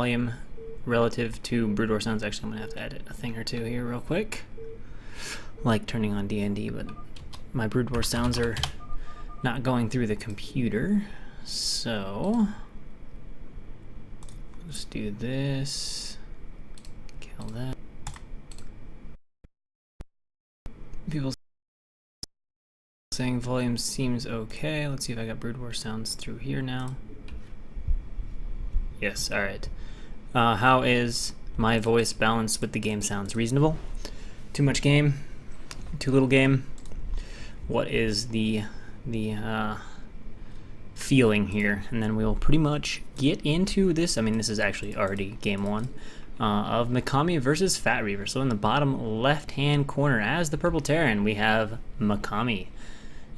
volume relative to brood war sounds. Actually, I'm gonna have to edit a thing or two here real quick, like turning on D&D, but my brood war sounds are not going through the computer, so let's do this. Kill that. People saying volume seems okay. Let's see if I got brood war sounds through here now. Yes, alright. How is my voice balanced with the game sounds? Reasonable? Too much game? Too little game? What is the feeling here? And then we'll pretty much get into this. I mean, this is actually already game one of Mikami versus Fat Reaver. So in the bottom left-hand corner as the Purple Terran, we have Mikami.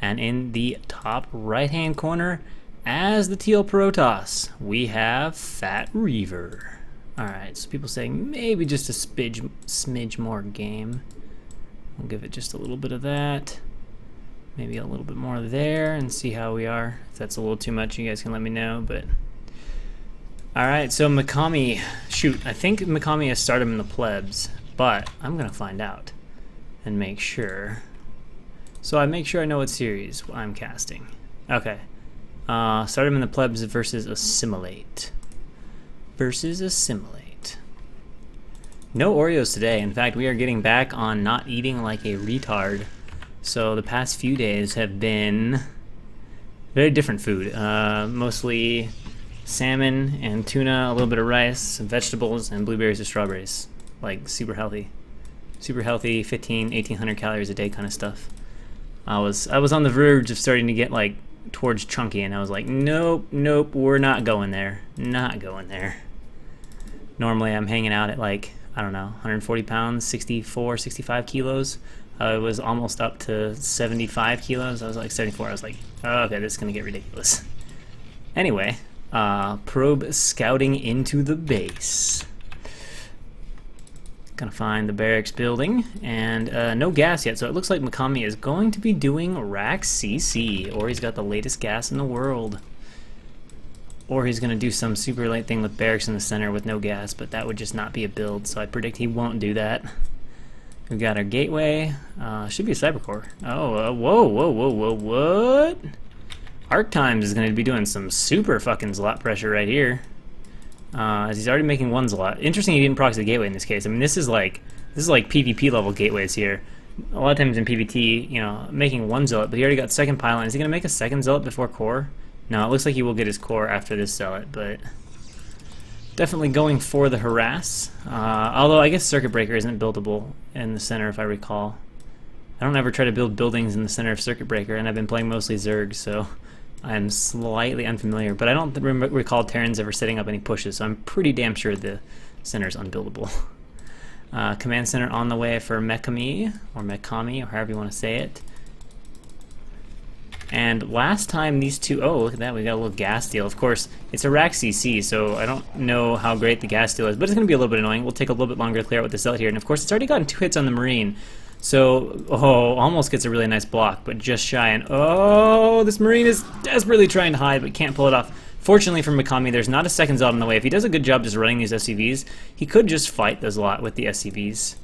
And in the top right-hand corner as the Teal Protoss, we have Fat Reaver. Alright, so people saying maybe just a smidge more game. We'll give it just a little bit of that. Maybe a little bit more there and see how we are. If that's a little too much, you guys can let me know. But alright, so Mikami, shoot, I think Mikami has Stardom in the Plebs, but I'm gonna find out and make sure. So I make sure I know what series I'm casting. Okay. Stardom in the Plebs versus Assimilate. No Oreos today. In fact, we are getting back on not eating like a retard. So the past few days have been very different food. Mostly salmon and tuna, a little bit of rice, some vegetables, and blueberries or strawberries. Like super healthy. Super healthy, 1800 calories a day kind of stuff. I was on the verge of starting to get like towards chunky, and I was like, nope, we're not going there. Not going there. Normally I'm hanging out at like, I don't know, 140 pounds, 64, 65 kilos. I was almost up to 75 kilos. I was like 74. I was like, oh, okay, this is gonna get ridiculous. Anyway, probe scouting into the base. Gonna find the barracks building, and no gas yet, so it looks like Mikami is going to be doing rack CC, or he's got the latest gas in the world. Or he's gonna do some super late thing with barracks in the center with no gas, but that would just not be a build, so I predict he won't do that. We've got our gateway, should be a cybercore. Oh, whoa, what? Arc Times is gonna be doing some super fucking Zlot pressure right here. As he's already making one Zlot. Interesting he didn't proxy the gateway in this case. I mean, this is like PvP level gateways here. A lot of times in PvT, you know, making one Zealot, but he already got second pylon. Is he gonna make a second Zealot before core? No, it looks like he will get his core after this Zealot, but definitely going for the harass. Although I guess Circuit Breaker isn't buildable in the center, if I recall. I don't ever try to build buildings in the center of Circuit Breaker, and I've been playing mostly Zerg, so I'm slightly unfamiliar, but I don't recall Terrans ever setting up any pushes, so I'm pretty damn sure the center's unbuildable. Command center on the way for Mikami, or however you want to say it. And last time these two, oh look at that, we got a little gas deal. Of course, it's a rack CC, so I don't know how great the gas deal is, but it's going to be a little bit annoying. We'll take a little bit longer to clear out with the Zealot here, and of course it's already gotten 2 hits on the Marine. So, almost gets a really nice block, but just shy, and oh, this Marine is desperately trying to hide, but can't pull it off. Fortunately for Mikami, there's not a second Zealot on the way. If he does a good job just running these SCVs, he could just fight those a lot with the SCVs.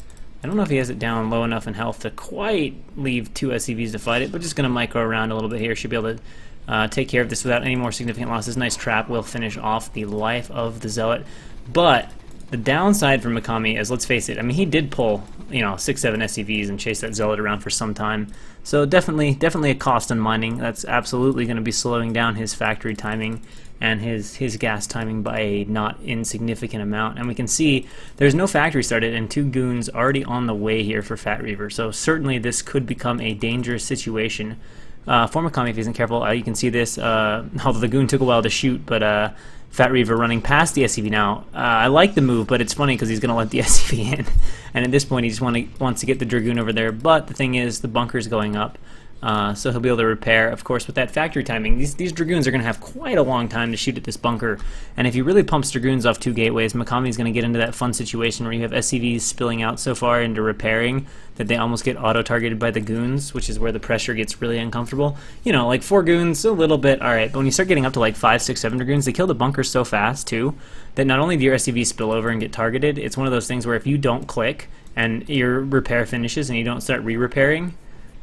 I don't know if he has it down low enough in health to quite leave 2 SCVs to fight it, but just going to micro around a little bit here. Should be able to take care of this without any more significant losses. Nice trap will finish off the life of the Zealot, but the downside for Mikami is, let's face it, I mean, he did pull, you know, 6-7 SCVs and chase that Zealot around for some time. So definitely a cost on mining. That's absolutely going to be slowing down his factory timing and his gas timing by a not insignificant amount. And we can see there's no factory started and 2 goons already on the way here for Fat Reaver. So certainly this could become a dangerous situation for Mikami if he isn't careful. You can see this, although the goon took a while to shoot, but Fat Reaver running past the SCV now. I like the move, but it's funny because he's going to let the SCV in. And at this point, he just wants to get the Dragoon over there. But the thing is, the bunker's going up. So he'll be able to repair. Of course, with that factory timing, these Dragoons are going to have quite a long time to shoot at this bunker. And if he really pumps Dragoons off 2 gateways, Makami's going to get into that fun situation where you have SCVs spilling out so far into repairing that they almost get auto-targeted by the goons, which is where the pressure gets really uncomfortable. You know, like 4 goons, a little bit, alright, but when you start getting up to like 5, 6, 7 Dragoons, they kill the bunker so fast, too, that not only do your SCVs spill over and get targeted, it's one of those things where if you don't click and your repair finishes and you don't start re-repairing,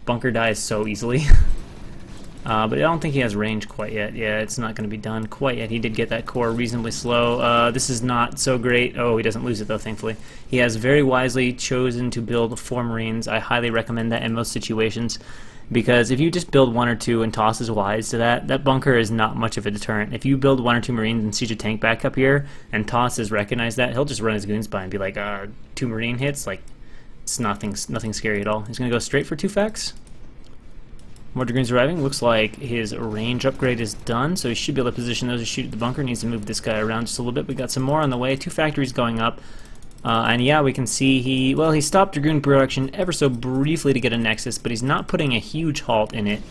bunker dies so easily. But I don't think he has range quite yet. Yeah, it's not going to be done quite yet. He did get that core reasonably slow. This is not so great. Oh, he doesn't lose it though, thankfully. He has very wisely chosen to build 4 Marines. I highly recommend that in most situations, because if you just build 1 or 2 and toss his wise to that bunker is not much of a deterrent. If you build 1 or 2 Marines and siege a tank back up here, and toss has recognized that, he'll just run his goons by and be like, 2 Marine hits, like, it's nothing scary at all. He's going to go straight for 2 facts. More Dragoons arriving. Looks like his range upgrade is done, so he should be able to position those to shoot at the bunker. Needs to move this guy around just a little bit. We got some more on the way. 2 factories going up. And yeah, we can see he stopped Dragoon production ever so briefly to get a Nexus, but he's not putting a huge halt in it.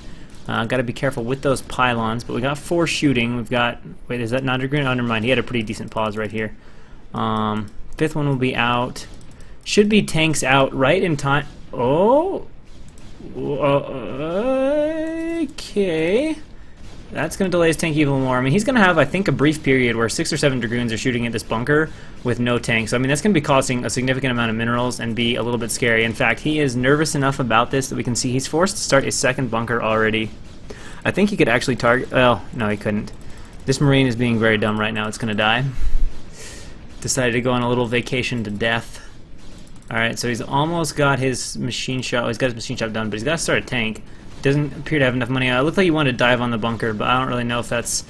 Got to be careful with those pylons, but we got 4 shooting. We've got, wait, is that not Dragoon? Oh, never mind. He had a pretty decent pause right here. 5th one will be out. Should be tanks out right in time. Oh, okay. That's going to delay his tank even more. I mean, he's going to have, I think, a brief period where 6 or 7 Dragoons are shooting at this bunker with no tanks. So, I mean, that's going to be costing a significant amount of minerals and be a little bit scary. In fact, he is nervous enough about this that we can see he's forced to start a 2nd bunker already. I think he could actually target... Well, no, he couldn't. This Marine is being very dumb right now. It's going to die. Decided to go on a little vacation to death. Alright, so he's almost got his machine shop. He's got his machine shop done, but he's got to start a tank. Doesn't appear to have enough money. It looked like he wanted to dive on the bunker, but I don't really know if that's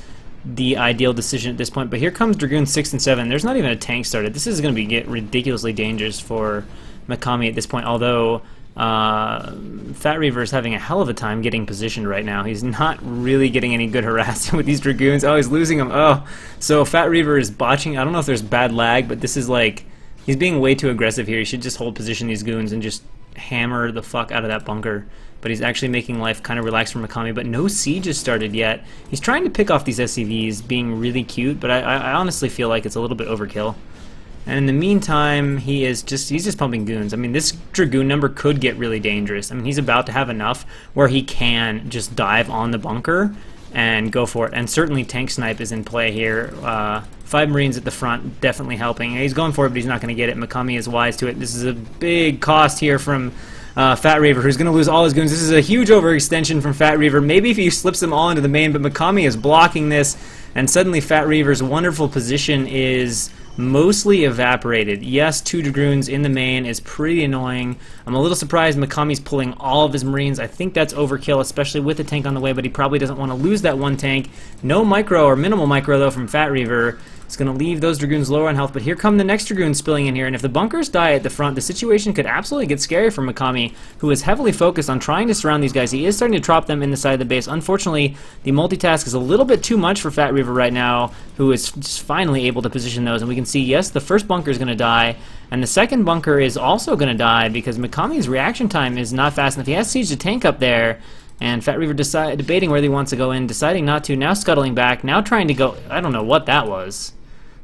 the ideal decision at this point. But here comes Dragoon 6 and 7. There's not even a tank started. This is going to get ridiculously dangerous for Makami at this point, although Fat Reaver is having a hell of a time getting positioned right now. He's not really getting any good harassing with these Dragoons. Oh, he's losing them. Oh, so Fat Reaver is botching. I don't know if there's bad lag, but this is like... He's being way too aggressive here. He should just hold position these goons and just hammer the fuck out of that bunker. But he's actually making life kind of relaxed for Makami. But no siege has started yet. He's trying to pick off these SCVs, being really cute, but I honestly feel like it's a little bit overkill. And in the meantime, he's just pumping goons. I mean, this Dragoon number could get really dangerous. I mean, he's about to have enough where he can just dive on the bunker and go for it. And certainly tank snipe is in play here. 5 Marines at the front, definitely helping. He's going for it, but he's not going to get it. Makami is wise to it. This is a big cost here from Fat Reaver, who's going to lose all his goons. This is a huge overextension from Fat Reaver. Maybe if he slips them all into the main, but Makami is blocking this, and suddenly Fat Reaver's wonderful position is mostly evaporated. Yes, 2 Dragoons in the main is pretty annoying. I'm a little surprised Makami's pulling all of his Marines. I think that's overkill, especially with the tank on the way, but he probably doesn't want to lose that 1 tank. No micro, or minimal micro, though, from Fat Reaver. It's going to leave those Dragoons lower on health, but here come the next Dragoons spilling in here, and if the bunkers die at the front, the situation could absolutely get scary for Makami, who is heavily focused on trying to surround these guys. He is starting to drop them in the side of the base. Unfortunately, the multitask is a little bit too much for Fat Reaver right now, who is just finally able to position those, and we can see, yes, the first bunker is going to die, and the second bunker is also going to die because Makami's reaction time is not fast enough. He has sieged a tank up there, and Fat Reaver debating whether he wants to go in, deciding not to, now scuttling back, now trying to go... I don't know what that was.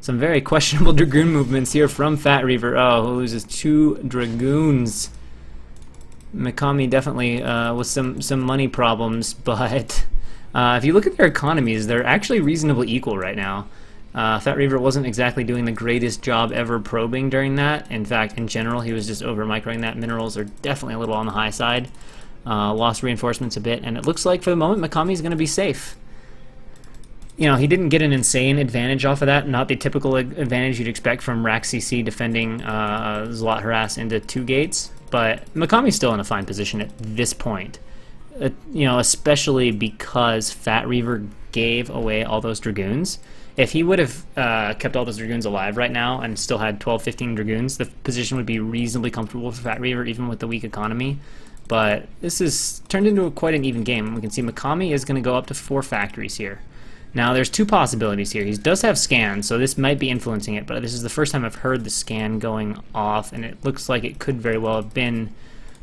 Some very questionable Dragoon movements here from Fat Reaver. Oh, who loses 2 Dragoons. Makami definitely with some money problems, but if you look at their economies, they're actually reasonably equal right now. Fat Reaver wasn't exactly doing the greatest job ever probing during that. In fact, in general, he was just over-microing that. Minerals are definitely a little on the high side. Lost reinforcements a bit, and it looks like for the moment Makami's going to be safe. You know, he didn't get an insane advantage off of that, not the typical advantage you'd expect from Rax CC defending Zlot Harass into 2 gates, but Makami's still in a fine position at this point. You know, especially because Fat Reaver gave away all those Dragoons. If he would have kept all those Dragoons alive right now and still had 12, 15 Dragoons, the position would be reasonably comfortable for Fat Reaver, even with the weak economy. But this is turned into quite an even game. We can see Makami is going to go up to 4 factories here. Now, there's 2 possibilities here. He does have scans, so this might be influencing it, but this is the first time I've heard the scan going off, and it looks like it could very well have been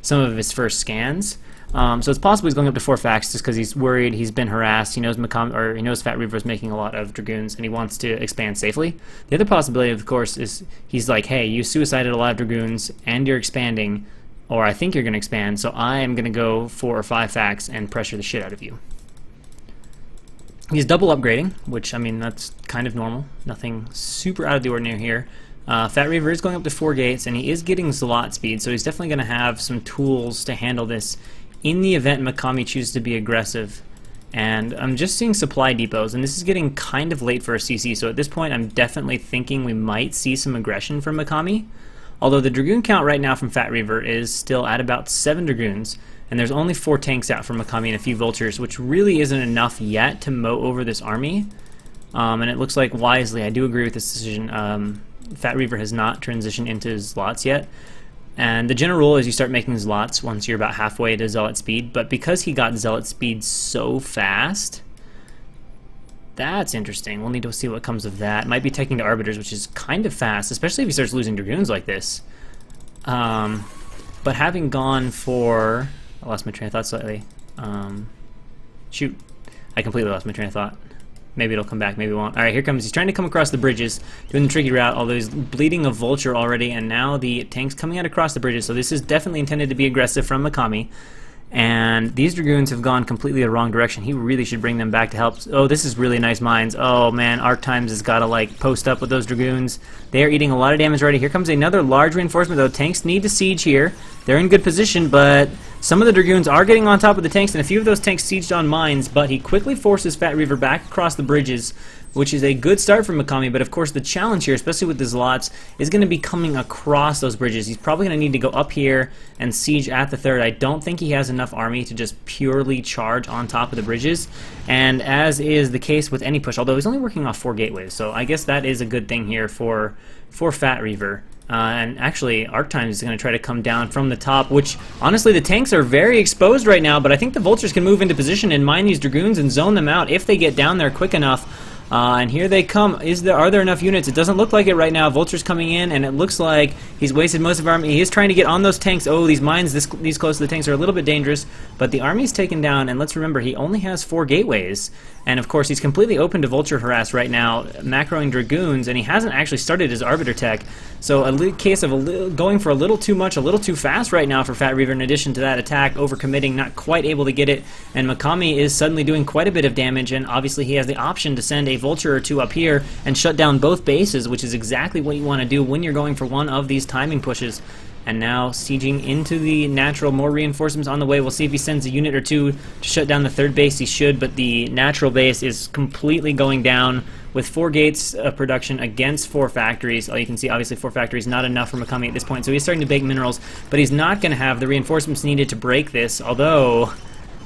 some of his first scans. So it's possible he's going up to 4 facts just because he's worried, he's been harassed, he knows he knows Fat Reaver is making a lot of Dragoons, and he wants to expand safely. The other possibility, of course, is he's like, hey, you suicided a lot of Dragoons, and you're expanding, or I think you're going to expand, so I am going to go 4 or 5 facts and pressure the shit out of you. He's double upgrading, which, I mean, that's kind of normal. Nothing super out of the ordinary here. Fat Reaver is going up to 4 gates, and he is getting Zealot speed, so he's definitely going to have some tools to handle this in the event Mikami chooses to be aggressive. And I'm just seeing supply depots, and this is getting kind of late for a CC, so at this point I'm definitely thinking we might see some aggression from Mikami. Although the Dragoon count right now from Fat Reaver is still at about 7 Dragoons, and there's only 4 tanks out from Mikami and a few Vultures, which really isn't enough yet to mow over this army. And it looks like wisely, I do agree with this decision, Fat Reaver has not transitioned into his Zealots yet. And the general rule is you start making Zealots once you're about halfway to Zealot speed, but because he got Zealot speed so fast, that's interesting. We'll need to see what comes of that. Might be taking to Arbiters, which is kind of fast, especially if he starts losing Dragoons like this. But having gone for... I lost my train of thought slightly. Shoot. I completely lost my train of thought. Maybe it'll come back, maybe it won't. Alright, here comes. He's trying to come across the bridges, doing the tricky route, although he's bleeding a Vulture already, and now the tank's coming out across the bridges, so this is definitely intended to be aggressive from Mikami. And these Dragoons have gone completely the wrong direction. He really should bring them back to help. Oh, this is really nice mines. Oh, man, Arc Times has got to, like, post up with those Dragoons. They are eating a lot of damage already. Here comes another large reinforcement, though. Tanks need to siege here. They're in good position, but some of the Dragoons are getting on top of the tanks, and a few of those tanks sieged on mines, but he quickly forces Fat Reaver back across the bridges, which is a good start for Mikami, but of course the challenge here, especially with the Zealots, is going to be coming across those bridges. He's probably going to need to go up here and siege at the third. I don't think he has enough army to just purely charge on top of the bridges, and as is the case with any push, although he's only working off 4 gateways, so I guess that is a good thing here for Fat Reaver. And actually, Arc Times is going to try to come down from the top, which, honestly, the tanks are very exposed right now, but I think the Vultures can move into position and mine these Dragoons and zone them out if they get down there quick enough. And here they come. Are there enough units? It doesn't look like it right now. Vulture's coming in, and it looks like he's wasted most of our army. He is trying to get on those tanks. Oh, these mines these close to the tanks are a little bit dangerous, but the army's taken down, and let's remember, he only has 4 gateways. And of course, he's completely open to Vulture harass right now, macroing Dragoons, and he hasn't actually started his Arbiter tech. So a case of going for a little too much, a little too fast right now for Fat Reaver, in addition to that attack, overcommitting, not quite able to get it, and Mikami is suddenly doing quite a bit of damage, and obviously he has the option to send a Vulture or 2 up here and shut down both bases, which is exactly what you want to do when you're going for one of these timing pushes. And now sieging into the natural, more reinforcements on the way. We'll see if he sends a unit or 2 to shut down the third base. He should, but the natural base is completely going down with 4 gates of production against 4 factories. You can see, obviously, 4 factories not enough for Mikami at this point, so he's starting to bake minerals, but he's not going to have the reinforcements needed to break this, although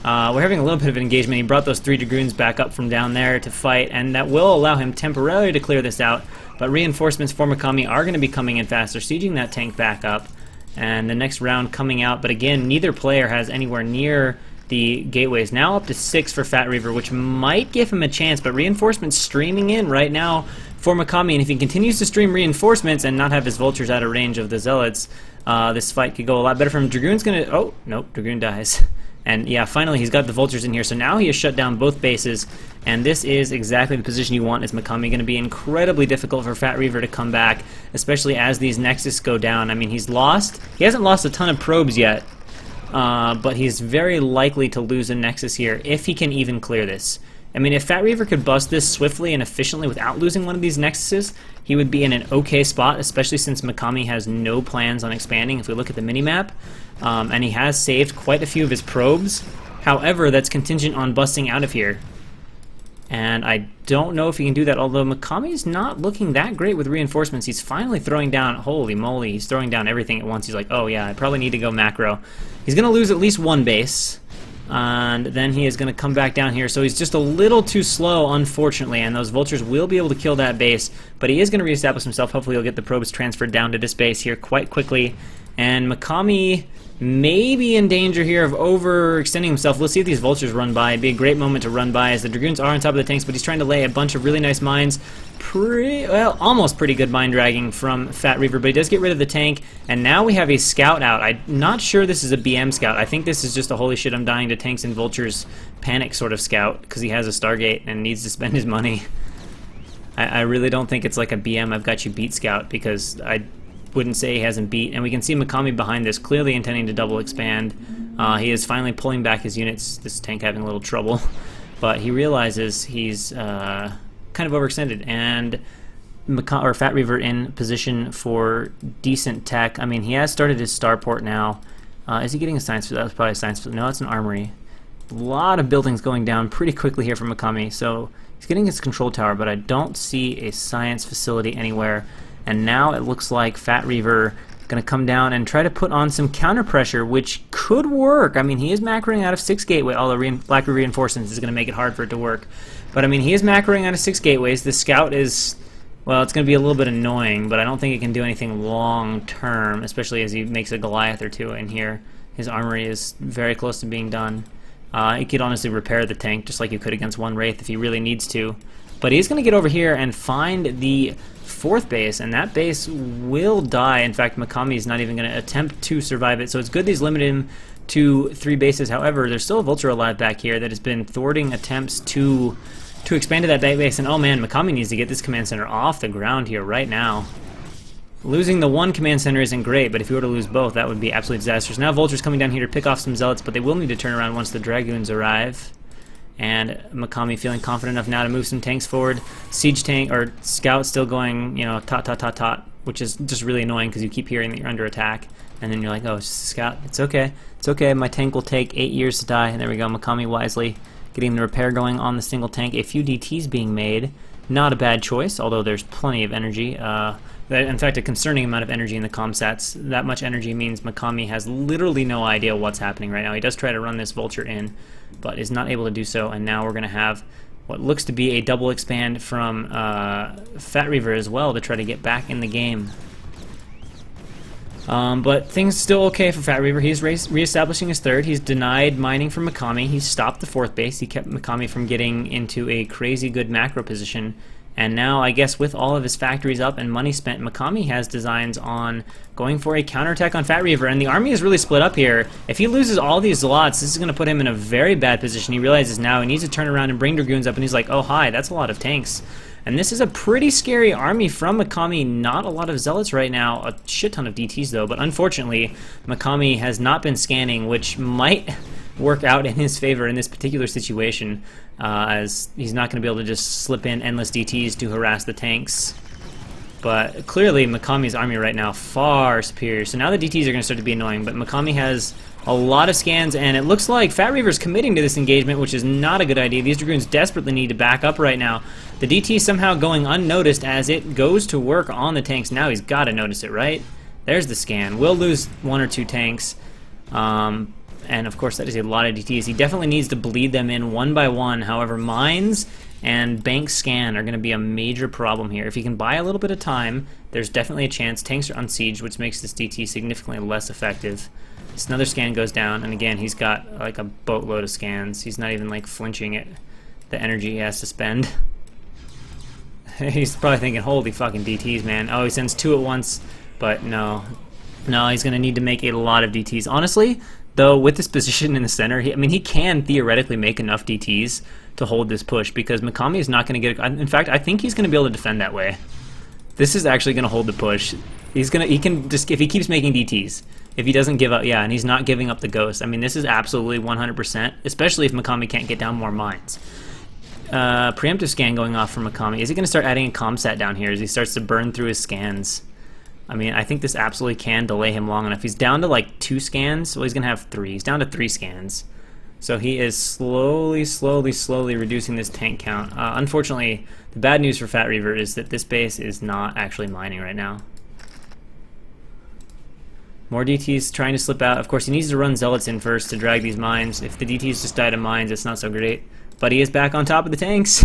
we're having a little bit of an engagement. He brought those 3 Dragoons back up from down there to fight, and that will allow him temporarily to clear this out, but reinforcements for Mikami are going to be coming in faster, sieging that tank back up. And the next round coming out, but again, neither player has anywhere near the gateways. Now up to 6 for Fat Reaver, which might give him a chance, but reinforcements streaming in right now for Mikami, and if he continues to stream reinforcements and not have his Vultures out of range of the Zealots, this fight could go a lot better for him. Dragoon's gonna... oh, nope, Dragoon dies. And yeah, finally he's got the Vultures in here, so now he has shut down both bases, and this is exactly the position you want as Mikami. Going to be incredibly difficult for Fat Reaver to come back, especially as these Nexus go down. I mean, he hasn't lost a ton of probes yet, but he's very likely to lose a Nexus here, if he can even clear this. I mean, if Fat Reaver could bust this swiftly and efficiently without losing one of these Nexuses, he would be in an okay spot, especially since Mikami has no plans on expanding, if we look at the minimap. And he has saved quite a few of his probes. However, that's contingent on busting out of here. And I don't know if he can do that, although Mikami's not looking that great with reinforcements. He's finally throwing down, holy moly, he's throwing down everything at once. He's like, oh yeah, I probably need to go macro. He's going to lose at least 1 base. And then he is going to come back down here, so he's just a little too slow, unfortunately, and those Vultures will be able to kill that base, but he is going to reestablish himself. Hopefully he'll get the probes transferred down to this base here quite quickly, And Makami may be in danger here of overextending himself. Let's see if these vultures run by. It'd be a great moment to run by as the Dragoons are on top of the tanks, but he's trying to lay a bunch of really nice mines. Almost pretty good mine dragging from Fat Reaver, but he does get rid of the tank, and now we have a scout out. I'm not sure this is a BM scout. I think this is just a holy shit I'm dying to tanks and vultures panic sort of scout, because he has a Stargate and needs to spend his money. I really don't think it's like a BM I've got you beat scout, because I wouldn't say he hasn't beat, and we can see Makami behind this, clearly intending to double expand. He is finally pulling back his units, this tank having a little trouble, but he realizes he's kind of overextended, and Fat Reaver in position for decent tech. I mean, he has started his starport now. Is he getting a science? That was probably a science. No, it's an armory. A lot of buildings going down pretty quickly here from Makami, so he's getting his control tower, but I don't see a science facility anywhere. And now it looks like Fat Reaver going to come down and try to put on some counter pressure, which could work. I mean, he is macroing out of 6 gateway, although lack of reinforcements is going to make it hard for it to work. But I mean, he is macroing out of 6 gateways. The scout is, well, it's going to be a little bit annoying, but I don't think it can do anything long term, especially as he makes a Goliath or two in here. His armory is very close to being done. He could honestly repair the tank just like you could against one Wraith if he really needs to. But he's going to get over here and find the 4th base, and that base will die. In fact, Makami is not even going to attempt to survive it, so it's good he's limited him to 3 bases. However, there's still a vulture alive back here that has been thwarting attempts to expand to that base, and oh man, Makami needs to get this command center off the ground here right now. Losing the one command center isn't great, but if you were to lose both, that would be absolutely disastrous. Now vultures coming down here to pick off some zealots, but they will need to turn around once the dragoons arrive. And Makami feeling confident enough now to move some tanks forward. Siege tank, or scout still going, you know, tot, tot, tot, tot, which is just really annoying because you keep hearing that you're under attack. And then you're like, oh, it's just a scout. It's okay. It's okay. My tank will take 8 years to die. And there we go. Makami wisely getting the repair going on the single tank. A few DTs being made. Not a bad choice, although there's plenty of energy. In fact, a concerning amount of energy in the comsats. That much energy means Makami has literally no idea what's happening right now. He does try to run this vulture in, but is not able to do so. And now we're going to have what looks to be a double expand from Fat Reaver as well to try to get back in the game. But things still okay for Fat Reaver. He's reestablishing his 3rd. He's denied mining from Makami. He stopped the 4th base. He kept Makami from getting into a crazy good macro position. And now, I guess, with all of his factories up and money spent, Makami has designs on going for a counterattack on Fat Reaver. And the army is really split up here. If he loses all these lots, this is going to put him in a very bad position. He realizes now he needs to turn around and bring Dragoons up. And he's like, oh, hi, that's a lot of tanks. And this is a pretty scary army from Makami. Not a lot of zealots right now. A shit ton of DTs, though. But unfortunately, Makami has not been scanning, which might work out in his favor in this particular situation, as he's not going to be able to just slip in endless DTs to harass the tanks. But clearly, Makami's army right now far superior. So now the DTs are going to start to be annoying, but Makami has a lot of scans, and it looks like Fat Reaver's committing to this engagement, which is not a good idea. These Dragoons desperately need to back up right now. The DT somehow going unnoticed as it goes to work on the tanks. Now he's got to notice it, right? There's the scan. We'll lose 1 or 2 tanks. And of course that is a lot of DTs. He definitely needs to bleed them in one by one. However, mines and bank scan are going to be a major problem here. If he can buy a little bit of time, there's definitely a chance. Tanks are unsieged, which makes this DT significantly less effective. This another scan goes down, and again, he's got like a boatload of scans. He's not even like flinching at the energy he has to spend. He's probably thinking, holy fucking DTs, man. Oh, he sends 2 at once, but no. No, he's going to need to make a lot of DTs. Honestly, though, with this position in the center, he can theoretically make enough DTs to hold this push, because Makami is not going to get in fact, I think he's going to be able to defend that way. This is actually going to hold the push. He can just, if he keeps making DTs, if he doesn't give up, yeah, and he's not giving up the ghost. I mean, this is absolutely 100%, especially if Makami can't get down more mines. Preemptive scan going off from Makami. Is he going to start adding a comsat down here as he starts to burn through his scans? I mean, I think this absolutely can delay him long enough. He's down to like 2 scans. Well, he's going to have 3. He's down to 3 scans. So he is slowly reducing this tank count. Unfortunately, the bad news for Fat Reaver is that this base is not actually mining right now. More DTs trying to slip out. Of course, he needs to run zealots in first to drag these mines. If the DTs just die to mines, it's not so great. But he is back on top of the tanks.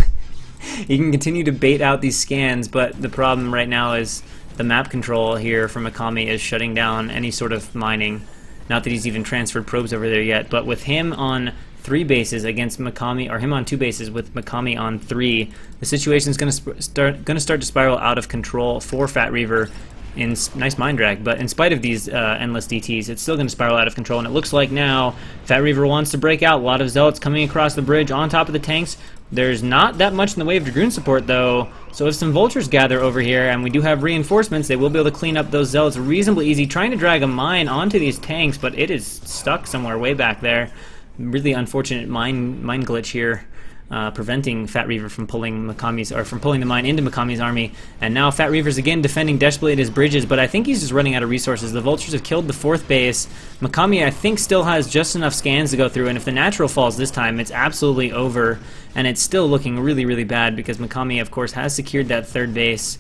He can continue to bait out these scans, but the problem right now is the map control here from Mikami is shutting down any sort of mining. Not that he's even transferred probes over there yet, but with him on 3 bases against Mikami, or him on 2 bases with Mikami on 3, the situation is going to start to spiral out of control for Fat Reaver. Nice mind drag, but in spite of these endless DTs, it's still going to spiral out of control, and it looks like now Fat Reaver wants to break out. A lot of Zealots coming across the bridge on top of the tanks. There's not that much in the way of Dragoon support, though, so if some Vultures gather over here, and we do have reinforcements, they will be able to clean up those Zealots reasonably easy, trying to drag a mine onto these tanks, but it is stuck somewhere way back there. Really unfortunate mine glitch here. Preventing Fat Reaver from pulling the mine into Mikami's army, and now Fat Reaver's again defending desperately at his bridges, but I think he's just running out of resources. The Vultures have killed the 4th base. Mikami, I think, still has just enough scans to go through, and if the natural falls this time, it's absolutely over, and it's still looking really, really bad because Mikami, of course, has secured that 3rd base.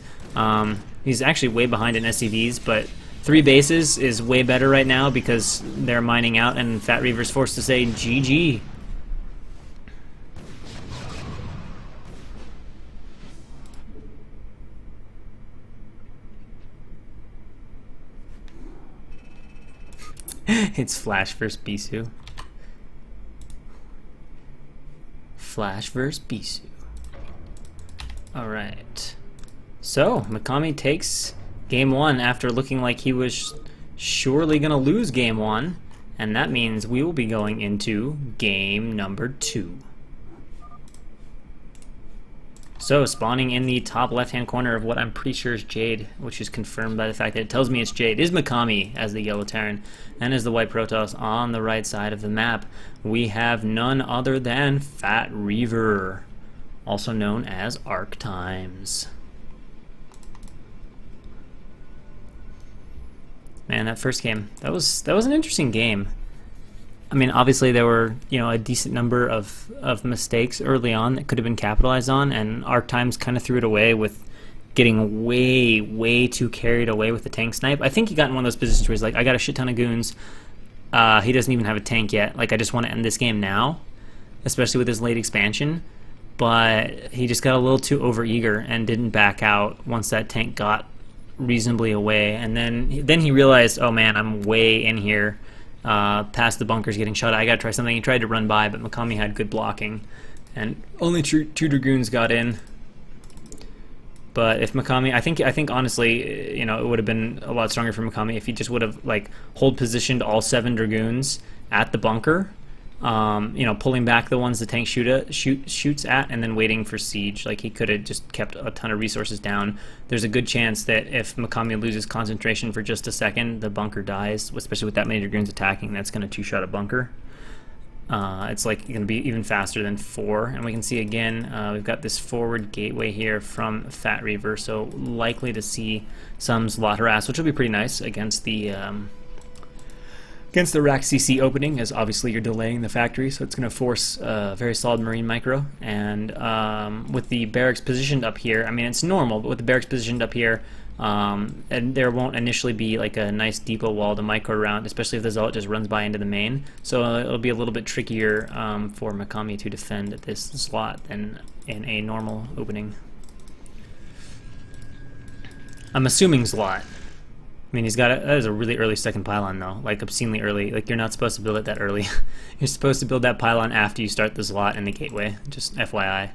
He's actually way behind in SCVs, but 3 bases is way better right now because they're mining out, and Fat Reaver's forced to say GG. It's Flash vs. Bisu. Flash vs. Bisu. Alright. So, Mikami takes game 1 after looking like he was surely going to lose game 1. And that means we will be going into game number 2. So, spawning in the top left-hand corner of what I'm pretty sure is Jade, which is confirmed by the fact that it tells me it's Jade, is Mikami as the yellow Terran, and as the white Protoss on the right side of the map, we have none other than Fat Reaver, also known as Arc Times. Man, that first game, that was an interesting game. I mean, obviously there were, a decent number of mistakes early on that could have been capitalized on, and Arc Times kind of threw it away with getting way, way too carried away with the tank snipe. I think he got in one of those positions where he's like, I got a shit ton of goons. He doesn't even have a tank yet. Like, I just want to end this game now, especially with his late expansion. But he just got a little too overeager and didn't back out once that tank got reasonably away. And then he realized, oh man, I'm way in here. Past the bunkers getting shot at. I gotta try something. He tried to run by, but Mikami had good blocking, and only two Dragoons got in. But if Mikami, I think honestly, it would have been a lot stronger for Mikami if he just would have hold positioned all 7 Dragoons at the bunker, pulling back the ones the tank shoots at, and then waiting for siege. Like, he could have just kept a ton of resources down. There's a good chance that if Mikami loses concentration for just a second, the bunker dies, especially with that many Dragoons attacking. That's going to 2-shot a bunker. It's going to be even faster than 4, and we can see again we've got this forward gateway here from Fat Reaver, so likely to see some Zlot harass, which will be pretty nice against the rack CC opening, as obviously you're delaying the factory, so it's going to force a very solid Marine micro. And with the barracks positioned up here, I mean, it's normal, but with the barracks positioned up here, and there won't initially be a nice depot wall to micro around, especially if the Zealot just runs by into the main. So it'll be a little bit trickier for Mikami to defend this slot than in a normal opening. I'm assuming Zlot. I mean, that is a really early second pylon, though. Obscenely early. You're not supposed to build it that early. You're supposed to build that pylon after you start the Zlot and the gateway. Just FYI.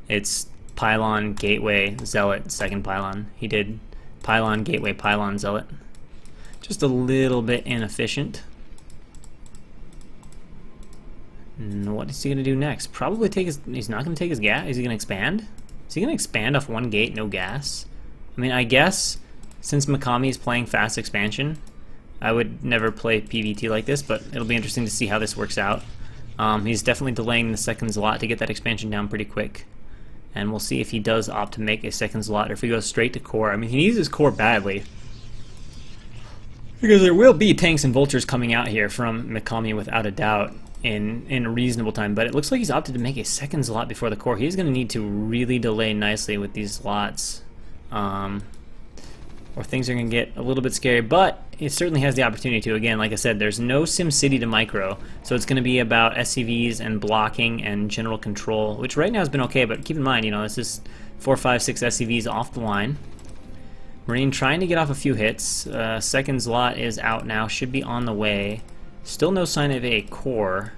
It's pylon, gateway, Zealot, second pylon. He did pylon, gateway, pylon, Zealot. Just a little bit inefficient. And what is he going to do next? Probably he's not going to take his gas. Is he going to expand? Is he going to expand off 1 gate, no gas? I mean, I guess since Mikami is playing fast expansion, I would never play PvT like this, but it'll be interesting to see how this works out. He's definitely delaying the second Zlot to get that expansion down pretty quick. And we'll see if he does opt to make a second Zlot, or if he goes straight to core. I mean, he needs his core badly, because there will be tanks and vultures coming out here from Mikami without a doubt in a reasonable time. But it looks like he's opted to make a second Zlot before the core. He's going to need to really delay nicely with these Zlots. Or things are going to get a little bit scary, but it certainly has the opportunity to. Again, like I said, there's no SimCity to micro, so it's going to be about SCVs and blocking and general control, which right now has been okay, but keep in mind, this is 4, 5, 6 SCVs off the line. Marine trying to get off a few hits. Second slot is out now, should be on the way. Still no sign of a core.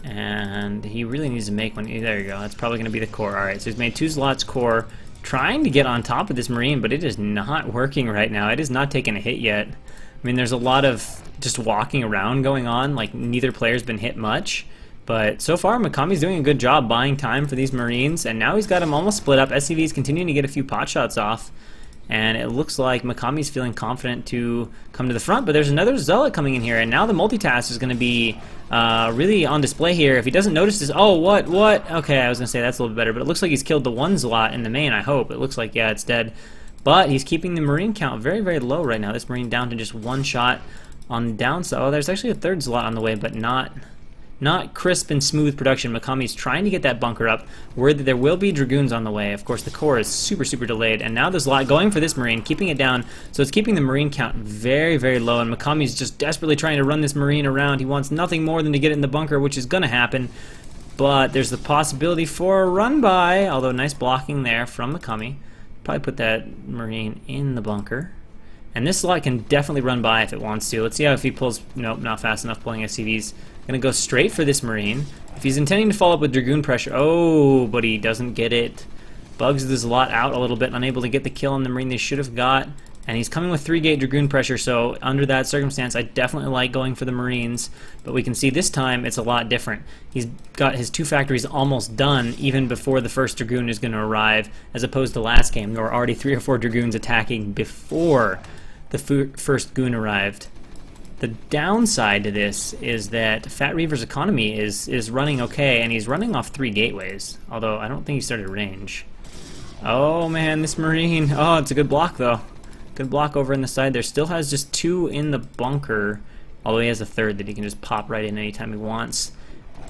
And he really needs to make one. There you go, that's probably going to be the core. Alright, so he's made 2 slots core, trying to get on top of this Marine, but it is not working right now. It is not taking a hit yet. I mean, there's a lot of just walking around going on, like neither player's been hit much. But so far, Makami's doing a good job buying time for these Marines, and now he's got them almost split up. SCV's continuing to get a few pot shots off, and it looks like Makami's feeling confident to come to the front, but there's another Zealot coming in here, and now the multitask is going to be really on display here. If he doesn't notice this, oh, what? Okay, I was going to say that's a little bit better, but it looks like he's killed the 1 Zealot in the main, I hope. It looks like, yeah, it's dead. But he's keeping the Marine count very, very low right now. This Marine down to just 1 shot on the downside. Oh, there's actually a 3rd Zealot on the way, but not crisp and smooth production. Makami's trying to get that bunker up, where there will be Dragoons on the way. Of course, the core is super, super delayed, and now there's a lot going for this Marine, keeping it down, so it's keeping the Marine count very, very low, and Makami's just desperately trying to run this Marine around. He wants nothing more than to get it in the bunker, which is going to happen, but there's the possibility for a run-by, although nice blocking there from Makami. Probably put that Marine in the bunker. And this slot can definitely run by if it wants to. Let's see how if he pulls... Nope, not fast enough pulling SCVs. Gonna go straight for this Marine. If he's intending to follow up with Dragoon pressure... Oh, but he doesn't get it. Bugs this lot out a little bit, unable to get the kill on the Marine they should have got. And he's coming with 3-gate Dragoon pressure, so under that circumstance, I definitely like going for the Marines. But we can see this time it's a lot different. He's got his 2 factories almost done even before the first Dragoon is going to arrive, as opposed to last game. There were already 3 or 4 Dragoons attacking before the first Goon arrived. The downside to this is that Fat Reaver's economy is running okay, and he's running off 3 gateways, although I don't think he started range. Oh man, this Marine. Oh, it's a good block though. Good block over in the side there. Still has just 2 in the bunker, although he has a 3rd that he can just pop right in anytime he wants.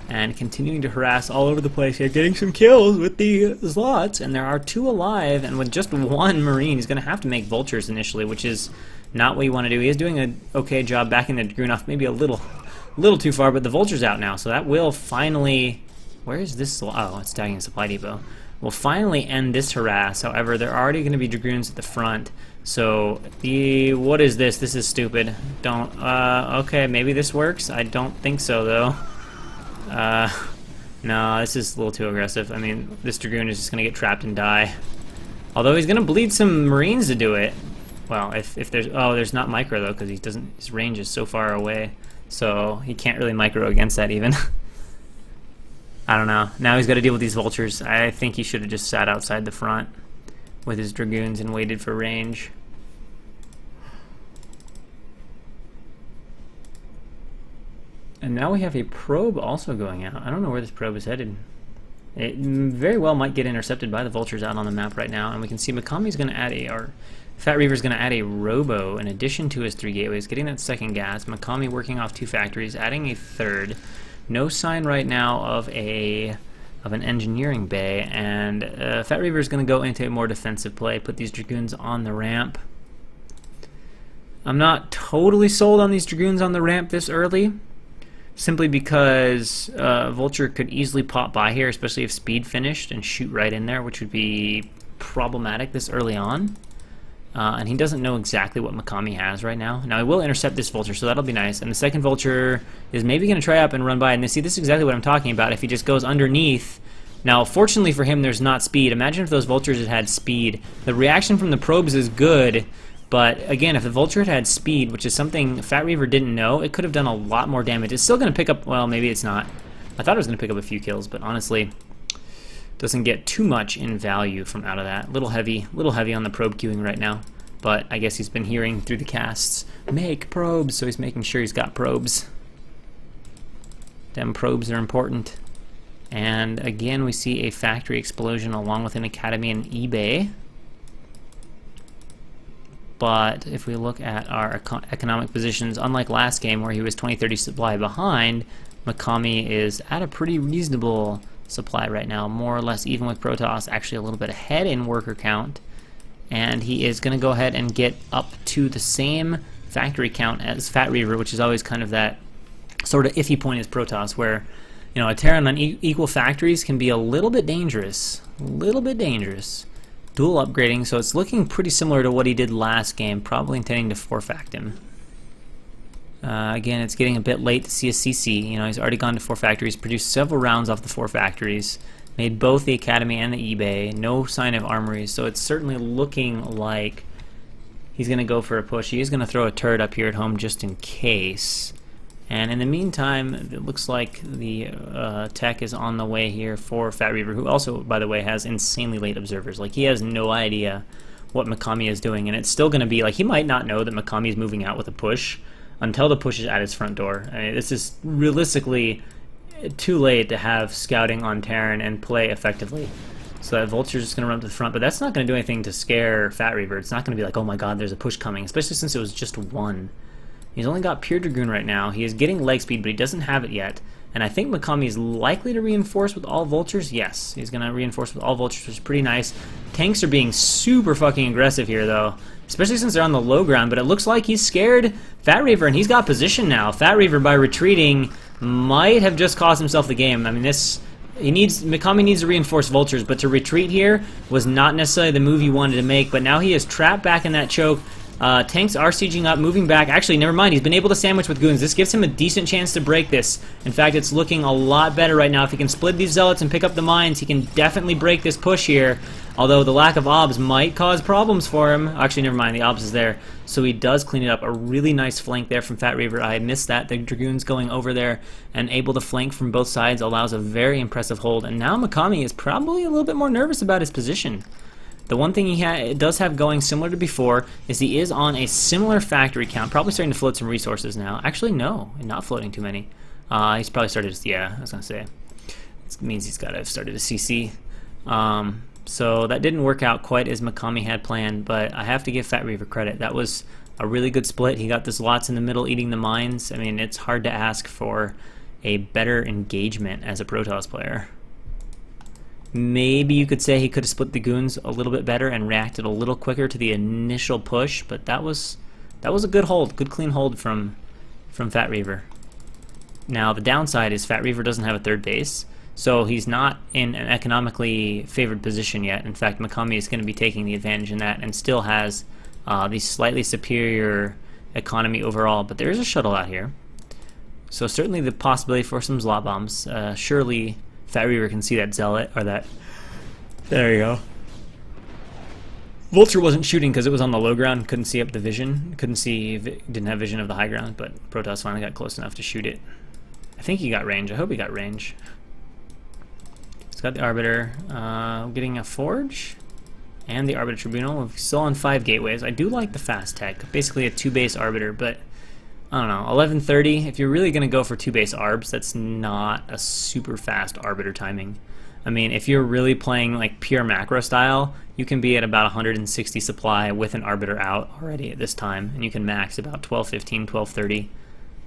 And continuing to harass all over the place here, getting some kills with the slots, and there are 2 alive, and with just 1 Marine, he's going to have to make vultures initially, which is not what you want to do. He is doing an okay job backing the Dragoon off, maybe a little too far, but the vulture's out now, so that will finally... Where is this? Oh, it's tagging a supply depot. Will finally end this harass. However, there are already going to be Dragoons at the front. So, what is this? This is stupid. Don't, okay, maybe this works. I don't think so, though. No, this is a little too aggressive. I mean, this Dragoon is just going to get trapped and die. Although he's going to bleed some Marines to do it. Well, if there's... Oh, there's not micro, though, because he doesn't... His range is so far away. So, he can't really micro against that, even. I don't know. Now he's got to deal with these vultures. I think he should have just sat outside the front with his Dragoons and waited for range. And now we have a probe also going out. I don't know where this probe is headed. It very well might get intercepted by the vultures out on the map right now, and we can see Makami's going to add a... Or Fat Reaver's going to add a robo in addition to his 3 gateways, getting that 2nd gas. Makami working off 2 factories, adding a 3rd. No sign right now of an engineering bay, and Fat Reaver's going to go into a more defensive play, put these Dragoons on the ramp. I'm not totally sold on these Dragoons on the ramp this early, simply because Vulture could easily pop by here, especially if speed finished, and shoot right in there, which would be problematic this early on. And he doesn't know exactly what Makami has right now. Now, he will intercept this Vulture, so that'll be nice. And the 2nd Vulture is maybe going to try up and run by. And see, this is exactly what I'm talking about. If he just goes underneath... Now, fortunately for him, there's not speed. Imagine if those Vultures had speed. The reaction from the probes is good, but again, if the Vulture had speed, which is something Fat Reaver didn't know, it could have done a lot more damage. It's still going to pick up... Well, maybe it's not. I thought it was going to pick up a few kills, but honestly... Doesn't get too much in value from out of that. Little heavy on the probe queuing right now. But I guess he's been hearing through the casts, make probes, so he's making sure he's got probes. Them probes are important. And again, we see a factory explosion along with an academy and eBay. But if we look at our economic positions, unlike last game where he was 20-30 supply behind, Makami is at a pretty reasonable supply right now, more or less even with Protoss, actually a little bit ahead in worker count, and he is going to go ahead and get up to the same factory count as Fat Reaver, which is always kind of that sort of iffy point as Protoss, where, you know, a Terran on equal factories can be a little bit dangerous, Dual upgrading, so it's looking pretty similar to what he did last game, probably intending to 4-fact him. Again, it's getting a bit late to see a CC. You know, he's already gone to 4 factories, produced several rounds off the 4 factories, made both the Academy and the eBay, no sign of armories, so it's certainly looking like he's going to go for a push. He is going to throw a turret up here at home just in case. And in the meantime, it looks like the tech is on the way here for Fat Reaver, who also, by the way, has insanely late observers. Like, he has no idea what Mikami is doing, and it's still going to be, like, he might not know that Mikami is moving out with a push until the push is at his front door. I mean, this is realistically too late to have scouting on Terran and play effectively. So that Vulture's just going to run up to the front, but that's not going to do anything to scare Fat Reaver. It's not going to be like, oh my god, there's a push coming, especially since it was just 1. He's only got Pure Dragoon right now. He is getting leg speed, but he doesn't have it yet. And I think Mikami is likely to reinforce with all Vultures. Yes, he's going to reinforce with all Vultures, which is pretty nice. Tanks are being super fucking aggressive here, though, especially since they're on the low ground. But it looks like he's scared Fat Reaver, and he's got position now. Fat Reaver, by retreating, might have just cost himself the game. I mean, Mikami needs to reinforce Vultures, but to retreat here was not necessarily the move he wanted to make. But now he is trapped back in that choke. Tanks are sieging up, moving back. Actually, never mind. He's been able to sandwich with goons. This gives him a decent chance to break this. In fact, it's looking a lot better right now. If he can split these zealots and pick up the mines, he can definitely break this push here. Although the lack of obs might cause problems for him. Actually, never mind. The obs is there. So he does clean it up. A really nice flank there from Fat Reaver. I missed that. The Dragoons going over there and able to flank from both sides allows a very impressive hold. And now Mikami is probably a little bit more nervous about his position. The one thing he does have going similar to before is he is on a similar factory count, probably starting to float some resources now. Actually, no, not floating too many. He's probably started to, yeah, I was going to say. It means he's got to have started a CC. So that didn't work out quite as Mikami had planned, but I have to give Fat Reaver credit. That was a really good split. He got this lots in the middle eating the mines. I mean, it's hard to ask for a better engagement as a Protoss player. Maybe you could say he could have split the goons a little bit better and reacted a little quicker to the initial push, but that was a good hold, good clean hold from Fat Reaver. Now the downside is Fat Reaver doesn't have a third base, so he's not in an economically favored position yet. In fact, Mikami is going to be taking the advantage in that and still has the slightly superior economy overall, but there is a shuttle out here. So certainly the possibility for some slot bombs. Surely Fat Reaver can see that zealot, or that... There you go. Vulture wasn't shooting because it was on the low ground, couldn't see up the vision, didn't have vision of the high ground, but Protoss finally got close enough to shoot it. I think he got range. I hope he got range. He's got the Arbiter, getting a Forge, and the Arbiter Tribunal. We're still on 5 gateways. I do like the fast tech, basically a 2-base Arbiter, but I don't know, 1130, if you're really going to go for 2-base arbs, that's not a super fast Arbiter timing. I mean, if you're really playing like pure macro style, you can be at about 160 supply with an Arbiter out already at this time, and you can max about 1215, 1230,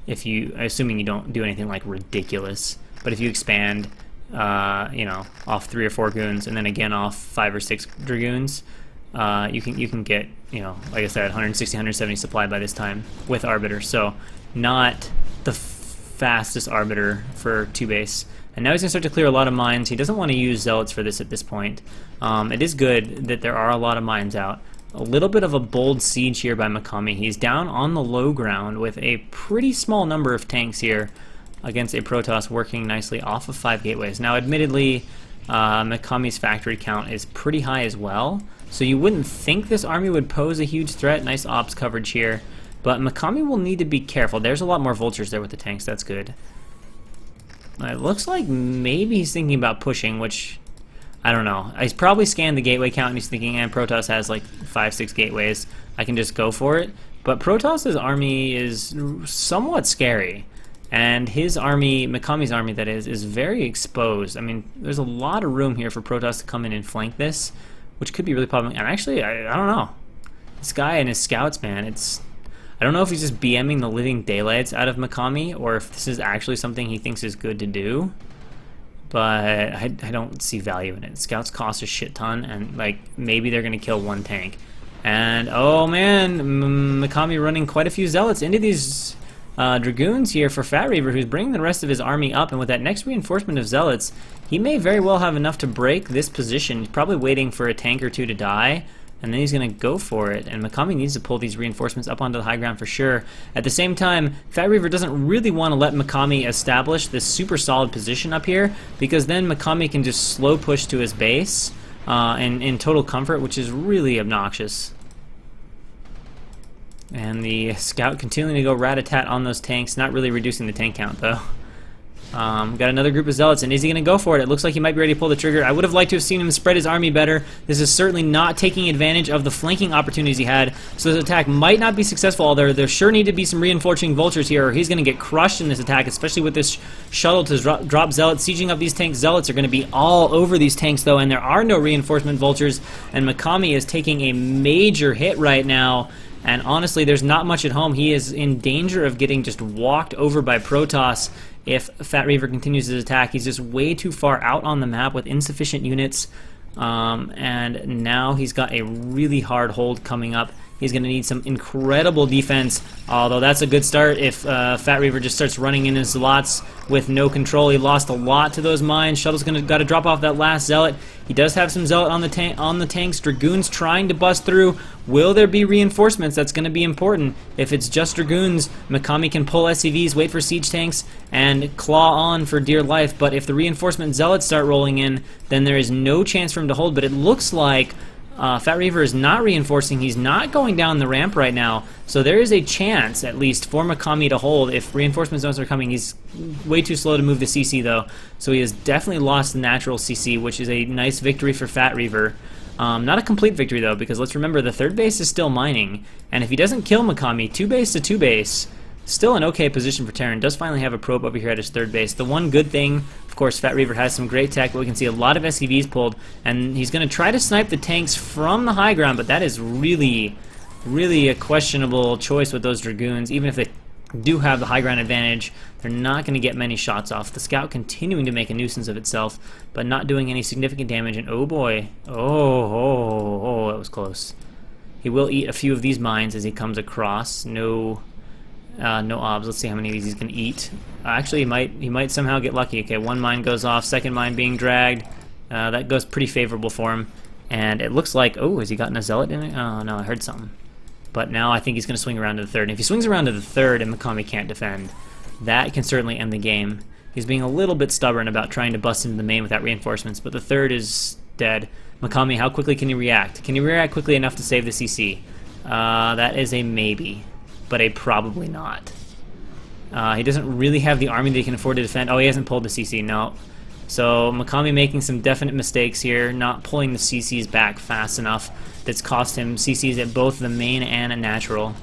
if you, assuming you don't do anything like ridiculous. But if you expand, you know, off 3 or 4 goons, and then again off 5 or 6 dragoons, you can get, you know, like I said, 160, 170 supply by this time with Arbiter. So not the fastest Arbiter for 2-base. And now he's going to start to clear a lot of mines. He doesn't want to use Zealots for this at this point. It is good that there are a lot of mines out. A little bit of a bold siege here by Mikami. He's down on the low ground with a pretty small number of tanks here against a Protoss working nicely off of 5 gateways. Now admittedly, Mikami's factory count is pretty high as well, so you wouldn't think this army would pose a huge threat. Nice ops coverage here, but Mikami will need to be careful. There's a lot more vultures there with the tanks, that's good. It looks like maybe he's thinking about pushing, which, I don't know. He's probably scanned the gateway count and he's thinking, Protoss has like 5-6 gateways, I can just go for it. But Protoss's army is somewhat scary. And his army, Mikami's army that is very exposed. I mean, there's a lot of room here for Protoss to come in and flank this, which could be really problematic. And actually, I don't know. This guy and his scouts, man, I don't know if he's just BMing the living daylights out of Mikami, or if this is actually something he thinks is good to do. But I don't see value in it. Scouts cost a shit ton, and like maybe they're going to kill 1 tank. And oh man, Mikami running quite a few zealots into these Dragoons here for Fat Reaver, who's bringing the rest of his army up, and with that next reinforcement of Zealots, he may very well have enough to break this position. He's probably waiting for a tank or two to die, and then he's going to go for it. And Makami needs to pull these reinforcements up onto the high ground for sure. At the same time, Fat Reaver doesn't really want to let Makami establish this super solid position up here, because then Makami can just slow push to his base in total comfort, which is really obnoxious. And the scout continuing to go rat-a-tat on those tanks, not really reducing the tank count though. Got another group of Zealots, and is he going to go for it? It looks like he might be ready to pull the trigger. I would have liked to have seen him spread his army better. This is certainly not taking advantage of the flanking opportunities he had, so this attack might not be successful, although there sure need to be some reinforcing vultures here, or he's going to get crushed in this attack, especially with this shuttle to drop Zealots. Sieging up these tanks, Zealots are going to be all over these tanks, though, and there are no reinforcement vultures, and Makami is taking a major hit right now. And honestly, there's not much at home. He is in danger of getting just walked over by Protoss if Fat Reaver continues his attack. He's just way too far out on the map with insufficient units. And now he's got a really hard hold coming up. He's going to need some incredible defense, although that's a good start if Fat Reaver just starts running in his slots with no control. He lost a lot to those mines. Shuttle's got to drop off that last Zealot. He does have some Zealot on the tanks. Dragoons trying to bust through. Will there be reinforcements? That's going to be important. If it's just Dragoons, Makami can pull SCVs, wait for siege tanks, and claw on for dear life. But if the reinforcement Zealots start rolling in, then there is no chance for him to hold. But it looks like Fat Reaver is not reinforcing. He's not going down the ramp right now, so there is a chance, at least, for Makami to hold if reinforcement zones are coming. He's way too slow to move the CC, though, so he has definitely lost the natural CC, which is a nice victory for Fat Reaver. Not a complete victory, though, because let's remember the third base is still mining, and if he doesn't kill Makami, 2-base to 2-base, still an okay position for Terran. Does finally have a probe over here at his third base. The one good thing, of course, Fat Reaver has some great tech, but we can see a lot of SCVs pulled, and he's going to try to snipe the tanks from the high ground, but that is really, really a questionable choice with those Dragoons. Even if they do have the high ground advantage, they're not going to get many shots off. The scout continuing to make a nuisance of itself, but not doing any significant damage, and oh boy, oh, that was close. He will eat a few of these mines as he comes across. No obs. Let's see how many of these he's going to eat. Actually, he might somehow get lucky. Okay, one mine goes off, second mine being dragged. That goes pretty favorable for him. And it looks like, oh, has he gotten a Zealot in it? Oh, no, I heard something. But now I think he's going to swing around to the third. And if he swings around to the third and Makami can't defend, that can certainly end the game. He's being a little bit stubborn about trying to bust into the main without reinforcements, but the third is dead. Makami, how quickly can he react? Can he react quickly enough to save the CC? That is a maybe, but a probably not. He doesn't really have the army that he can afford to defend. Oh, he hasn't pulled the CC, no. So Makami making some definite mistakes here, not pulling the CCs back fast enough. That's cost him CCs at both the main and a natural.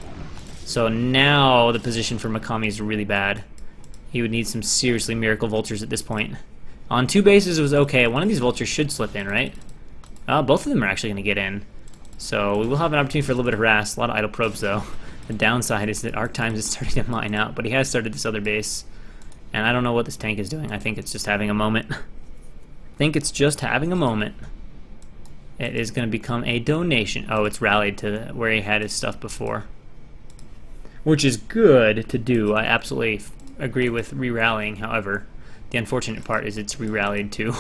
So now the position for Makami is really bad. He would need some seriously miracle vultures at this point. On 2 bases it was okay. One of these vultures should slip in, right? Both of them are actually going to get in. So we will have an opportunity for a little bit of harass. A lot of idle probes, though. The downside is that Arc Times is starting to mine out, but he has started this other base. And I don't know what this tank is doing. I think it's just having a moment. It is going to become a donation. Oh, it's rallied to where he had his stuff before. Which is good to do. I absolutely agree with re-rallying, however. The unfortunate part is it's re-rallied to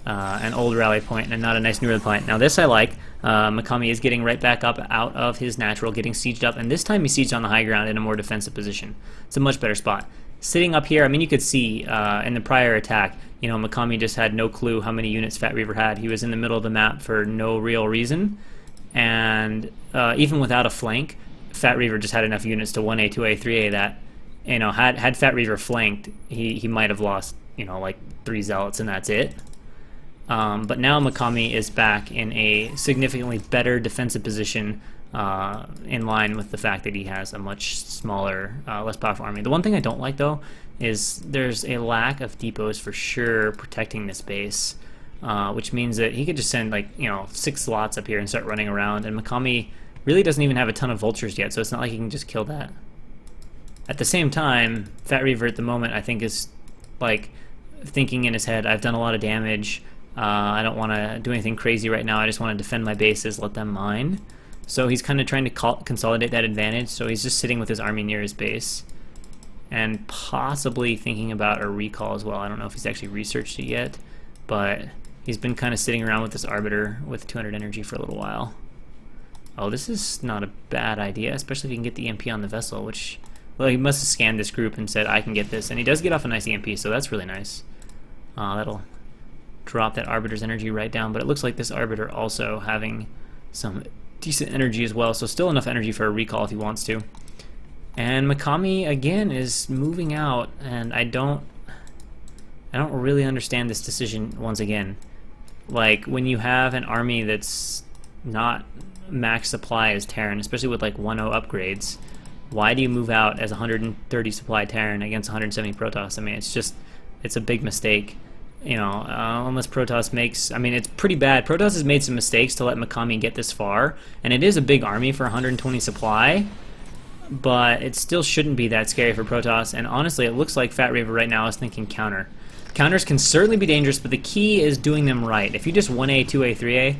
an old rally point and not a nice new rally point. Now this I like. Makami is getting right back up out of his natural, getting sieged up, and this time he sieged on the high ground in a more defensive position. It's a much better spot. Sitting up here, I mean, you could see in the prior attack, you know, Makami just had no clue how many units Fat Reaver had. He was in the middle of the map for no real reason, and even without a flank, Fat Reaver just had enough units to 1A, 2A, 3A that, you know, had Fat Reaver flanked, he might have lost, you know, like 3 Zealots and that's it. But now Makami is back in a significantly better defensive position, in line with the fact that he has a much smaller, less powerful army. The one thing I don't like, though, is there's a lack of depots for sure protecting this base, which means that he could just send, like, you know, 6 slots up here and start running around, and Makami really doesn't even have a ton of vultures yet, so it's not like he can just kill that. At the same time, Fat Reaver at the moment, I think, is, like, thinking in his head, I've done a lot of damage, I don't want to do anything crazy right now, I just want to defend my bases, let them mine. So he's kind of trying to consolidate that advantage, so he's just sitting with his army near his base. and possibly thinking about a recall as well. I don't know if he's actually researched it yet, but he's been kind of sitting around with this Arbiter with 200 energy for a little while. Oh, this is not a bad idea, especially if you can get the EMP on the vessel, which, well, he must have scanned this group and said, I can get this, and he does get off a nice EMP, so that's really nice. That'll drop that Arbiter's energy right down, but it looks like this Arbiter also having some decent energy as well, so still enough energy for a recall if he wants to. And Mikami again is moving out, and I don't really understand this decision once again. Like, when you have an army that's not max supply as Terran, especially with like 1-0 upgrades, why do you move out as 130 supply Terran against 170 Protoss? I mean, it's a big mistake. You know, unless Protoss makes... I mean, it's pretty bad. Protoss has made some mistakes to let Mikami get this far, and it is a big army for 120 supply, but it still shouldn't be that scary for Protoss, and honestly, it looks like Fat Raver right now is thinking counter. Counters can certainly be dangerous, but the key is doing them right. If you just 1A, 2A, 3A,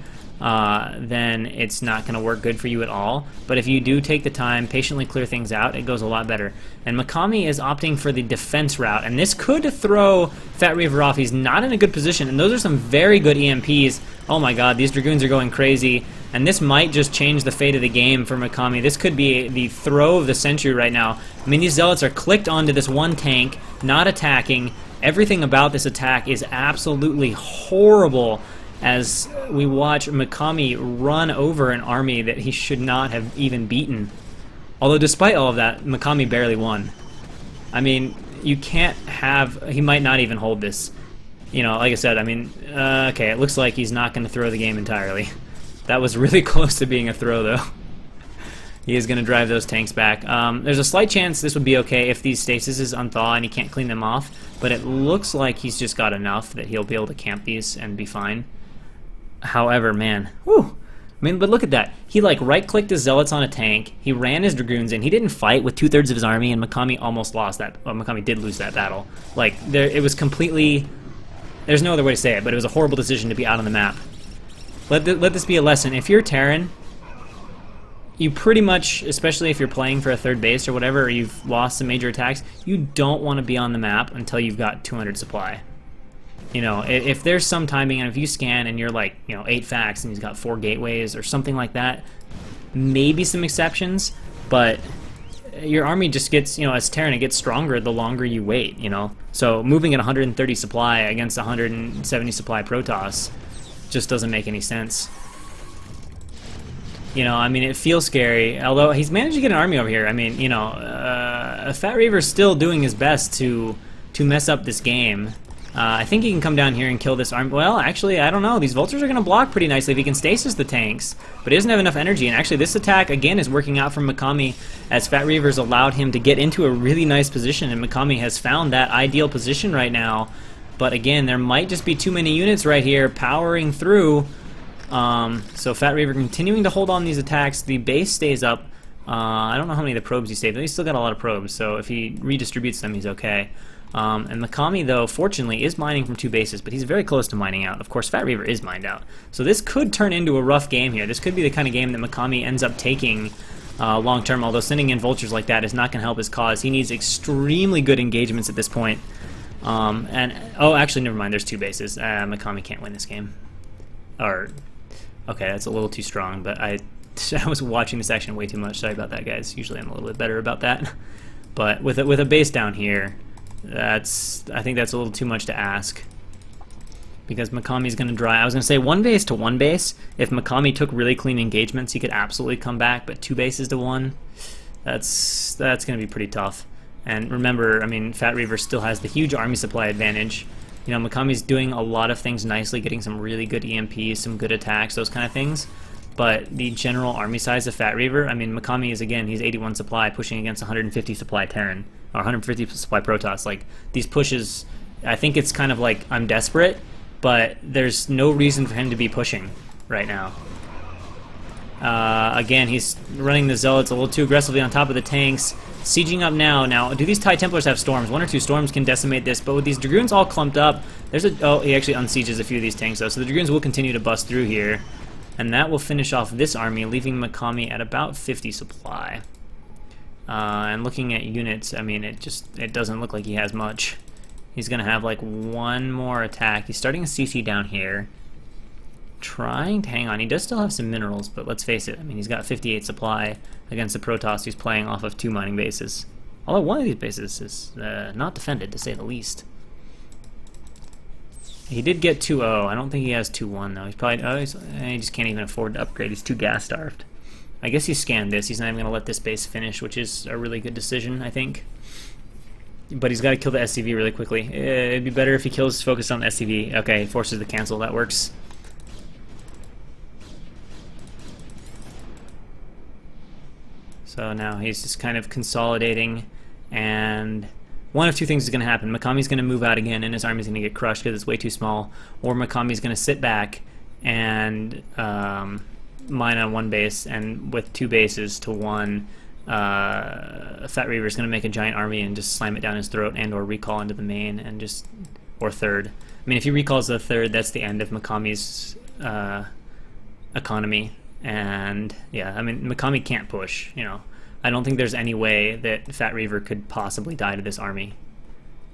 then it's not going to work good for you at all. But if you do take the time, patiently clear things out, it goes a lot better. And Mikami is opting for the defense route, and this could throw Fat Reaver off. He's not in a good position, and those are some very good EMPs. Oh my god, these Dragoons are going crazy, and this might just change the fate of the game for Mikami. This could be the throw of the century right now. I mean, these Zealots are clicked onto this one tank, not attacking. Everything about this attack is absolutely horrible, as we watch Mikami run over an army that he should not have even beaten. Although despite all of that, Mikami barely won. I mean, you can't have... He might not even hold this. You know, like I said, I mean, okay, it looks like he's not going to throw the game entirely. That was really close to being a throw, though. He is going to drive those tanks back. There's a slight chance this would be okay if these stasises unthaw and he can't clean them off, but it looks like he's just got enough that he'll be able to camp these and be fine. However, man, whew. I mean, but look at that. He, like, right-clicked his Zealots on a tank, he ran his Dragoons in, he didn't fight with 2/3 of his army, and Mikami almost lost that. Well, Mikami did lose that battle. Like, it was completely... There's no other way to say it, but it was a horrible decision to be out on the map. Let this be a lesson. If you're Terran, you pretty much, especially if you're playing for a third base or whatever, or you've lost some major attacks, you don't want to be on the map until you've got 200 supply. You know, if there's some timing, and if you scan and you're like, you know, 8 facts and he's got 4 gateways or something like that, maybe some exceptions, but your army just gets, you know, as Terran, it gets stronger the longer you wait, you know? So moving at 130 supply against 170 supply Protoss just doesn't make any sense. You know, I mean, it feels scary, although he's managed to get an army over here. I mean, you know, Fat Reaver's still doing his best to mess up this game. I think he can come down here and kill this army. Well, actually, I don't know. These Vultures are going to block pretty nicely if he can stasis the tanks, but he doesn't have enough energy. And actually, this attack, again, is working out for Mikami, as Fat Reaver's allowed him to get into a really nice position, and Mikami has found that ideal position right now. But again, there might just be too many units right here powering through. So Fat Reaver continuing to hold on these attacks. The base stays up. I don't know how many of the probes he saved, but he's still got a lot of probes, so if he redistributes them, he's okay. And Mikami, though, fortunately, is mining from 2 bases, but he's very close to mining out. Of course, Fat Reaver is mined out. So this could turn into a rough game here. This could be the kind of game that Mikami ends up taking long-term, although sending in Vultures like that is not going to help his cause. He needs extremely good engagements at this point. Oh, actually, never mind. There's 2 bases. Mikami can't win this game. Or, okay, that's a little too strong, but I was watching this action way too much. Sorry about that, guys. Usually I'm a little bit better about that. But with a base down here, I think that's a little too much to ask, because Mikami's going to drive. I was going to say 1 base to 1 base. If Mikami took really clean engagements, he could absolutely come back, but 2 bases to 1, that's going to be pretty tough. And remember, I mean, Fat Reaver still has the huge army supply advantage. You know, Mikami's doing a lot of things nicely, getting some really good EMPs, some good attacks, those kind of things. But the general army size of Fat Reaver, I mean, Mikami is, again, he's 81 supply, pushing against 150 supply Terran, or 150 supply Protoss. Like, these pushes, I think it's kind of like, I'm desperate, but there's no reason for him to be pushing right now. Again, he's running the Zealots a little too aggressively on top of the tanks, sieging up now. Now, do these TIE Templars have storms? 1 or 2 storms can decimate this, but with these Dragoons all clumped up, there's a... Oh, he actually unsieges a few of these tanks, though, so the Dragoons will continue to bust through here. And that will finish off this army, leaving Mikami at about 50 supply. And looking at units, I mean, it doesn't look like he has much. He's gonna have like one more attack. He's starting a CC down here, trying to hang on. He does still have some minerals, but let's face it, I mean, he's got 58 supply against the Protoss who's playing off of 2 mining bases. Although one of these bases is not defended, to say the least. He did get 2-0. I don't think he has 2-1 though. He's probably he just can't even afford to upgrade. He's too gas starved. I guess he scanned this. He's not even gonna let this base finish, which is a really good decision, I think. But he's got to kill the SCV really quickly. It'd be better if he kills focused on the SCV. Okay, he forces the cancel. That works. So now he's just kind of consolidating, and one of two things is going to happen. Makami's going to move out again, and his army's going to get crushed because it's way too small, or Makami's going to sit back and mine on one base, and with 2 bases to 1, Fat Reaver's going to make a giant army and just slam it down his throat, and or recall into the main, and just, or third. I mean, if he recalls the third, that's the end of Makami's economy. And yeah, I mean, Makami can't push, you know. I don't think there's any way that Fat Reaver could possibly die to this army.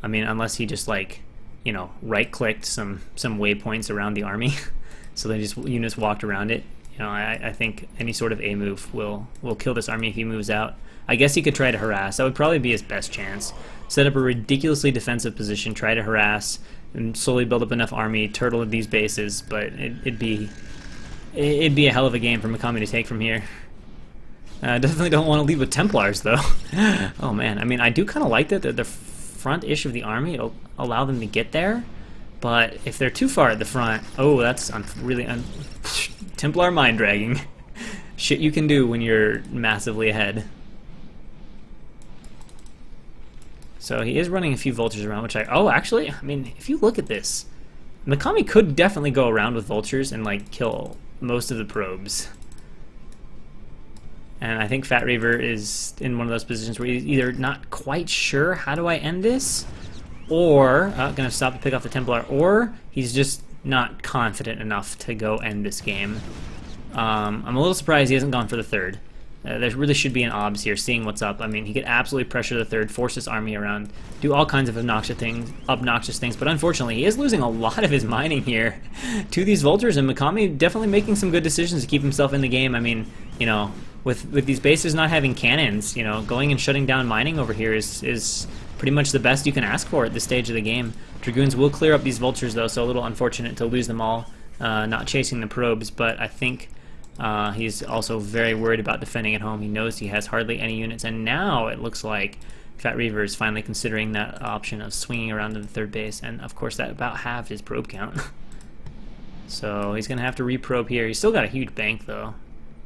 I mean, unless he just, like, you know, right-clicked some waypoints around the army so they just units walked around it. You know, I think any sort of A move will kill this army if he moves out. I guess he could try to harass. That would probably be his best chance. Set up a ridiculously defensive position, try to harass, and slowly build up enough army, turtle these bases, but it'd be a hell of a game for Makami to take from here. Definitely don't want to leave with Templars, though. Oh man, I mean, I do kind of like that the front-ish of the army will allow them to get there, but if they're too far at the front, oh, that's really Templar mind dragging. Shit you can do when you're massively ahead. So he is running a few vultures around, which actually, I mean, if you look at this, Makami could definitely go around with vultures and, like, kill most of the probes. And I think Fat Reaver is in one of those positions where he's either not quite sure, how do I end this? Or, gonna stop to pick off the Templar, or he's just not confident enough to go end this game. I'm a little surprised he hasn't gone for the third. There really should be an obs here, seeing what's up. I mean, he could absolutely pressure the third, force his army around, do all kinds of obnoxious things, but unfortunately he is losing a lot of his mining here to these vultures, and Makami definitely making some good decisions to keep himself in the game. I mean, you know, with these bases not having cannons, you know, going and shutting down mining over here is pretty much the best you can ask for at this stage of the game. Dragoons will clear up these vultures, though, so a little unfortunate to lose them all, not chasing the probes, but I think he's also very worried about defending at home. He knows he has hardly any units, and now it looks like Fat Reaver is finally considering that option of swinging around to the third base, and of course that about halved his probe count. So he's going to have to reprobe here. He's still got a huge bank, though.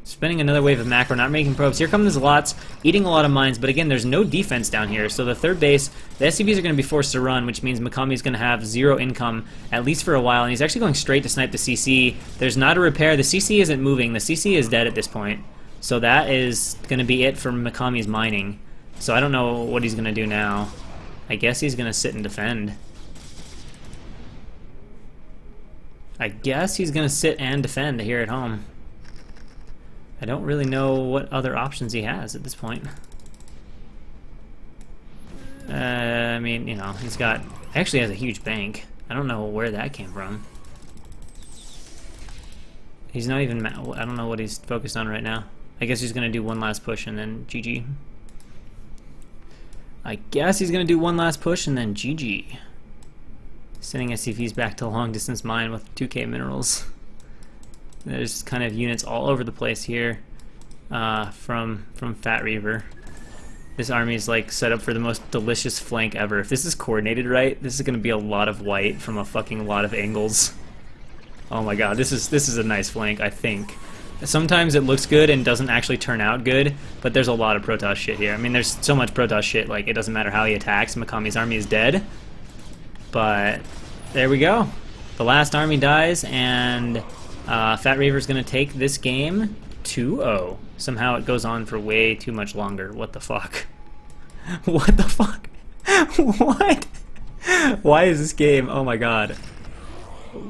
Spending another wave of macro, not making probes. Here come the Zealots, eating a lot of mines, but again, there's no defense down here, so the third base, the SCVs are going to be forced to run, which means Makami's going to have 0 income, at least for a while, and he's actually going straight to snipe the CC. There's not a repair. The CC isn't moving. The CC is dead at this point, so that is going to be it for Makami's mining. So I don't know what he's going to do now. I guess he's going to sit and defend. I guess he's going to sit and defend here at home. I don't really know what other options he has at this point. I mean, you know, he's got... actually has a huge bank. I don't know where that came from. He's not even... I don't know what he's focused on right now. I guess he's going to do one last push and then GG. I guess he's going to do one last push and then GG. Sending SCVs back to long distance mine with 2k minerals. There's kind of units all over the place here from Fat Reaver. This army is like set up for the most delicious flank ever. If this is coordinated right, this is going to be a lot of white from a fucking lot of angles. Oh my god, this is a nice flank, I think. Sometimes it looks good and doesn't actually turn out good, but there's a lot of Protoss shit here. I mean, there's so much Protoss shit, like, it doesn't matter how he attacks, Makami's army is dead. But there we go. The last army dies, and Fat Reaver's going to take this game 2-0. Somehow it goes on for way too much longer. What the fuck? What the fuck? What? Why is this game? Oh my god.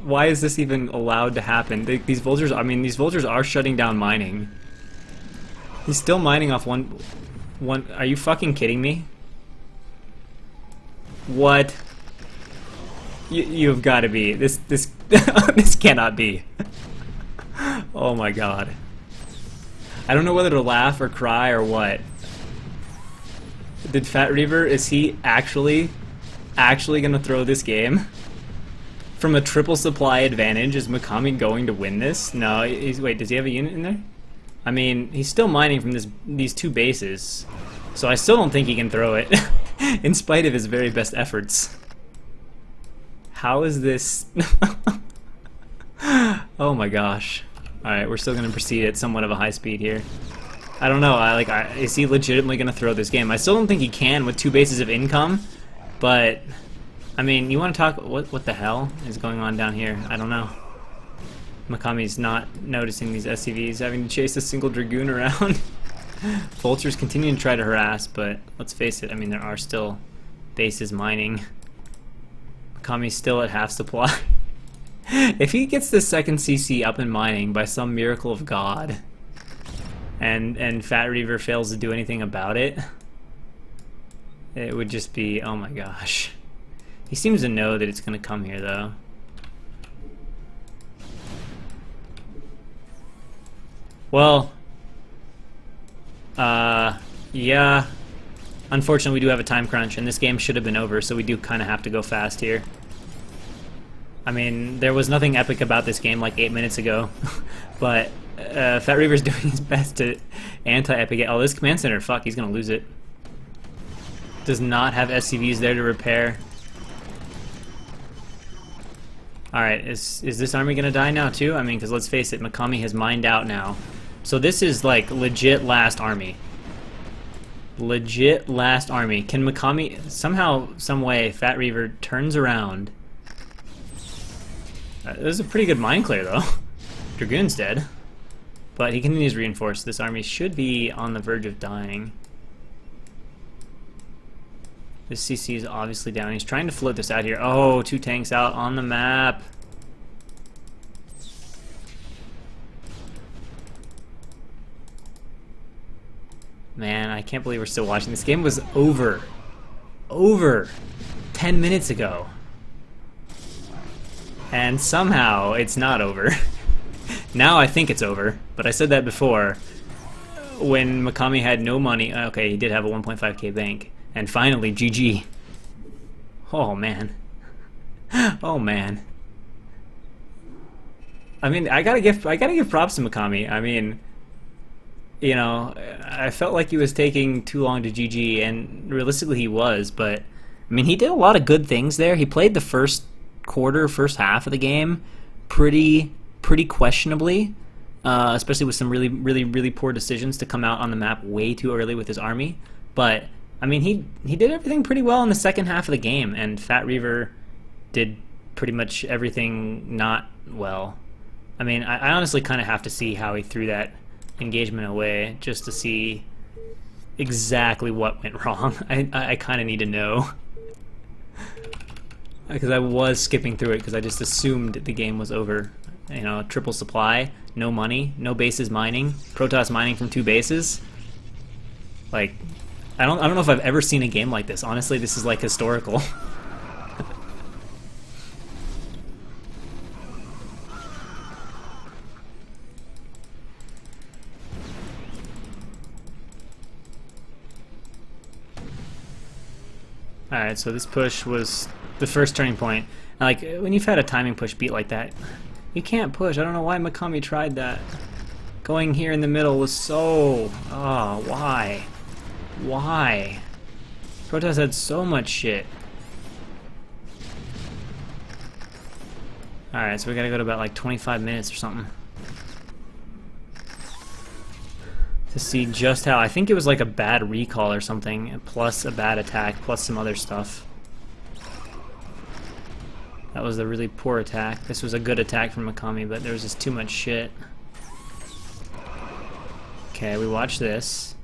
Why is this even allowed to happen? These vultures, I mean, these vultures are shutting down mining. He's still mining off one... One, are you fucking kidding me? What? You've got to be. This this cannot be. Oh my god. I don't know whether to laugh or cry or what. Did Fat Reaver, is he actually gonna throw this game? From a triple supply advantage, is Mikami going to win this? No, wait, does he have a unit in there? I mean, he's still mining from these two bases, so I still don't think he can throw it, in spite of his very best efforts. How is this? Oh my gosh. Alright, we're still going to proceed at somewhat of a high speed here. I don't know, is he legitimately going to throw this game? I still don't think he can with two bases of income, but, I mean, you want to talk, what the hell is going on down here? I don't know. Mikami's not noticing these SCVs, having to chase a single Dragoon around. Vultures continue to try to harass, but let's face it, I mean, there are still bases mining. Mikami's still at half supply. If he gets the second CC up and mining by some miracle of God, and Fat Reaver fails to do anything about it, it would just be, oh my gosh. He seems to know that it's going to come here, though. Well, yeah. Unfortunately, we do have a time crunch, and this game should have been over, so we do kind of have to go fast here. I mean, there was nothing epic about this game like 8 minutes ago, but Fat Reaver's doing his best to anti-epic it. Oh, this command center, fuck, he's gonna lose it. Does not have SCVs there to repair. Alright, is this army gonna die now too? I mean, because let's face it, Mikami has mined out now. So this is like legit last army. Legit last army. Can Mikami, somehow, some way, Fat Reaver turns around. This is a pretty good mine clear, though. Dragoon's dead. But he continues to reinforce. This army should be on the verge of dying. This CC is obviously down. He's trying to float this out here. Oh, two tanks out on the map. Man, I can't believe we're still watching. This game was over 10 minutes ago. And somehow it's not over. Now I think it's over, but I said that before when Mikami had no money. Okay, he did have a 1.5k bank. And finally, GG. Oh man. Oh man. I mean, I gotta give props to Mikami. I mean, you know, I felt like he was taking too long to GG, and realistically he was, but I mean, he did a lot of good things there. He played the first half of the game pretty questionably, especially with some really poor decisions to come out on the map way too early with his army. But I mean, he did everything pretty well in the second half of the game, and Fat Reaver did pretty much everything not well. I mean, I honestly kind of have to see how he threw that engagement away just to see exactly what went wrong. I kind of need to know. Because I was skipping through it because I just assumed the game was over. You know, triple supply, no money, no bases mining, Protoss mining from two bases. Like, I don't know if I've ever seen a game like this. Honestly, this is like historical. Alright, so this push was the first turning point. Like, when you've had a timing push beat like that, you can't push. I don't know why Mikami tried that. Going here in the middle was so... Oh, why? Why? Protoss had so much shit. Alright, so we gotta go to about like 25 minutes or something to see just how... I think it was like a bad recall or something, plus a bad attack, plus some other stuff. That was a really poor attack. This was a good attack from Mikami, but there was just too much shit. Okay, we watch this.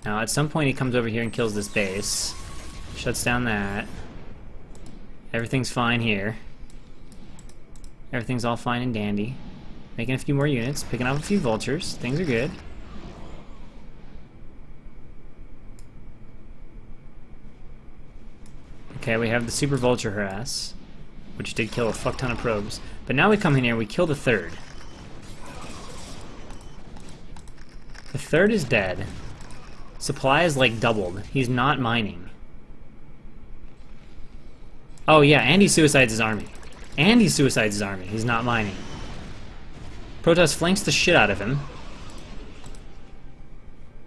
Now, at some point he comes over here and kills this base. Shuts down that. Everything's fine here. Everything's all fine and dandy. Making a few more units, picking up a few vultures. Things are good. Okay, we have the Super Vulture Harass, which did kill a fuck ton of probes. But now we come in here, we kill the third. The third is dead. Supply is like doubled. He's not mining. Oh yeah, and he suicides his army. And he suicides his army. He's not mining. Protoss flanks the shit out of him.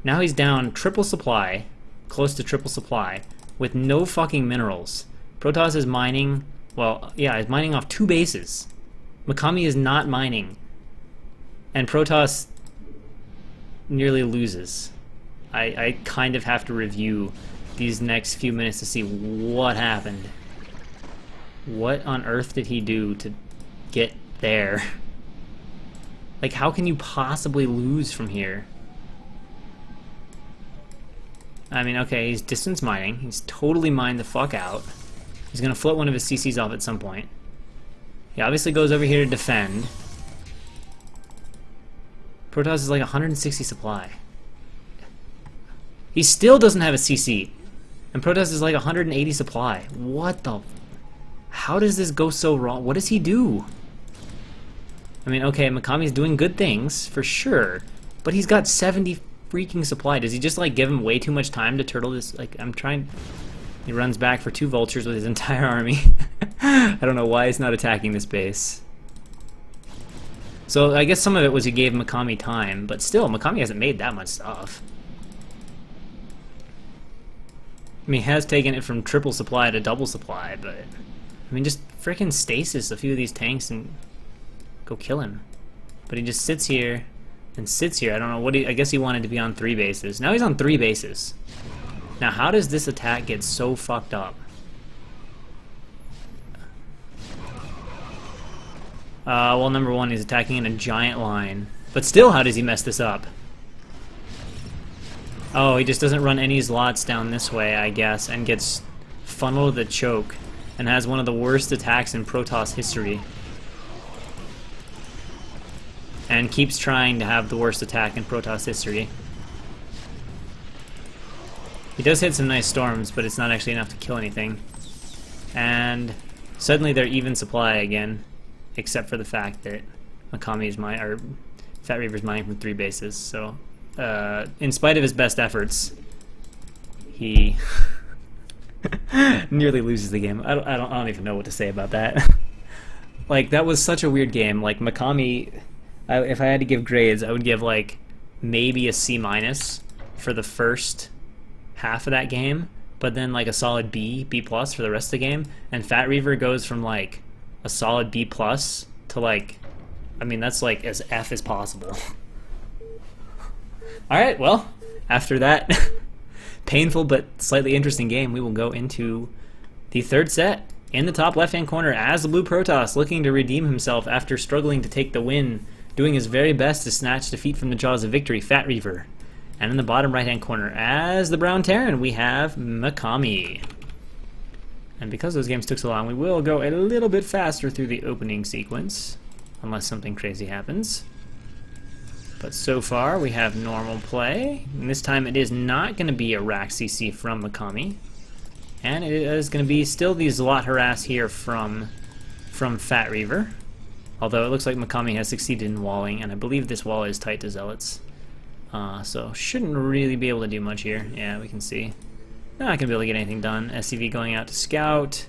Now he's down triple supply, close to triple supply, with no fucking minerals. Protoss is mining, well, yeah, he's mining off 2 bases. Mikami is not mining. And Protoss nearly loses. I kind of have to review these next few minutes to see what happened. What on earth did he do to get there? Like, how can you possibly lose from here? I mean, okay, he's distance mining. He's totally mined the fuck out. He's gonna float one of his CCs off at some point. He obviously goes over here to defend. Protoss is like 160 supply. He still doesn't have a CC. And Protoss is like 180 supply. What the... How does this go so wrong? What does he do? I mean, okay, Mikami's doing good things, for sure. But he's got 70 freaking supply. Does he just, like, give him way too much time to turtle this? Like, I'm trying... He runs back for 2 vultures with his entire army. I don't know why he's not attacking this base. So, I guess some of it was he gave Mikami time, but still, Mikami hasn't made that much stuff. I mean, he has taken it from triple supply to double supply, but... I mean, just frickin' stasis a few of these tanks and go kill him. But he just sits here and sits here. I don't know what he... I guess he wanted to be on 3 bases. Now he's on 3 bases. Now, how does this attack get so fucked up? Well, number one, he's attacking in a giant line. But still, how does he mess this up? Oh, he just doesn't run any slots down this way, I guess, and gets funneled the choke, and has one of the worst attacks in Protoss history. And keeps trying to have the worst attack in Protoss history. He does hit some nice storms, but it's not actually enough to kill anything. And suddenly they're even supply again, except for the fact that Mikami's or Fat Reaver's mining from 3 bases. So, in spite of his best efforts, he nearly loses the game. I don't even know what to say about that. Like, that was such a weird game. Like, Mikami, if I had to give grades, I would give like maybe a C- for the first half of that game, but then like a solid B+ for the rest of the game. And Fat Reaver goes from like a solid B+ to like, I mean, that's like as F as possible. Alright, well, after that painful but slightly interesting game, we will go into the third set. In the top left-hand corner, as the Blue Protoss, looking to redeem himself after struggling to take the win, doing his very best to snatch defeat from the jaws of victory, Fat Reaver. And in the bottom right-hand corner, as the Brown Terran, we have Mikami. And because those games took so long, we will go a little bit faster through the opening sequence, unless something crazy happens. But so far, we have normal play, and this time it is not going to be a rack CC from Mikami. And it is going to be still the Zlot harass here from Fat Reaver. Although it looks like Mikami has succeeded in walling, and I believe this wall is tight to Zealots. So shouldn't really be able to do much here. Yeah, we can see. Not going to be able to get anything done. SCV going out to scout.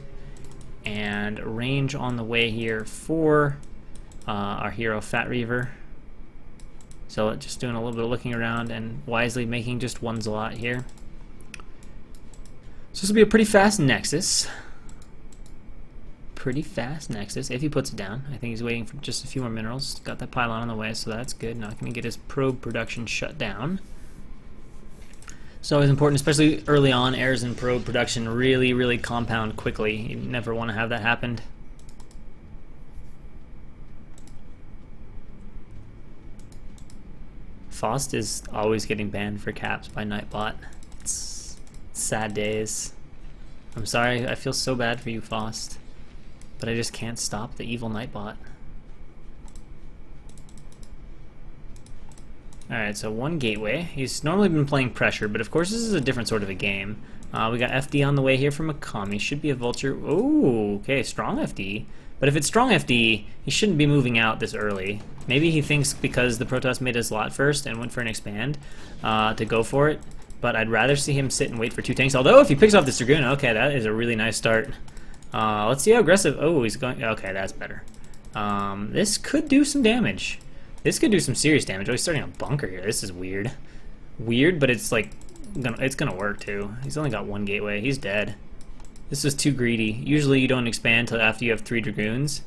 And range on the way here for our hero Fat Reaver. Zealot just doing a little bit of looking around and wisely making just 1 Zealot here. So this will be a pretty fast Nexus. Pretty fast Nexus, if he puts it down. I think he's waiting for just a few more minerals. Got that pylon on the way, so that's good. Not going to get his probe production shut down. It's always important, especially early on, errors in probe production really compound quickly. You never want to have that happen. Faust is always getting banned for caps by Nightbot. It's sad days. I'm sorry, I feel so bad for you, Faust. But I just can't stop the evil Nightbot. Alright, so 1 gateway. He's normally been playing pressure, but of course this is a different sort of a game. We got FD on the way here from Mikami. Should be a Vulture. Oh, okay, strong FD. But if it's strong FD, he shouldn't be moving out this early. Maybe he thinks because the Protoss made his lot first and went for an expand to go for it. But I'd rather see him sit and wait for 2 tanks. Although if he picks off this Dragoon, okay, that is a really nice start. Let's see how aggressive. Oh, he's going. Okay, that's better. This could do some damage. This could do some serious damage. Oh, he's starting a bunker here. This is weird. Weird, but it's like it's gonna work too. He's only got 1 gateway. He's dead. This is too greedy. Usually you don't expand till after you have 3 Dragoons,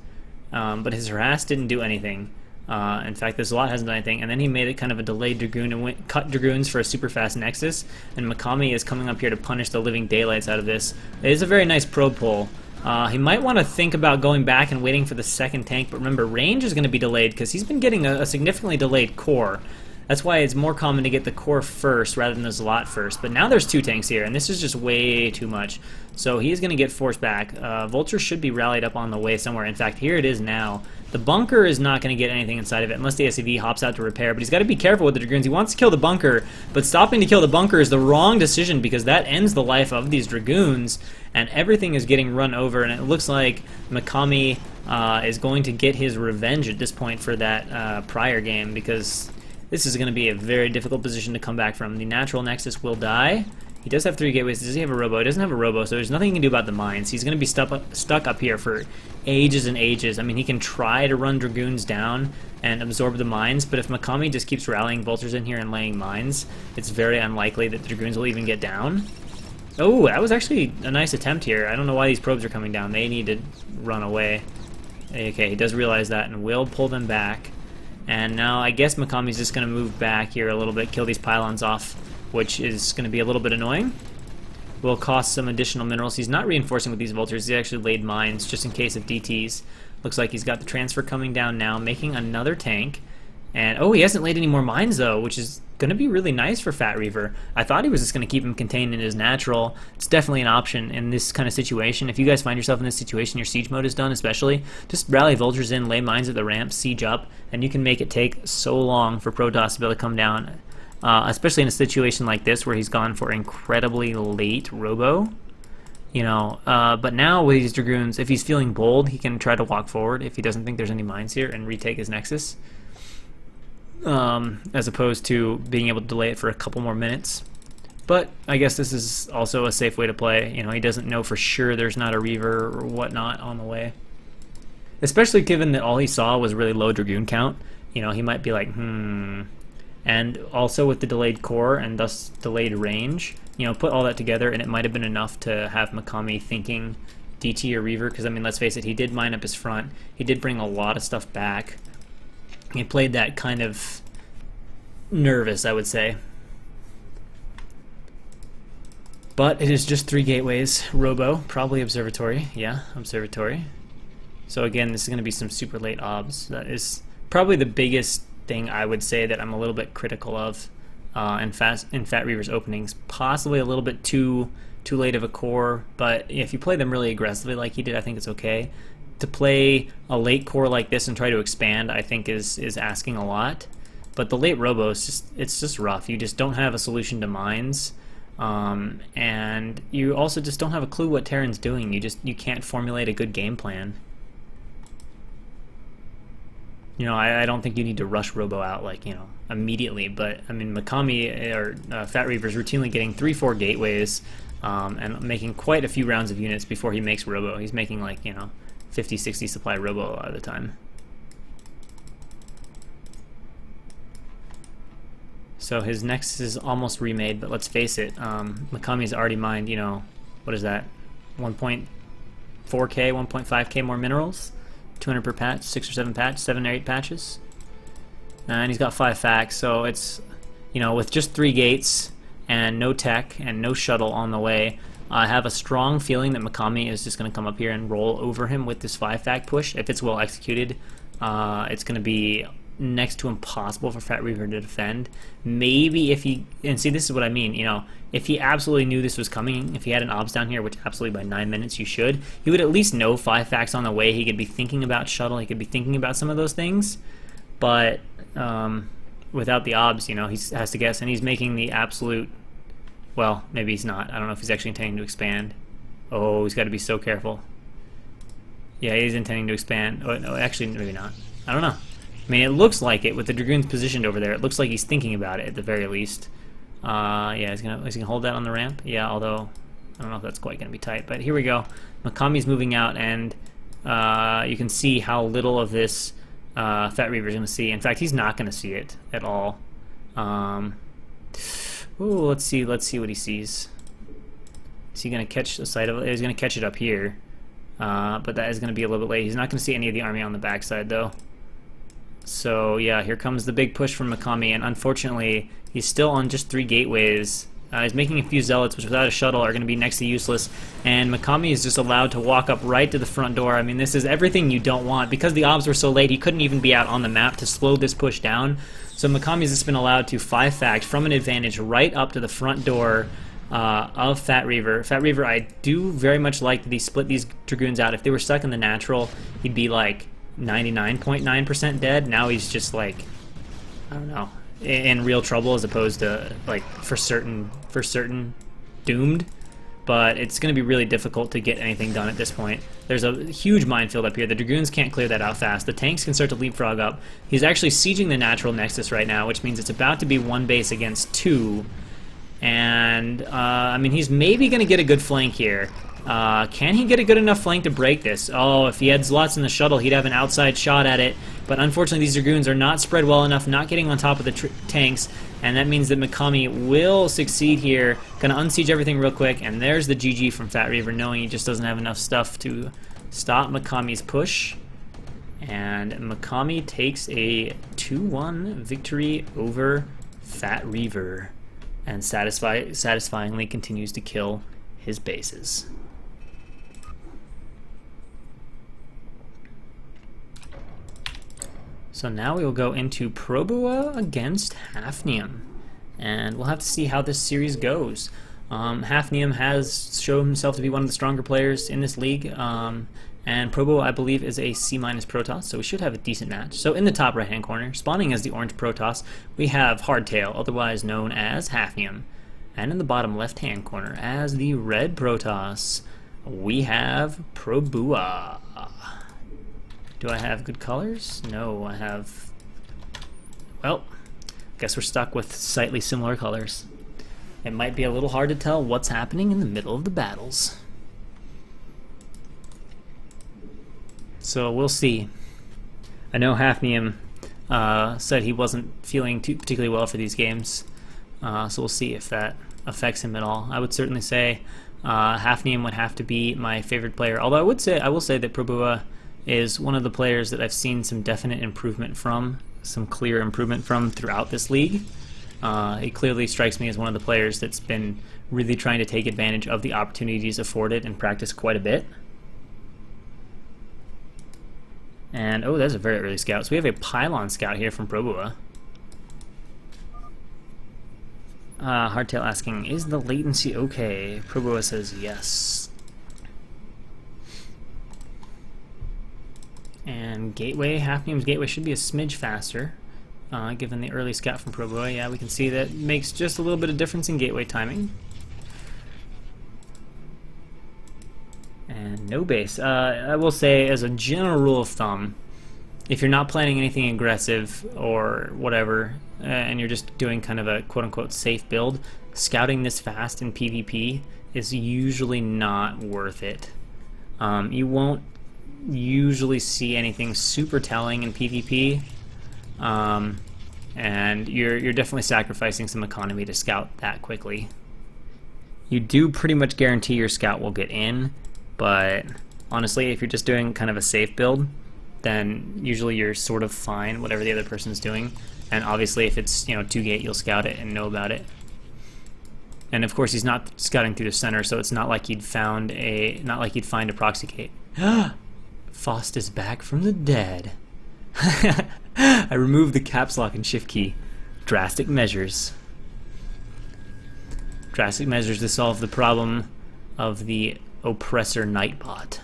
but his harass didn't do anything. In fact, this lot hasn't done anything, and then he made it kind of a delayed Dragoon and cut Dragoons for a super fast Nexus, and Mikami is coming up here to punish the living daylights out of this. It is a very nice probe pull. He might want to think about going back and waiting for the 2nd tank, but remember, range is going to be delayed because he's been getting a significantly delayed core. That's why it's more common to get the core first rather than the Zlot first. But now there's 2 tanks here, and this is just way too much. So he's going to get forced back. Vulture should be rallied up on the way somewhere. In fact, here it is now. The bunker is not going to get anything inside of it unless the SCV hops out to repair. But he's got to be careful with the Dragoons. He wants to kill the bunker, but stopping to kill the bunker is the wrong decision because that ends the life of these Dragoons, and everything is getting run over. And it looks like Mikami is going to get his revenge at this point for that prior game because this is going to be a very difficult position to come back from. The natural Nexus will die. He does have 3 gateways. Does he have a robo? He doesn't have a robo, so there's nothing he can do about the mines. He's going to be stuck up here for ages and ages. I mean, he can try to run Dragoons down and absorb the mines, but if Mikami just keeps rallying Vultures in here and laying mines, it's very unlikely that the Dragoons will even get down. Oh, that was actually a nice attempt here. I don't know why these probes are coming down. They need to run away. Okay, he does realize that and will pull them back. And now I guess Mikami's just going to move back here a little bit, kill these pylons off, which is going to be a little bit annoying. Will cost some additional minerals. He's not reinforcing with these Vultures. He actually laid mines just in case of DTs. Looks like he's got the transfer coming down now, making another tank. And, oh, he hasn't laid any more mines, though, which is going to be really nice for Fat Reaver. I thought he was just going to keep him contained in his natural. It's definitely an option in this kind of situation. If you guys find yourself in this situation, your siege mode is done especially, just rally Vultures in, lay mines at the ramp, siege up, and you can make it take so long for Protoss to be able to come down. Especially in a situation like this where he's gone for incredibly late robo. You know, but now with these Dragoons, if he's feeling bold, he can try to walk forward if he doesn't think there's any mines here and retake his Nexus. As opposed to being able to delay it for a couple more minutes. But I guess this is also a safe way to play. You know, he doesn't know for sure there's not a Reaver or whatnot on the way. Especially given that all he saw was really low Dragoon count. You know, he might be like, And also with the delayed core and thus delayed range, you know, put all that together and it might have been enough to have Mikami thinking DT or Reaver, because I mean, let's face it, he did mine up his front. He did bring a lot of stuff back. He played that kind of nervous, I would say. But it is just 3 gateways. Robo, probably Observatory. Yeah, Observatory. So again, this is going to be some super late obs. That is probably the biggest thing I would say that I'm a little bit critical of in Fat Reaver's openings. Possibly a little bit too late of a core, but if you play them really aggressively like he did, I think it's okay. To play a late core like this and try to expand, I think is asking a lot. But the late robo is it's just rough. You just don't have a solution to mines, and you also just don't have a clue what Terran's doing. You can't formulate a good game plan. You know, I don't think you need to rush robo out like, you know, immediately. But I mean, Mikami or Fat Reaver's routinely getting 3-4 gateways and making quite a few rounds of units before he makes robo. He's making like, you know, 50-60 supply robo a lot of the time. So his Nexus is almost remade, but let's face it, Mikami's already mined, you know, what is that, 1.4k, 1.5k more minerals, 200 per patch, 6 or 7 patch, 7 or 8 patches, and he's got 5 facts, so it's, you know, with just 3 gates and no tech and no shuttle on the way, I have a strong feeling that Mikami is just going to come up here and roll over him with this 5-fact push. If it's well executed, it's going to be next to impossible for Fat Reaver to defend. Maybe if he, and see, this is what I mean, you know, if he absolutely knew this was coming, if he had an obs down here, which absolutely by 9 minutes you should, he would at least know 5 facts on the way. He could be thinking about shuttle, he could be thinking about some of those things, but without the obs, you know, he has to guess, and he's making the absolute Well, maybe he's not. I don't know if he's actually intending to expand. Oh, he's got to be so careful. Yeah, he's intending to expand. Oh, no, actually, maybe not. I don't know. I mean, it looks like it with the Dragoons positioned over there. It looks like he's thinking about it at the very least. Yeah, is he gonna hold that on the ramp? Yeah, although I don't know if that's quite gonna be tight. But here we go. Makami's moving out, and you can see how little of this Fat Reaver's gonna see. In fact, he's not gonna see it at all. Ooh, let's see what he sees. Is he gonna catch the sight of it? He's gonna catch it up here, but that is gonna be a little bit late. He's not gonna see any of the army on the backside though. So yeah, here comes the big push from Makami, and unfortunately, he's still on just 3 gateways. He's making a few zealots, which without a shuttle are going to be next to useless, and Makami is just allowed to walk up right to the front door. I mean, this is everything you don't want. Because the obs were so late, he couldn't even be out on the map to slow this push down. So Makami's just been allowed to 5-fact from an advantage right up to the front door of Fat Reaver. Fat Reaver, I do very much like that he split these Dragoons out. If they were stuck in the natural, he'd be like 99.9% dead. Now he's just like, I don't know, in real trouble as opposed to like for certain doomed. But it's going to be really difficult to get anything done at this point. There's a huge minefield up here. The Dragoons can't clear that out fast. The tanks can start to leapfrog up. He's actually sieging the natural nexus right now, which means it's about to be 1 base against 2. And I mean, he's maybe going to get a good flank here. Can he get a good enough flank to break this? Oh, if he had slots in the shuttle, he'd have an outside shot at it. But unfortunately, these Dragoons are not spread well enough, not getting on top of the tanks, and that means that Makami will succeed here. Gonna unsiege everything real quick, and there's the GG from Fat Reaver, knowing he just doesn't have enough stuff to stop Makami's push. And Makami takes a 2-1 victory over Fat Reaver, and satisfyingly continues to kill his bases. So now we will go into Probua against Hafnium, and we'll have to see how this series goes. Hafnium has shown himself to be one of the stronger players in this league, and Probua, I believe, is a C- Protoss, so we should have a decent match. So in the top right-hand corner, spawning as the orange Protoss, we have Hardtail, otherwise known as Hafnium. And in the bottom left-hand corner, as the red Protoss, we have Probua. Do I have good colors? No, I have... Well, guess we're stuck with slightly similar colors. It might be a little hard to tell what's happening in the middle of the battles. So we'll see. I know Hafnium said he wasn't feeling particularly well for these games, so we'll see if that affects him at all. I would certainly say Hafnium would have to be my favorite player, although I will say that Probua is one of the players that I've seen some definite improvement from, some clear improvement from throughout this league. He clearly strikes me as one of the players that's been really trying to take advantage of the opportunities afforded and practice quite a bit. And, oh, that's a very early scout. So we have a pylon scout here from Probua. Hardtail asking, is the latency okay? Probua says yes. And Gateway, Hafnium's Gateway should be a smidge faster, given the early scout from Probua. Yeah, we can see that makes just a little bit of difference in Gateway timing. And no base. I will say, as a general rule of thumb, if you're not planning anything aggressive or whatever, and you're just doing kind of a quote-unquote safe build, scouting this fast in PvP is usually not worth it. You won't usually see anything super telling in PvP, and you're definitely sacrificing some economy to scout that quickly. You do pretty much guarantee your scout will get in, but honestly, if you're just doing kind of a safe build, then usually you're sort of fine whatever the other person's doing. And obviously, if it's 2-gate, you'll scout it and know about it. And of course, he's not scouting through the center, so it's not like he'd find a proxy gate. Faust is back from the dead. I removed the caps lock and shift key. Drastic measures. Drastic measures to solve the problem of the oppressor Nightbot,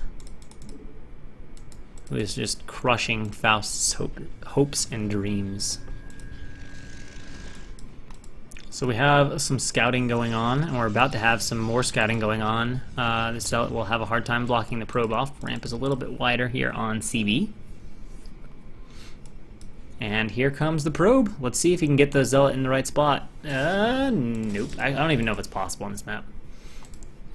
who is just crushing Faust's hopes and dreams. So we have some scouting going on, and we're about to have some more scouting going on. The Zealot will have a hard time blocking the probe off. Ramp is a little bit wider here on CB. And here comes the probe. Let's see if he can get the Zealot in the right spot. Nope. I don't even know if it's possible on this map.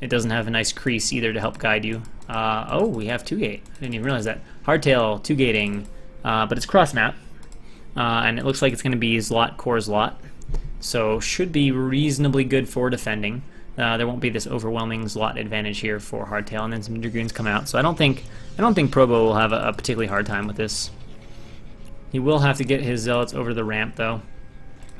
It doesn't have a nice crease either to help guide you. Oh, we have 2-gate. I didn't even realize that. Hardtail, 2-gating, but it's cross map. And it looks like it's going to be Zlot, core Zlot. So should be reasonably good for defending. There won't be this overwhelming Zlot advantage here for Hardtail, and then some Dragoons come out. So I don't think Probo will have a particularly hard time with this. He will have to get his Zealots over the ramp though.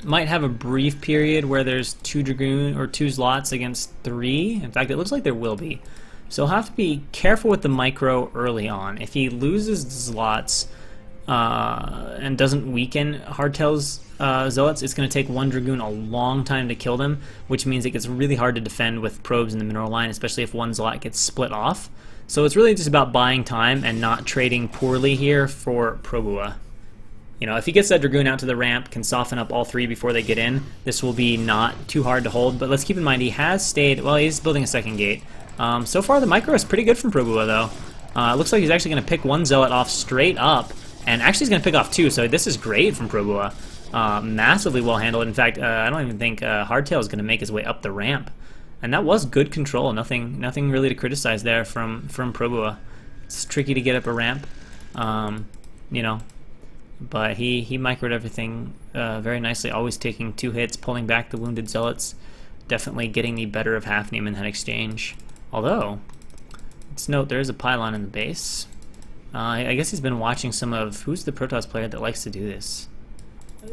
Might have a brief period where there's 2 Dragoon or 2 Zlots against 3. In fact, it looks like there will be. So he'll have to be careful with the micro early on. If he loses Zlots and doesn't weaken Hardtail's Zealots, it's going to take 1 Dragoon a long time to kill them, which means it gets really hard to defend with probes in the mineral line, especially if 1 Zlot gets split off. So it's really just about buying time and not trading poorly here for Probua. You know, if he gets that Dragoon out to the ramp, can soften up all 3 before they get in, this will be not too hard to hold. But let's keep in mind he has stayed, well, he's building a 2nd gate. So far the micro is pretty good from Probua though. It looks like he's actually going to pick 1 Zealot off straight up, and actually he's going to pick off 2, so this is great from Probua. Massively well handled. In fact, I don't even think Hardtail is going to make his way up the ramp. And that was good control. Nothing really to criticize there from Probua. It's tricky to get up a ramp, you know. But he microed everything very nicely, always taking 2 hits, pulling back the wounded Zealots, definitely getting the better of Hafnium in that exchange. Although, let's note there is a pylon in the base. I guess he's been watching some of, who's the Protoss player that likes to do this?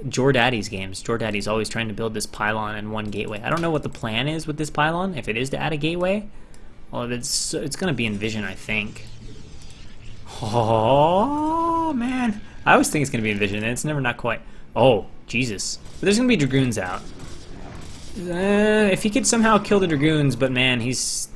Jordaddy's games. Jordaddy's always trying to build this pylon and 1 gateway. I don't know what the plan is with this pylon, if it is to add a gateway. Well, it's going to be in Vision, I think. Oh, man. I always think it's going to be in Vision, and it's never not quite. Oh, Jesus. But there's going to be Dragoons out. If he could somehow kill the Dragoons, but man, he's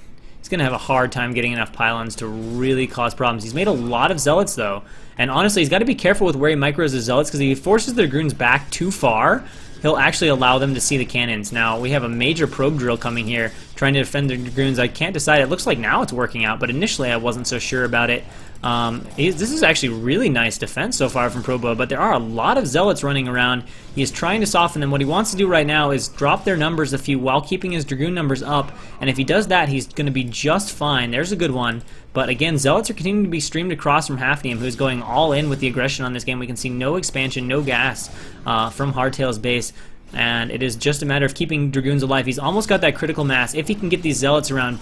going to have a hard time getting enough pylons to really cause problems. He's made a lot of Zealots, though. And honestly, he's got to be careful with where he micros his Zealots, because if he forces the Dragoons back too far, he'll actually allow them to see the cannons. Now, we have a major probe drill coming here, trying to defend the Dragoons. I can't decide. It looks like now it's working out, but initially I wasn't so sure about it. This is actually really nice defense so far from Probo, but there are a lot of Zealots running around. He's trying to soften them. What he wants to do right now is drop their numbers a few while keeping his Dragoon numbers up, and if he does that, he's going to be just fine. There's a good one. But again, Zealots are continuing to be streamed across from Hafnium, who's going all in with the aggression on this game. We can see no expansion, no gas from Hardtail's base, and it is just a matter of keeping Dragoons alive. He's almost got that critical mass. If he can get these Zealots around,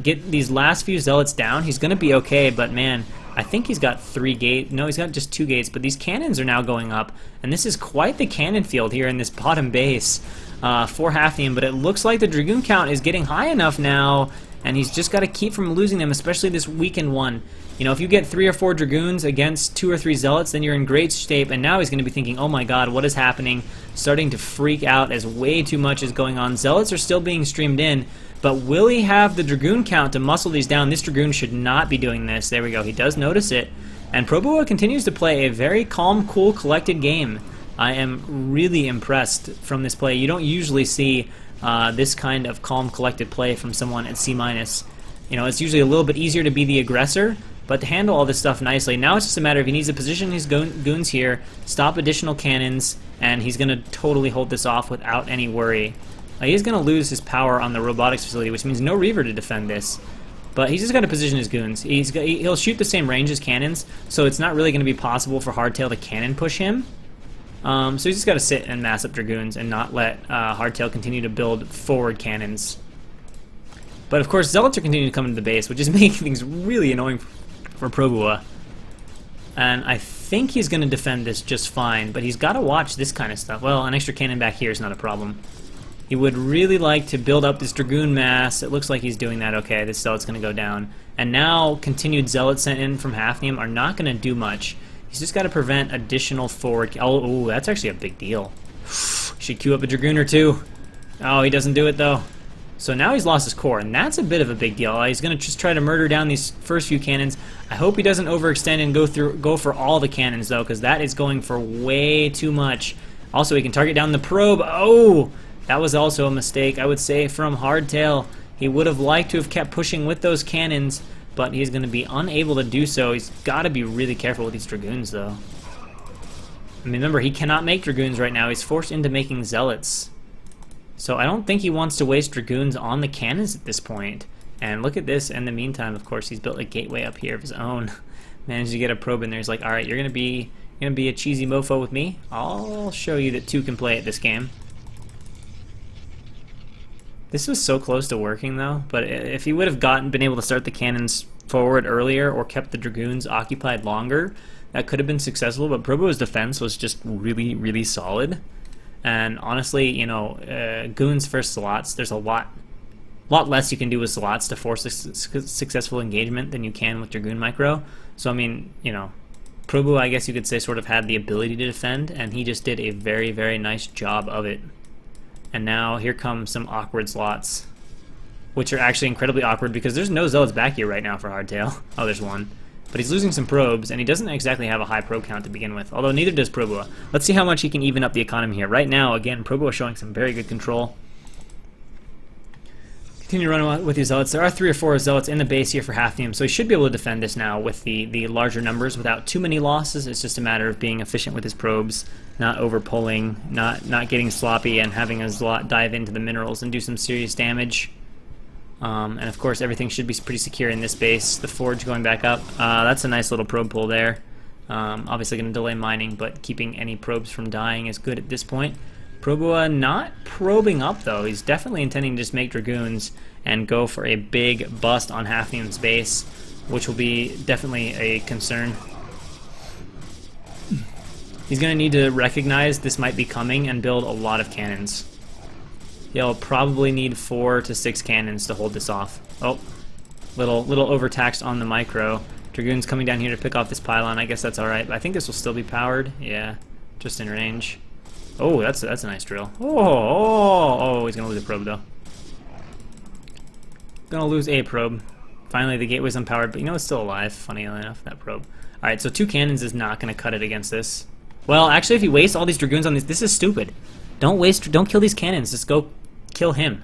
get these last few Zealots down, he's going to be okay. But man, I think he's got 3 gates. No, he's got just 2 gates, but these cannons are now going up, and this is quite the cannon field here in this bottom base for Hafnium. But it looks like the Dragoon count is getting high enough now, and he's just got to keep from losing them, especially this weakened one. You know, if you get 3 or 4 Dragoons against 2 or 3 Zealots, then you're in great shape, and now he's going to be thinking, oh my god, what is happening? Starting to freak out as way too much is going on. Zealots are still being streamed in, but will he have the Dragoon count to muscle these down? This Dragoon should not be doing this. There we go, he does notice it. And Probua continues to play a very calm, cool, collected game. I am really impressed from this play. You don't usually see this kind of calm, collected play from someone at C-. You know, it's usually a little bit easier to be the aggressor, but to handle all this stuff nicely. Now it's just a matter of he needs to position his goons here, stop additional cannons, and he's going to totally hold this off without any worry. He's going to lose his power on the robotics facility, which means no Reaver to defend this. But he's just got to position his goons. He'll shoot the same range as cannons, so it's not really going to be possible for Hardtail to cannon push him. So he's just got to sit and mass up Dragoons and not let Hardtail continue to build forward cannons. But of course, Zealots are continuing to come into the base, which is making things really annoying for Probua. And I think he's going to defend this just fine, but he's got to watch this kind of stuff. Well, an extra cannon back here is not a problem. He would really like to build up this Dragoon mass. It looks like he's doing that okay. This Zealot's going to go down. And now continued Zealots sent in from Hafnium are not going to do much. He's just got to prevent additional forward... Oh, that's actually a big deal. Should queue up a Dragoon or 2. Oh, he doesn't do it though. So now he's lost his core, and that's a bit of a big deal. He's going to just try to murder down these first few cannons. I hope he doesn't overextend and go for all the cannons, though, because that is going for way too much. Also, he can target down the probe. Oh, that was also a mistake, I would say, from Hardtail. He would have liked to have kept pushing with those cannons, but he's going to be unable to do so. He's got to be really careful with these Dragoons, though. I mean, remember, he cannot make Dragoons right now. He's forced into making Zealots. So I don't think he wants to waste Dragoons on the cannons at this point. And look at this. In the meantime, of course, he's built a gateway up here of his own. Managed to get a probe in there. He's like, all right, you're going to be a cheesy mofo with me? I'll show you that two can play at this game. This was so close to working, though. But if he would have been able to start the cannons forward earlier or kept the Dragoons occupied longer, that could have been successful. But Probo's defense was just really, really solid. And honestly, you know, Goons first slots, there's a lot less you can do with slots to force a successful engagement than you can with Dragoon Micro. So, I mean, you know, Probo, I guess you could say, sort of had the ability to defend, and he just did a very, very nice job of it. And now here come some awkward slots, which are actually incredibly awkward because there's no Zealots back here right now for Hardtail. Oh, there's one. But he's losing some probes, and he doesn't exactly have a high probe count to begin with, although neither does Probo. Let's see how much he can even up the economy here. Right now, again, Probo is showing some very good control. Continue running with these Zealots. There are 3 or 4 Zealots in the base here for Hafnium, so he should be able to defend this now with the larger numbers without too many losses. It's just a matter of being efficient with his probes, not over-pulling, not getting sloppy, and having a Zealot dive into the minerals and do some serious damage. And of course, everything should be pretty secure in this base. The forge going back up. That's a nice little probe pull there. Obviously going to delay mining, but keeping any probes from dying is good at this point. Probo not probing up, though. He's definitely intending to just make Dragoons and go for a big bust on Hafnium's base, which will be definitely a concern. He's going to need to recognize this might be coming and build a lot of cannons. He'll probably need 4 to 6 cannons to hold this off. Oh, little overtaxed on the micro. Dragoons coming down here to pick off this pylon. I guess that's all right, but I think this will still be powered. Yeah, just in range. Oh, that's a nice drill. Oh, he's gonna lose a probe though. Gonna lose a probe. Finally, the gateway's unpowered, but you know it's still alive. Funny enough, that probe. All right, so 2 cannons is not gonna cut it against this. Well, actually, if you waste all these Dragoons on this is stupid. Don't kill these cannons. Just go kill him.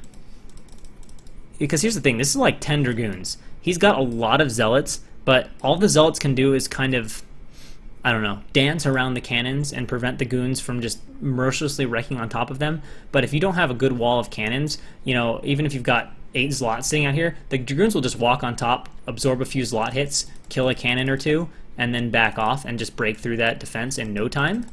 Because here's the thing. This is like 10 Dragoons. He's got a lot of Zealots, but all the Zealots can do is kind of, I don't know, dance around the cannons and prevent the Goons from just mercilessly wrecking on top of them. But if you don't have a good wall of cannons, you know, even if you've got 8 Zealots sitting out here, the Dragoons will just walk on top, absorb a few Zealot hits, kill a cannon or 2, and then back off and just break through that defense in no time.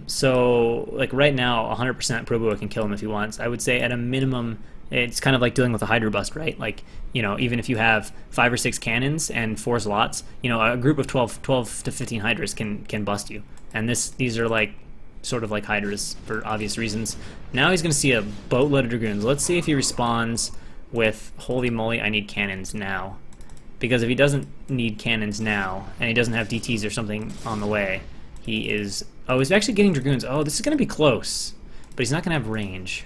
So, like, right now, 100% Probo can kill him if he wants. I would say at a minimum, it's kind of like dealing with a Hydra bust, right? Like, you know, even if you have 5 or 6 cannons and 4 slots, you know, a group of 12 to 15 Hydras can bust you. And these are like, sort of like Hydras for obvious reasons. Now he's going to see a boatload of Dragoons. Let's see if he responds with, holy moly, I need cannons now. Because if he doesn't need cannons now, and he doesn't have DTs or something on the way, he is... Oh, he's actually getting Dragoons. Oh, this is going to be close. But he's not going to have range.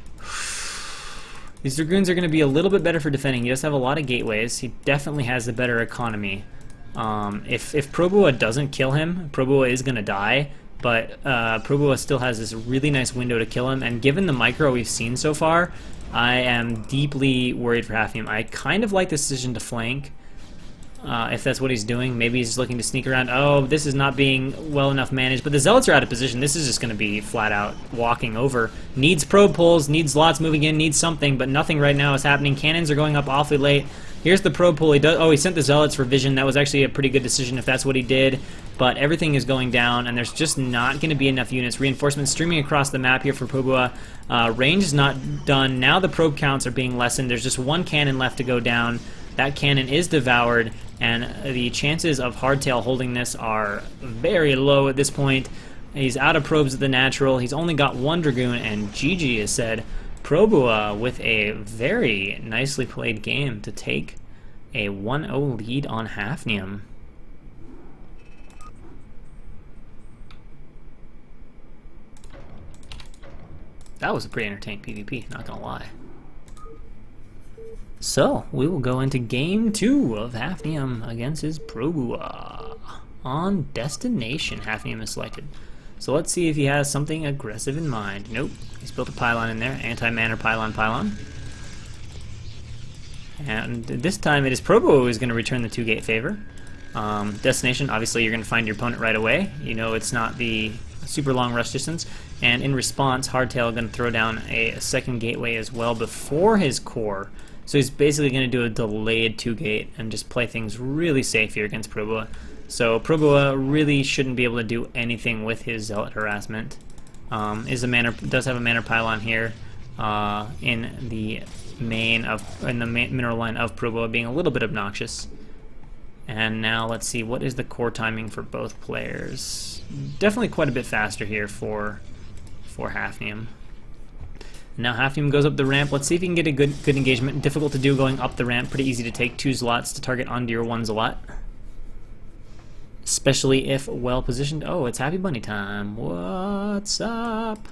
These Dragoons are going to be a little bit better for defending. He does have a lot of gateways. He definitely has the better economy. If Proboa doesn't kill him, Proboa is going to die. But Proboa still has this really nice window to kill him. And given the micro we've seen so far, I am deeply worried for Hafnium. I kind of like this decision to flank. If that's what he's doing, maybe he's looking to sneak around. Oh, this is not being well enough managed, but the Zealots are out of position. This is just going to be flat out walking over. Needs probe pulls, needs lots moving in, needs something, but nothing right now is happening. Cannons are going up awfully late. Here's the probe pull. He sent the Zealots for vision. That was actually a pretty good decision if that's what he did, but everything is going down, and there's just not going to be enough units. Reinforcements streaming across the map here for Proboa. Range is not done. Now the probe counts are being lessened. There's just 1 cannon left to go down. That cannon is devoured, and the chances of Hardtail holding this are very low at this point. He's out of probes at the natural. He's only got 1 Dragoon, and GG is said. Proboa with a very nicely played game to take a 1-0 lead on Hafnium. That was a pretty entertaining PvP, not gonna lie. So, we will go into Game 2 of Hafnium against his Proboa. On Destination, Hafnium is selected. So let's see if he has something aggressive in mind. Nope. He's built a pylon in there. Anti-manner pylon. And this time it is Probo who is going to return the 2-gate favor. Destination, obviously you're going to find your opponent right away. You know it's not the super long rush distance. And in response, Hardtail going to throw down a second gateway as well before his core. So he's basically going to do a delayed 2-gate and just play things really safe here against Proboa. So Proboa really shouldn't be able to do anything with his Zealot harassment. Does have a manner pylon here in the mineral line of Proboa, being a little bit obnoxious. And now let's see, what is the core timing for both players? Definitely quite a bit faster here for Hafnium. Now Hafnium goes up the ramp. Let's see if he can get a good engagement. Difficult to do going up the ramp. Pretty easy to take 2 Zealots to target onto your 1 Zealot. Especially if well positioned. Oh, it's Happy Bunny time. What's up?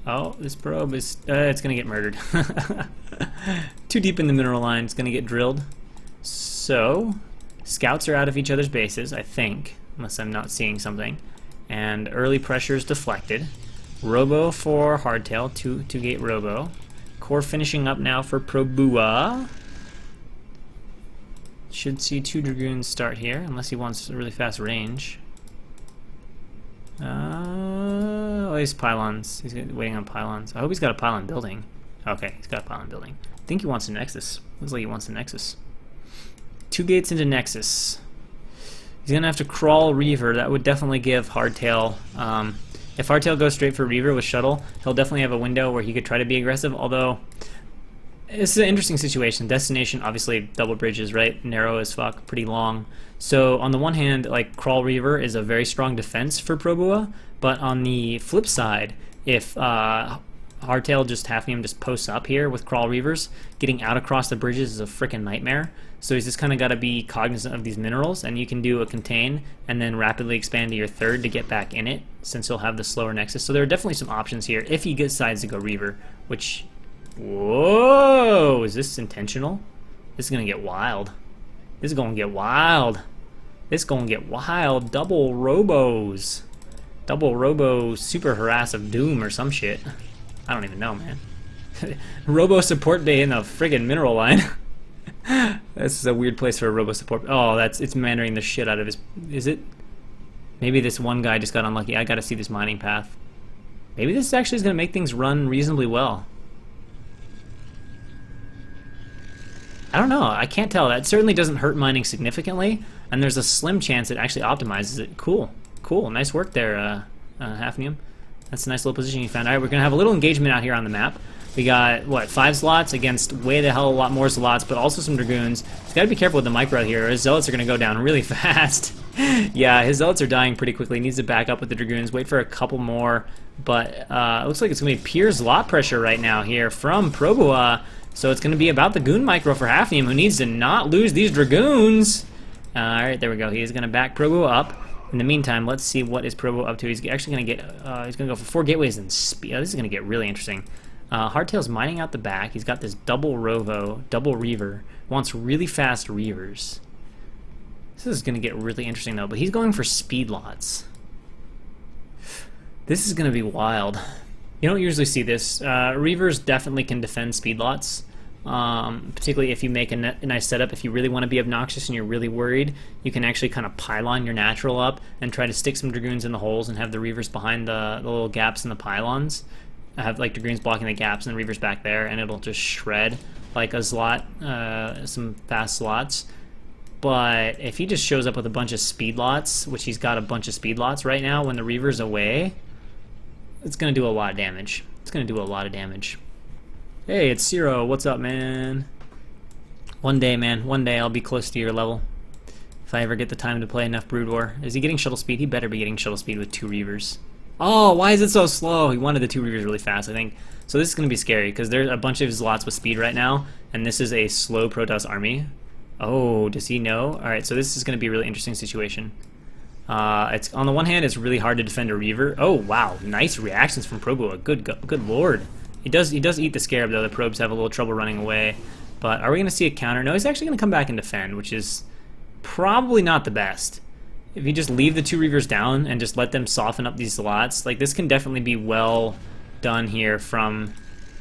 Oh, this probe is... it's going to get murdered. Too deep in the mineral line. It's going to get drilled. So, scouts are out of each other's bases, I think. Unless I'm not seeing something. And early pressure is deflected. Robo for Hardtail. 2-gate Robo. Core finishing up now for Proboa. Should see 2 Dragoons start here, unless he wants a really fast range. Oh, he's pylons. He's waiting on pylons. I hope he's got a pylon building. Okay, he's got a pylon building. I think he wants a Nexus. Looks like he wants a Nexus. 2 gates into Nexus. He's gonna have to crawl Reaver. That would definitely give Hardtail. If Hardtail goes straight for Reaver with Shuttle, he'll definitely have a window where he could try to be aggressive, although this is an interesting situation. Destination, obviously, double bridges, right? Narrow as fuck, pretty long. So on the one hand, like, Crawl Reaver is a very strong defense for Proboa, but on the flip side, if Hardtail Hafnium just posts up here with Crawl Reavers, getting out across the bridges is a freaking nightmare. So he's just kind of got to be cognizant of these minerals, and you can do a contain and then rapidly expand to your 3rd to get back in it, since he'll have the slower Nexus. So there are definitely some options here if he decides to go Reaver, which... Whoa! Is this intentional? This is gonna get wild. This is gonna get wild. This is gonna get wild. Double Robos. Double Robo Super Harass of Doom or some shit. I don't even know, man. Robo Support Day in the friggin' mineral line. This is a weird place for a Robo Support. Oh, it's mannering the shit out of his... Is it? Maybe this one guy just got unlucky. I gotta see this mining path. Maybe this actually is gonna make things run reasonably well. I don't know. I can't tell. That certainly doesn't hurt mining significantly, and there's a slim chance it actually optimizes it. Cool. Cool. Nice work there, Hafnium. That's a nice little position you found. All right, we're going to have a little engagement out here on the map. We got, what, 5 slots against way the hell a lot more slots, but also some Dragoons. He's got to be careful with the micro here. His Zealots are going to go down really fast. Yeah, his Zealots are dying pretty quickly. He needs to back up with the Dragoons, wait for a couple more, but it looks like it's going to be pure Zlot pressure right now here from Proboa. So it's going to be about the Goon micro for Hafnium, who needs to not lose these Dragoons. Alright, there we go. He is going to back Probo up. In the meantime, let's see what is Probo up to. He's actually going to get, he's going to go for 4 gateways and speed. Oh, this is going to get really interesting. Hardtail's mining out the back. He's got this double Rovo, double Reaver. Wants really fast Reavers. This is going to get really interesting, though. But he's going for speed lots. This is going to be wild. You don't usually see this. Reavers definitely can defend speed lots. Particularly if you make a nice setup. If you really want to be obnoxious and you're really worried, you can actually kind of pylon your natural up and try to stick some Dragoons in the holes and have the Reavers behind the little gaps in the pylons. Have like Dragoons blocking the gaps and the Reavers back there, and it'll just shred like a Zlot, some fast slots. But if he just shows up with a bunch of speed lots, which he's got a bunch of speed lots right now when the Reaver's away, it's going to do a lot of damage. It's going to do a lot of damage. Hey, it's Zero. What's up, man? One day, man. One day I'll be close to your level. If I ever get the time to play enough Brood War. Is he getting shuttle speed? He better be getting shuttle speed with 2 Reavers. Oh, why is it so slow? He wanted the 2 Reavers really fast, I think. So this is going to be scary, because there's a bunch of Zlots with speed right now, and this is a slow Protoss army. Oh, does he know? Alright, so this is going to be a really interesting situation. It's on the one hand, it's really hard to defend a Reaver. Oh, wow. Nice reactions from Proboa. Good lord. He does eat the Scarab, though. The Probes have a little trouble running away. But are we going to see a counter? No, he's actually going to come back and defend, which is probably not the best. if you just leave the 2 Reavers down and just let them soften up these slots, like this can definitely be well done here from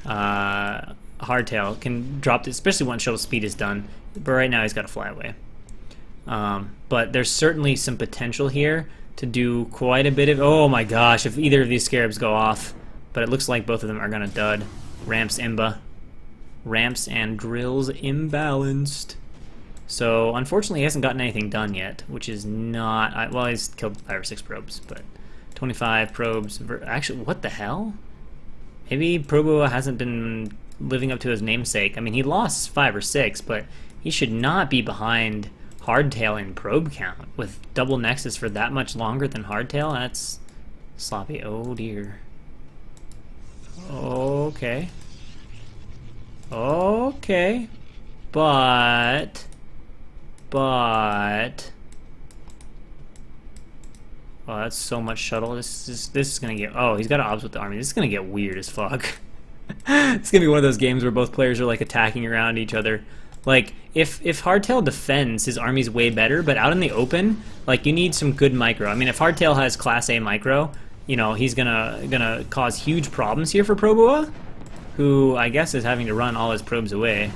Hardtail. Can drop this, especially once shuttle speed is done. But right now he's got to fly away. But there's certainly some potential here to do quite a bit of... Oh my gosh, if either of these Scarabs go off. But it looks like both of them are going to dud. Ramps imba. Ramps and drills imbalanced. So unfortunately he hasn't gotten anything done yet, which is not... Well, he's killed 5 or 6 probes, but 25 probes... Actually, what the hell? Maybe Probua hasn't been living up to his namesake. I mean, he lost 5 or 6, but he should not be behind Hardtail in probe count. With double Nexus for that much longer than Hardtail, that's sloppy. Oh dear. Okay. Okay. But... Oh, that's so much shuttle. This is gonna get... Oh, he's got obs with the army. This is gonna get weird as fuck. It's gonna be one of those games where both players are like attacking around each other. Like, if Hardtail defends, his army's way better, but out in the open, like, you need some good micro. I mean, if Hardtail has Class A micro, you know, he's gonna cause huge problems here for Probua, who I guess is having to run all his probes away.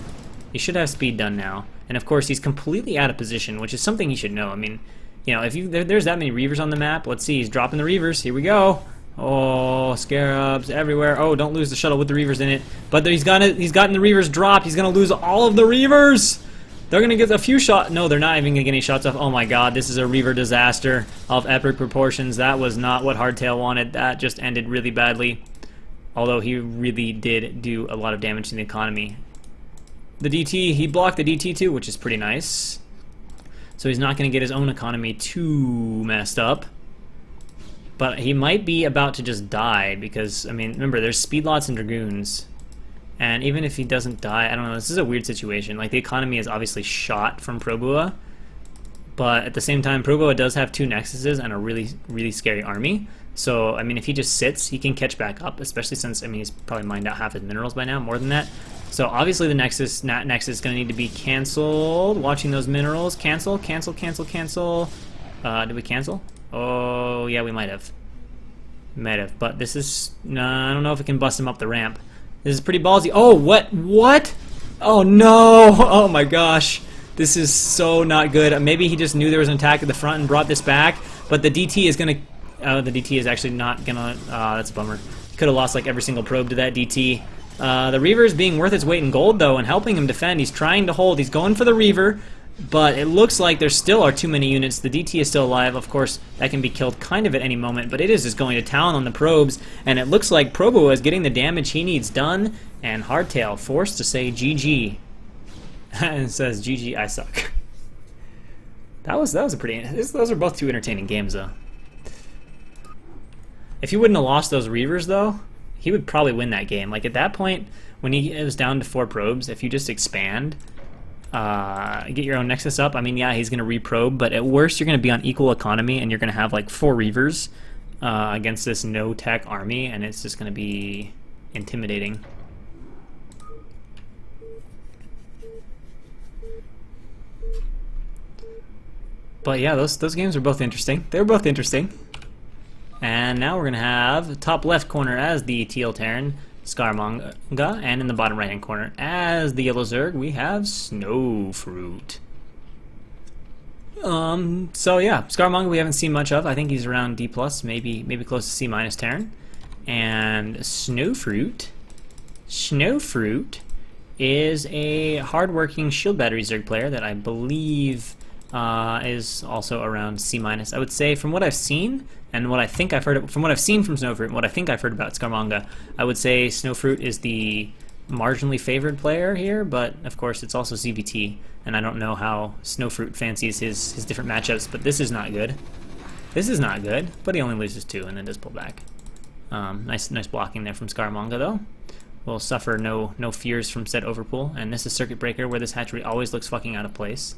He should have speed done now. And of course, he's completely out of position, which is something he should know. I mean, you know, if there's that many Reavers on the map, let's see, he's dropping the Reavers. Here we go. Oh, Scarabs everywhere. Oh, don't lose the shuttle with the Reavers in it. But he's gotten the Reavers dropped. He's going to lose all of the Reavers. They're going to get a few shots. No, they're not even going to get any shots off. Oh my god, this is a Reaver disaster of epic proportions. That was not what Hardtail wanted. That just ended really badly. Although he really did do a lot of damage to the economy. The DT, he blocked the DT too, which is pretty nice. So he's not going to get his own economy too messed up. But he might be about to just die because, I mean, remember, there's speedlots and dragoons. And even if he doesn't die, I don't know, this is a weird situation. Like, the economy is obviously shot from Probua. But at the same time, Probua does have 2 Nexuses and a really, really scary army. So, I mean, if he just sits, he can catch back up, especially since, I mean, he's probably mined out half his minerals by now, more than that. So, obviously, the Nexus is going to need to be canceled. Watching those minerals. Cancel, cancel, cancel, cancel. Did we cancel? Oh, yeah, we might have. Might have. But this is... No, I don't know if it can bust him up the ramp. This is pretty ballsy. Oh, what? What? Oh, no! Oh, my gosh. This is so not good. Maybe he just knew there was an attack at the front and brought this back. But the DT is going to... the DT is actually not going to... that's a bummer. Could have lost, like, every single probe to that DT. The Reaver is being worth its weight in gold, though, and helping him defend. He's trying to hold. He's going for the Reaver. But it looks like there still are too many units. The DT is still alive. Of course, that can be killed kind of at any moment, but it is just going to town on the probes, and it looks like Probua is getting the damage he needs done, and Hardtail forced to say GG. And it says, GG, I suck. That was a pretty... Those are both 2 entertaining games, though. If he wouldn't have lost those Reavers, though, he would probably win that game. Like, at that point, when it was down to 4 probes, if you just expand... get your own Nexus up. I mean, yeah, he's going to reprobe, but at worst, you're going to be on equal economy, and you're going to have like 4 Reavers against this no-tech army, and it's just going to be intimidating. But yeah, those games were both interesting. They were both interesting. And now we're going to have the top left corner as the Teal Terran, Scaramanga, and in the bottom right hand corner as the Yellow Zerg we have Snowfruit. So yeah, Scaramanga we haven't seen much of. I think he's around D+, maybe close to C- Terran. And Snowfruit is a hardworking shield battery Zerg player that I believe is also around C-. I would say from what I've seen and what I think I've heard, from what I've seen from Snowfruit and what I think I've heard about Scaramanga, I would say Snowfruit is the marginally favored player here, but of course it's also ZVT, and I don't know how Snowfruit fancies his different matchups, but this is not good. This is not good, but he only loses 2 and then does pull back. Nice blocking there from Scaramanga, though. Will suffer no fears from said overpull, and this is Circuit Breaker, where this hatchery always looks fucking out of place.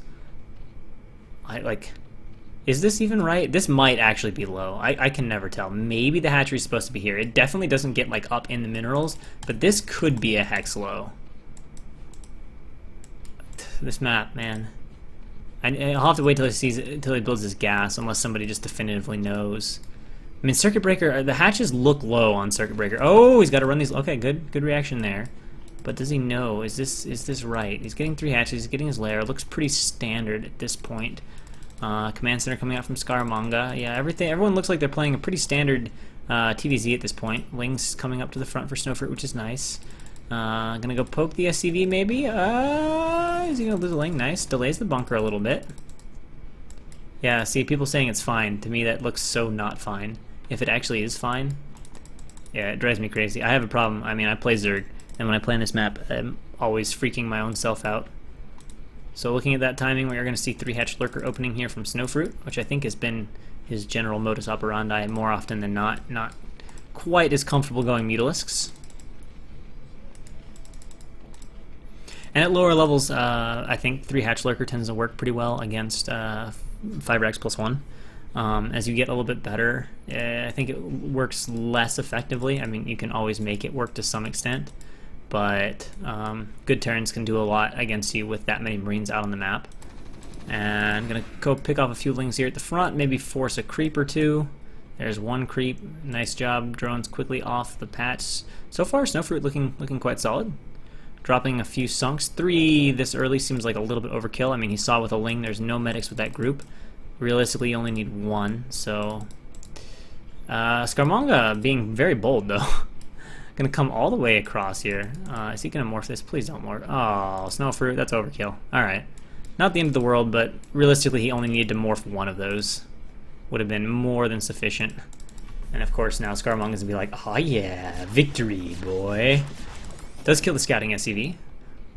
Is this even right? This might actually be low. I can never tell. Maybe the hatchery's supposed to be here. It definitely doesn't get like up in the minerals, but this could be a hex low. This map, man. I'll have to wait till he builds his gas, unless somebody just definitively knows. I mean, Circuit Breaker, the hatches look low on Circuit Breaker. Oh, he's got to run these. Okay, good reaction there. But does he know? Is this right? He's getting 3 hatches. He's getting his lair. It looks pretty standard at this point. Command Center coming out from Scaramanga. Yeah, everyone looks like they're playing a pretty standard TVZ at this point. Wings coming up to the front for Snowfruit, which is nice. Gonna go poke the SCV maybe. Is he gonna lose a lane? Nice. Delays the bunker a little bit. Yeah, see, people saying it's fine. To me, that looks so not fine. If it actually is fine, yeah, it drives me crazy. I have a problem. I mean, I play Zerg, and when I play on this map, I'm always freaking my own self out. So looking at that timing, we are going to see 3-hatch lurker opening here from Snowfruit, which I think has been his general modus operandi more often than not. Not quite as comfortable going Mutalisks. And at lower levels, I think 3-hatch lurker tends to work pretty well against 5-racks plus 1. As you get a little bit better, I think it works less effectively. I mean, you can always make it work to some extent, but good Terrans can do a lot against you with that many Marines out on the map. And I'm going to go pick off a few lings here at the front, maybe force a creep or 2. There's 1 creep. Nice job. Drones quickly off the patch. So far, Snowfruit looking quite solid. Dropping a few sunks. 3 this early seems like a little bit overkill. I mean, he saw with a ling, there's no medics with that group. Realistically, you only need 1, so... Scaramanga being very bold, though. Gonna come all the way across here. Is he gonna morph this? Please don't morph. Oh, Snowfruit, that's overkill. Alright. Not the end of the world, but realistically, he only needed to morph 1 of those. Would have been more than sufficient. And of course, now Scaramanga's gonna be like, oh yeah, victory, boy. Does kill the scouting SCV.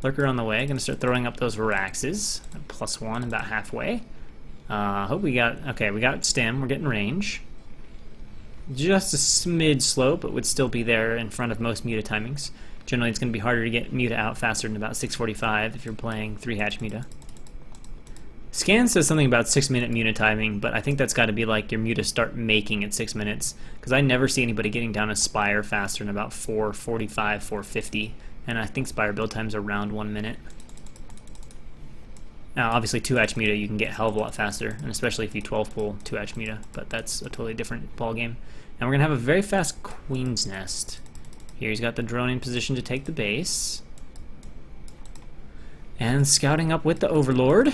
Lurker on the way. Gonna start throwing up those Varaxes. +1, about halfway. Hope we got... Okay, we got stem. We're getting range. Just a smidge slow, but would still be there in front of most Muta timings. Generally, it's going to be harder to get Muta out faster than about 6:45 if you're playing 3-hatch Muta. Scan says something about 6-minute Muta timing, but I think that's got to be like your Muta start making at 6 minutes, because I never see anybody getting down a Spire faster than about 4:45, 4:50, and I think Spire build time's around 1 minute. Now, obviously, 2-hatch Muta you can get a hell of a lot faster, and especially if you 12-pull 2-hatch Muta, but that's a totally different ballgame. And we're going to have a very fast Queen's Nest. Here he's got the drone in position to take the base. And scouting up with the Overlord.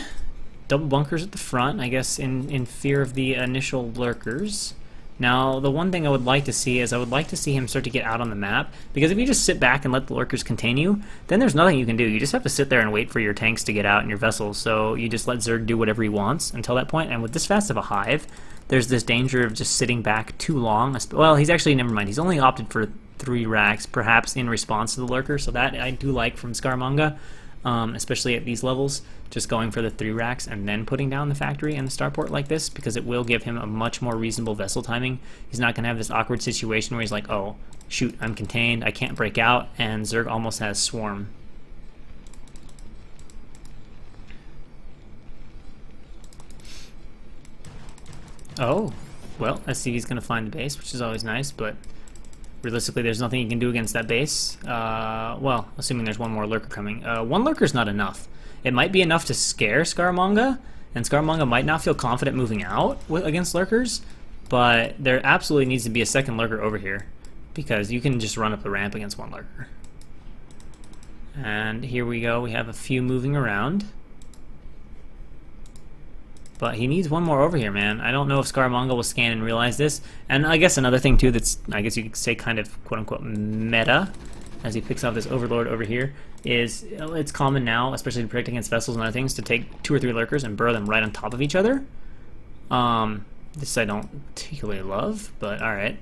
Double bunkers at the front, I guess in fear of the initial lurkers. Now, the one thing I would like to see is I would like to see him start to get out on the map, because if you just sit back and let the lurkers contain you, then there's nothing you can do. You just have to sit there and wait for your tanks to get out and your vessels, so you just let Zerg do whatever he wants until that point. And with this fast of a hive, there's this danger of just sitting back too long. Well, he's actually, never mind, he's only opted for 3 racks, perhaps in response to the lurker, so that I do like from Scaramanga. Especially at these levels, just going for the 3 racks and then putting down the factory and the starport like this, because it will give him a much more reasonable vessel timing. He's not going to have this awkward situation where he's like, oh, shoot, I'm contained, I can't break out, and Zerg almost has swarm. Oh, well, SCV's going to find the base, which is always nice, but realistically, there's nothing you can do against that base. Well, assuming there's 1 more lurker coming. 1 lurker's not enough. It might be enough to scare Scaramanga, and Scaramanga might not feel confident moving out against lurkers, but there absolutely needs to be a 2nd lurker over here, because you can just run up the ramp against 1 lurker. And here we go. We have a few moving around. But he needs 1 more over here, man. I don't know if Scaramanga will scan and realize this. And I guess another thing, too, that's, I guess you could say kind of, quote-unquote, meta, as he picks off this Overlord over here, is it's common now, especially to protect against vessels and other things, to take 2 or 3 lurkers and burrow them right on top of each other. This I don't particularly love, but alright.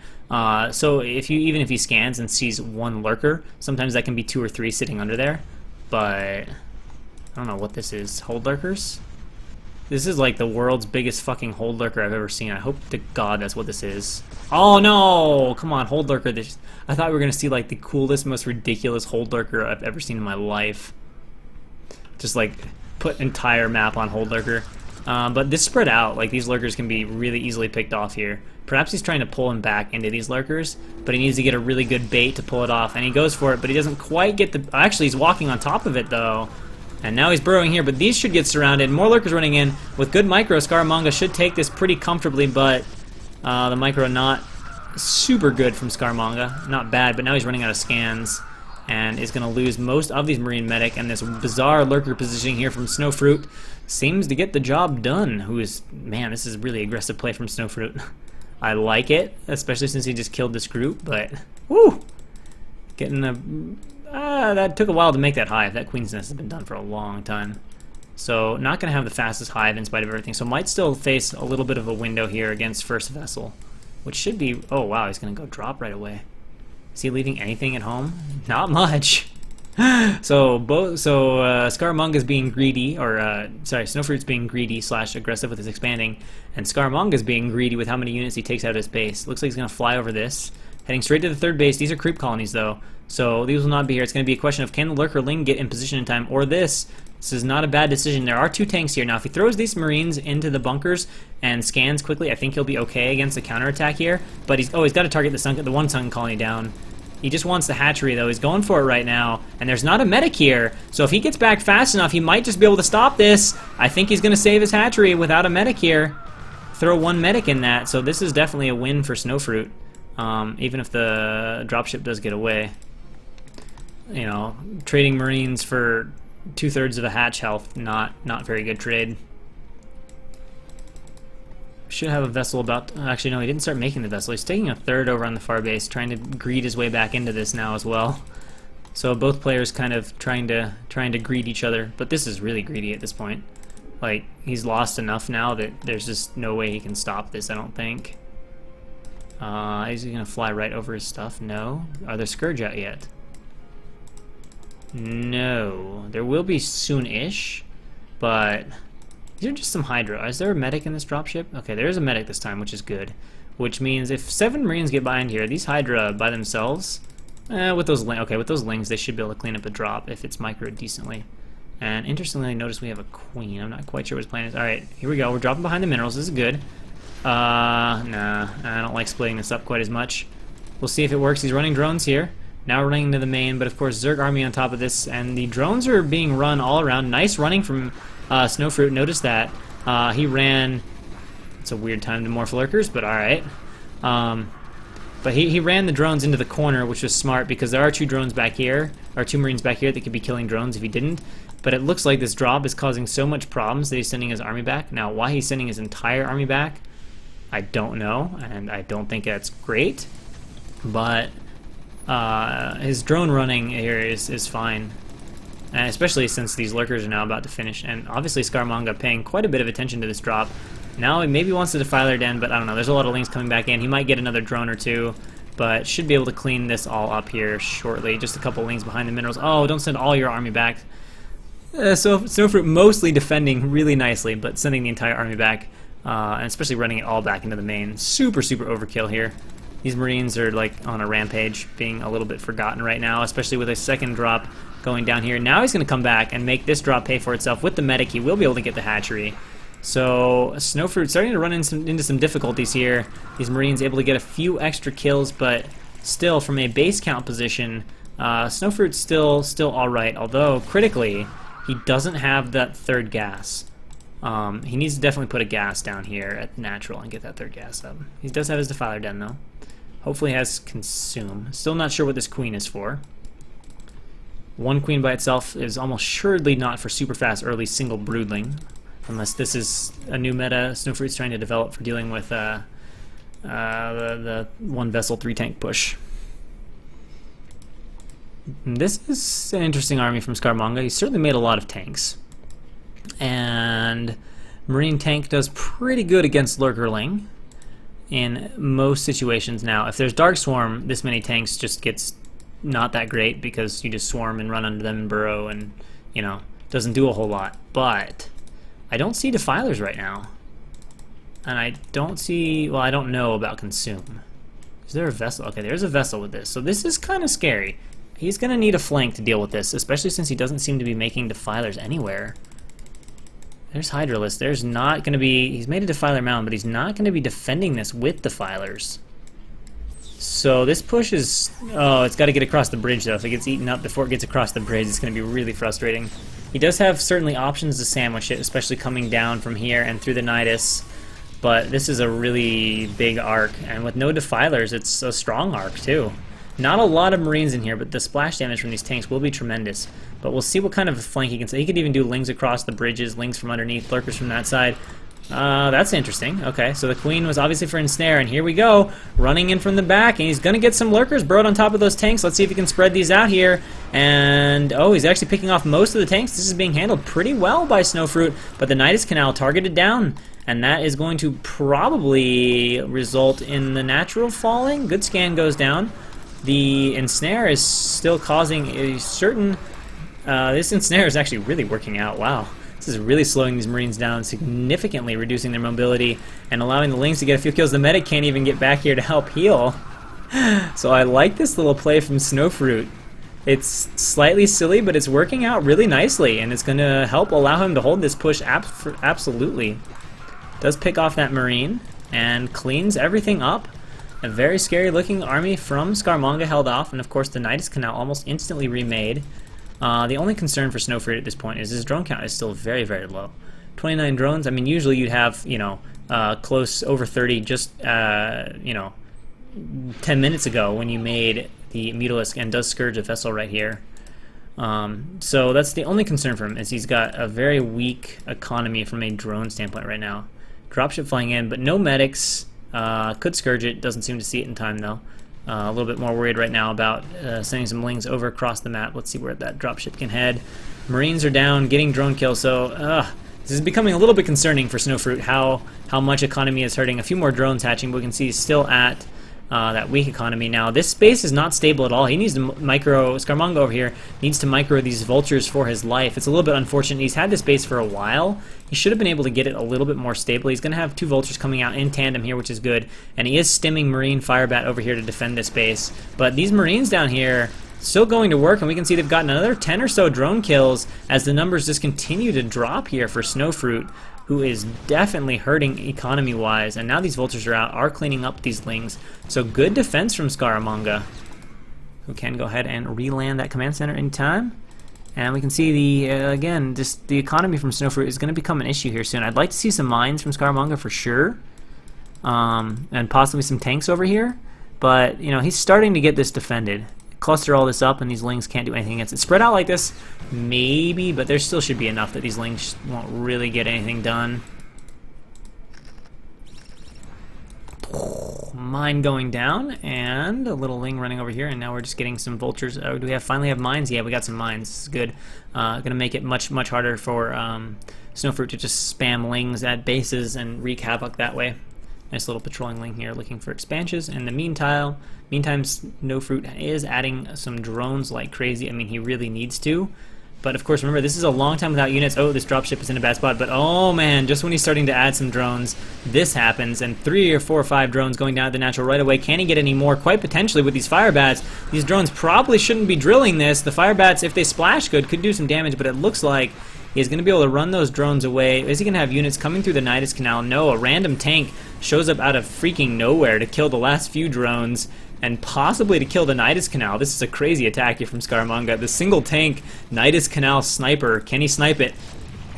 So even if he scans and sees 1 lurker, sometimes that can be 2 or 3 sitting under there. But I don't know what this is. Hold lurkers? This is like the world's biggest fucking hold lurker I've ever seen. I hope to God that's what this is. Oh no! Come on, hold lurker. I thought we were gonna see like the coolest, most ridiculous hold lurker I've ever seen in my life. Just like put entire map on hold lurker. But this spread out, like these lurkers can be really easily picked off here. Perhaps he's trying to pull him back into these lurkers, but he needs to get a really good bait to pull it off, and he goes for it, but he doesn't quite get the... Actually, he's walking on top of it though. And now he's burrowing here, but these should get surrounded. More lurkers running in. With good micro, Scaramanga should take this pretty comfortably, but the micro not super good from Scaramanga. Not bad, but now he's running out of scans and is going to lose most of these Marine Medic, and this bizarre lurker positioning here from Snowfruit seems to get the job done. Who is, man, this is really aggressive play from Snowfruit. I like it, especially since he just killed this group, but woo! Getting a... that took a while to make that hive. That Queen's Nest has been done for a long time. So not going to have the fastest hive in spite of everything. So might still face a little bit of a window here against first vessel, which should be... Oh wow, he's going to go drop right away. Is he leaving anything at home? Not much. So Scaramanga's being greedy, or sorry, Snowfruit's being greedy / aggressive with his expanding, and Scaramanga's being greedy with how many units he takes out of his base. Looks like he's going to fly over this, heading straight to the third base. These are creep colonies though, so these will not be here. It's going to be a question of can the Lurkerling get in position in time, or this. This is not a bad decision. There are 2 tanks here. Now if he throws these Marines into the bunkers and scans quickly, I think he'll be okay against the counterattack here. But he's got to target the one sunken colony down. He just wants the hatchery, though. He's going for it right now. And there's not a medic here. So if he gets back fast enough, he might just be able to stop this. I think he's going to save his hatchery without a medic here. Throw 1 medic in that. So this is definitely a win for Snowfruit. Even if the dropship does get away. You know, trading Marines for 2/3 of a hatch health, not very good trade. Should have a vessel about... Actually, no, he didn't start making the vessel. He's taking a 3rd over on the far base, trying to greed his way back into this now as well. So both players kind of trying to greed each other. But this is really greedy at this point. Like, he's lost enough now that there's just no way he can stop this, I don't think. Is he going to fly right over his stuff? No. Are there Scourge out yet? No. There will be soon-ish, but... These are just some Hydra. Is there a medic in this dropship? Okay, there is a medic this time, which is good. Which means if 7 Marines get behind here, these Hydra by themselves, with those lings, they should be able to clean up a drop if it's microed decently. And interestingly, I noticed we have a queen. I'm not quite sure what his plan is. All right, here we go. We're dropping behind the minerals. This is good. Nah, I don't like splitting this up quite as much. We'll see if it works. He's running drones here. Now running into the main, but of course Zerg army on top of this, and the drones are being run all around. Nice running from Snowfruit. Notice that he ran. It's a weird time to morph lurkers, but all right. But he ran the drones into the corner, which was smart because there are 2 drones back here, or 2 Marines back here that could be killing drones if he didn't. But it looks like this drop is causing so much problems that he's sending his army back. Now, why he's sending his entire army back, I don't know, and I don't think that's great. But his drone running here is fine. And especially since these lurkers are now about to finish. And obviously Scaramanga paying quite a bit of attention to this drop. Now he maybe wants to defile their den, but I don't know. There's a lot of links coming back in. He might get another drone or 2, but should be able to clean this all up here shortly. Just a couple links behind the minerals. Oh, don't send all your army back. So Snowfruit mostly defending really nicely, but sending the entire army back, and especially running it all back into the main. Super overkill here. These Marines are like on a rampage, being a little bit forgotten right now, especially with a second drop going down here. Now he's going to come back and make this drop pay for itself. With the medic, he will be able to get the hatchery. So Snowfruit starting to run into some difficulties here. These Marines able to get a few extra kills, but still from a base count position, Snowfruit's still alright, although critically, he doesn't have that 3rd gas. He needs to definitely put a gas down here at natural and get that 3rd gas up. He does have his defiler den though. Hopefully he has consume. Still not sure what this queen is for. 1 queen by itself is almost surely not for super fast early single broodling, unless this is a new meta Snowfruit's trying to develop for dealing with the 1 vessel 3 tank push. This is an interesting army from Scaramanga. He's certainly made a lot of tanks. And Marine tank does pretty good against Lurkerling in most situations. Now, if there's Dark Swarm, this many tanks just gets not that great because you just swarm and run under them and burrow and, you know, doesn't do a whole lot. But I don't see defilers right now. And I don't see, well, I don't know about consume. Is there a vessel? Okay, there's a vessel with this. So this is kind of scary. He's going to need a flank to deal with this, especially since he doesn't seem to be making defilers anywhere. There's Hydralisk. There's not going to be... He's made a defiler mound, but he's not going to be defending this with defilers. So this push is... Oh, it's got to get across the bridge, though. If it gets eaten up before it gets across the bridge, it's going to be really frustrating. He does have certainly options to sandwich it, especially coming down from here and through the Nidus. But this is a really big arc, and with no defilers, it's a strong arc too. Not a lot of Marines in here, but the splash damage from these tanks will be tremendous. But we'll see what kind of flank he can say. He could even do lings across the bridges, lings from underneath, lurkers from that side. That's interesting. Okay, so the Queen was obviously for ensnare, and here we go, running in from the back, and he's going to get some lurkers burrowed on top of those tanks. Let's see if he can spread these out here. And, oh, he's actually picking off most of the tanks. This is being handled pretty well by Snowfruit, but the Nidus Canal targeted down, and that is going to probably result in the natural falling. Good scan goes down. The ensnare is still causing a certain... this ensnare is actually really working out. Wow. This is really slowing these Marines down, significantly reducing their mobility and allowing the Lings to get a few kills. The medic can't even get back here to help heal. So I like this little play from Snowfruit. It's slightly silly, but it's working out really nicely, and it's going to help allow him to hold this push absolutely. Does pick off that Marine and cleans everything up. A very scary looking army from Scaramanga held off, and of course the Nidus Canal almost instantly remade. The only concern for Snowfruit at this point is his drone count is still very, very low. 29 drones. I mean, usually you'd have, you know, close over 30 just, you know, 10 minutes ago when you made the Mutalisk, and does Scourge a vessel right here. So that's the only concern for him, is he's got a very weak economy from a drone standpoint right now. Dropship flying in, but no medics. Could Scourge it. Doesn't seem to see it in time, though. A little bit more worried right now about sending some Lings over across the map. Let's see where that dropship can head. Marines are down, getting drone kills, so this is becoming a little bit concerning for Snowfruit, how much economy is hurting. A few more drones hatching, but we can see he's still at that weak economy now. This space is not stable at all. He needs to micro, Scaramanga over here needs to micro these vultures for his life. It's a little bit unfortunate. He's had this base for a while. He should have been able to get it a little bit more stable. He's going to have two vultures coming out in tandem here, which is good. And he is stimming Marine Firebat over here to defend this base. But these Marines down here still going to work, and we can see they've gotten another 10 or so drone kills as the numbers just continue to drop here for Snowfruit, who is definitely hurting economy-wise. And now these vultures are out, are cleaning up these Lings. So good defense from Scaramanga, who can go ahead and re-land that command center in time. And we can see the, again, just the economy from Snowfruit is going to become an issue here soon. I'd like to see some mines from Scaramanga for sure, and possibly some tanks over here. But, you know, he's starting to get this defended. Cluster all this up, and these Lings can't do anything against it. Spread out like this, maybe, but there still should be enough that these Lings won't really get anything done. Mine going down, and a little Ling running over here, and now we're just getting some vultures. Oh, do we finally have mines? Yeah, we got some mines. This is good. Gonna make it much harder for Snowfruit to just spam Lings at bases and wreak havoc that way. Nice little patrolling Ling here looking for expansions. In the meantime, Snowfruit is adding some drones like crazy. I mean, he really needs to. But of course, remember, this is a long time without units. Oh, this dropship is in a bad spot. But oh man, just when he's starting to add some drones, this happens. And 3 or 4 or 5 drones going down at the natural right away. Can he get any more? Quite potentially with these Firebats. These drones probably shouldn't be drilling this. The Firebats, if they splash good, could do some damage. But it looks like he's going to be able to run those drones away. Is he going to have units coming through the Nidus Canal? No, a random tank shows up out of freaking nowhere to kill the last few drones, and possibly to kill the Nidus Canal. This is a crazy attack here from Scaramanga. The single tank Nidus Canal sniper. Can he snipe it?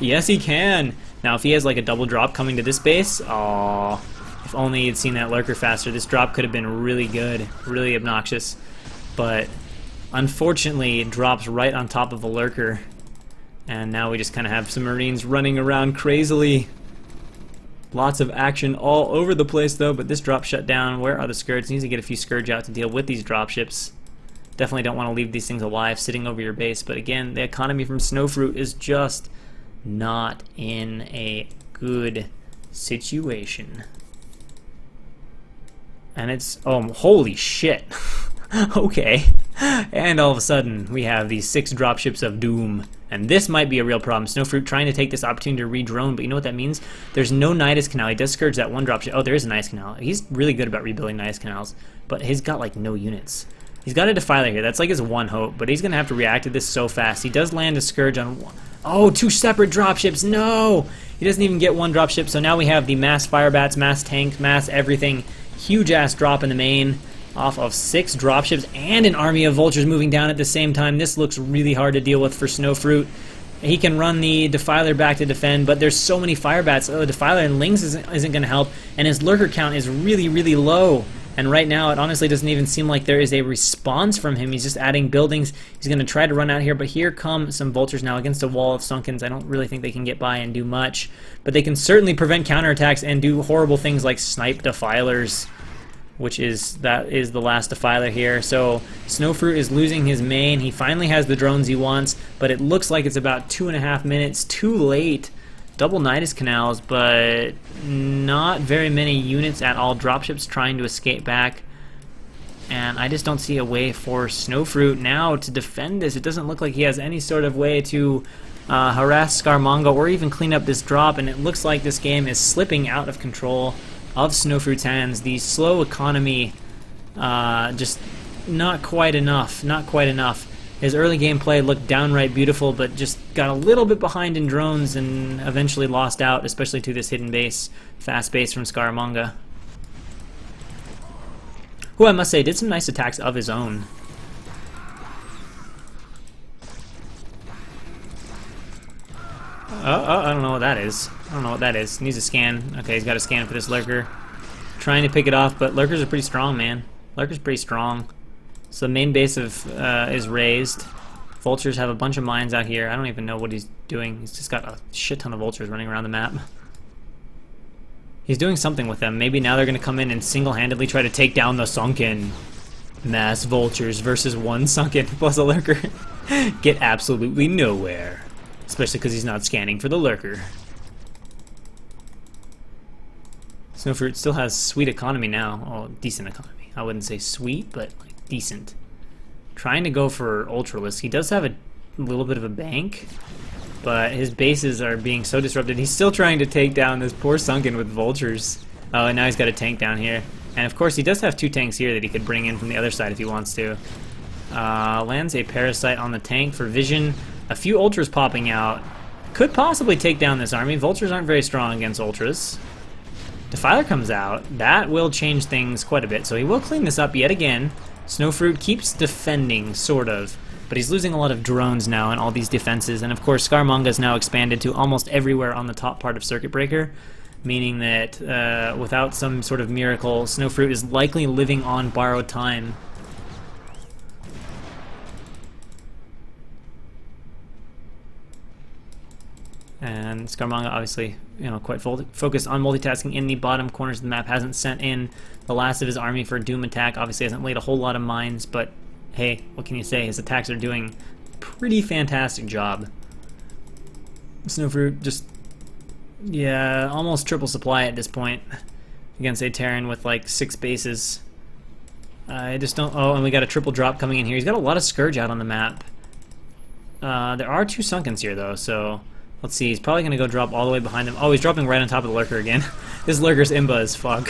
Yes, he can. Now, if he has like a double drop coming to this base, aww. If only he'd seen that lurker faster. This drop could have been really good, really obnoxious. But unfortunately, it drops right on top of a lurker. And now we just kind of have some Marines running around crazily. Lots of action all over the place, though, but this drop shut down. Where are the Scourge? Needs to get a few Scourge out to deal with these dropships. Definitely don't want to leave these things alive sitting over your base, but again, the economy from Snowfruit is just not in a good situation. And it's, oh, holy shit. Okay. And all of a sudden, we have these 6 dropships of doom. And this might be a real problem. Snowfruit trying to take this opportunity to re-drone, but you know what that means? There's no Nidus Canal. He does Scourge that one dropship. Oh, there is a Nidus Canal. He's really good about rebuilding Nidus Canals, but he's got, like, no units. He's got a Defiler here. That's, like, his one hope, but he's going to have to react to this so fast. He does land a Scourge on one. Oh, 2 separate dropships. No! He doesn't even get one dropship, so now we have the mass Firebats, mass tanks, mass everything. Huge-ass drop in the main. Off of 6 dropships and an army of vultures moving down at the same time. This looks really hard to deal with for Snowfruit. He can run the Defiler back to defend, but there's so many fire bats. Oh, Defiler and Lynx isn't going to help, and his lurker count is really, really low. And right now, it honestly doesn't even seem like there is a response from him. He's just adding buildings. He's going to try to run out here, but here come some vultures now against a wall of Sunkens. I don't really think they can get by and do much, but they can certainly prevent counterattacks and do horrible things like snipe Defilers, that is the last Defiler here. So Snowfruit is losing his main. He finally has the drones he wants, but it looks like it's about 2.5 minutes too late. Double Nidus Canals, but not very many units at all. Dropships trying to escape back, and I just don't see a way for Snowfruit now to defend this. It doesn't look like he has any sort of way to harass Scaramanga or even clean up this drop, and it looks like this game is slipping out of control of Snowfruit's hands. The slow economy, just not quite enough. His early gameplay looked downright beautiful, but just got a little bit behind in drones and eventually lost out, especially to this hidden base, fast base from Scaramanga, who I must say did some nice attacks of his own. I don't know what that is. Needs a scan. Okay, he's got a scan for this lurker. Trying to pick it off, but lurkers are pretty strong, man. Lurker's pretty strong. So the main base is raised. Vultures have a bunch of mines out here. I don't even know what he's doing. He's just got a shit ton of vultures running around the map. He's doing something with them. Maybe now they're going to come in and single-handedly try to take down the Sunken. Mass vultures versus one Sunken plus a lurker. Get absolutely nowhere. Especially because he's not scanning for the lurker. Snowfruit still has sweet economy now. Oh, decent economy. I wouldn't say sweet, but like decent. Trying to go for Ultralisk. He does have a little bit of a bank, but his bases are being so disrupted. He's still trying to take down this poor Sunken with vultures. Oh, and now he's got a tank down here. And of course he does have 2 tanks here that he could bring in from the other side if he wants to. Lands a Parasite on the tank for vision. A few Ultras popping out. Could possibly take down this army. Vultures aren't very strong against Ultras. Defiler comes out. That will change things quite a bit, so he will clean this up yet again. Snowfruit keeps defending, sort of, but he's losing a lot of drones now in all these defenses, and of course Scaramanga now expanded to almost everywhere on the top part of Circuit Breaker, meaning that without some sort of miracle, Snowfruit is likely living on borrowed time. And Scaramanga obviously, quite focused on multitasking in the bottom corners of the map. Hasn't sent in the last of his army for a Doom attack. Obviously hasn't laid a whole lot of mines, but hey, what can you say? His attacks are doing a pretty fantastic job. Snowfruit just, yeah, almost triple supply at this point against a Terran with like 6 bases. I just don't, oh, and we got a triple drop coming in here. He's got a lot of Scourge out on the map. There are 2 Sunkens here though, so let's see, he's probably going to go drop all the way behind him. Oh, he's dropping right on top of the lurker again. This lurker's imba as fuck.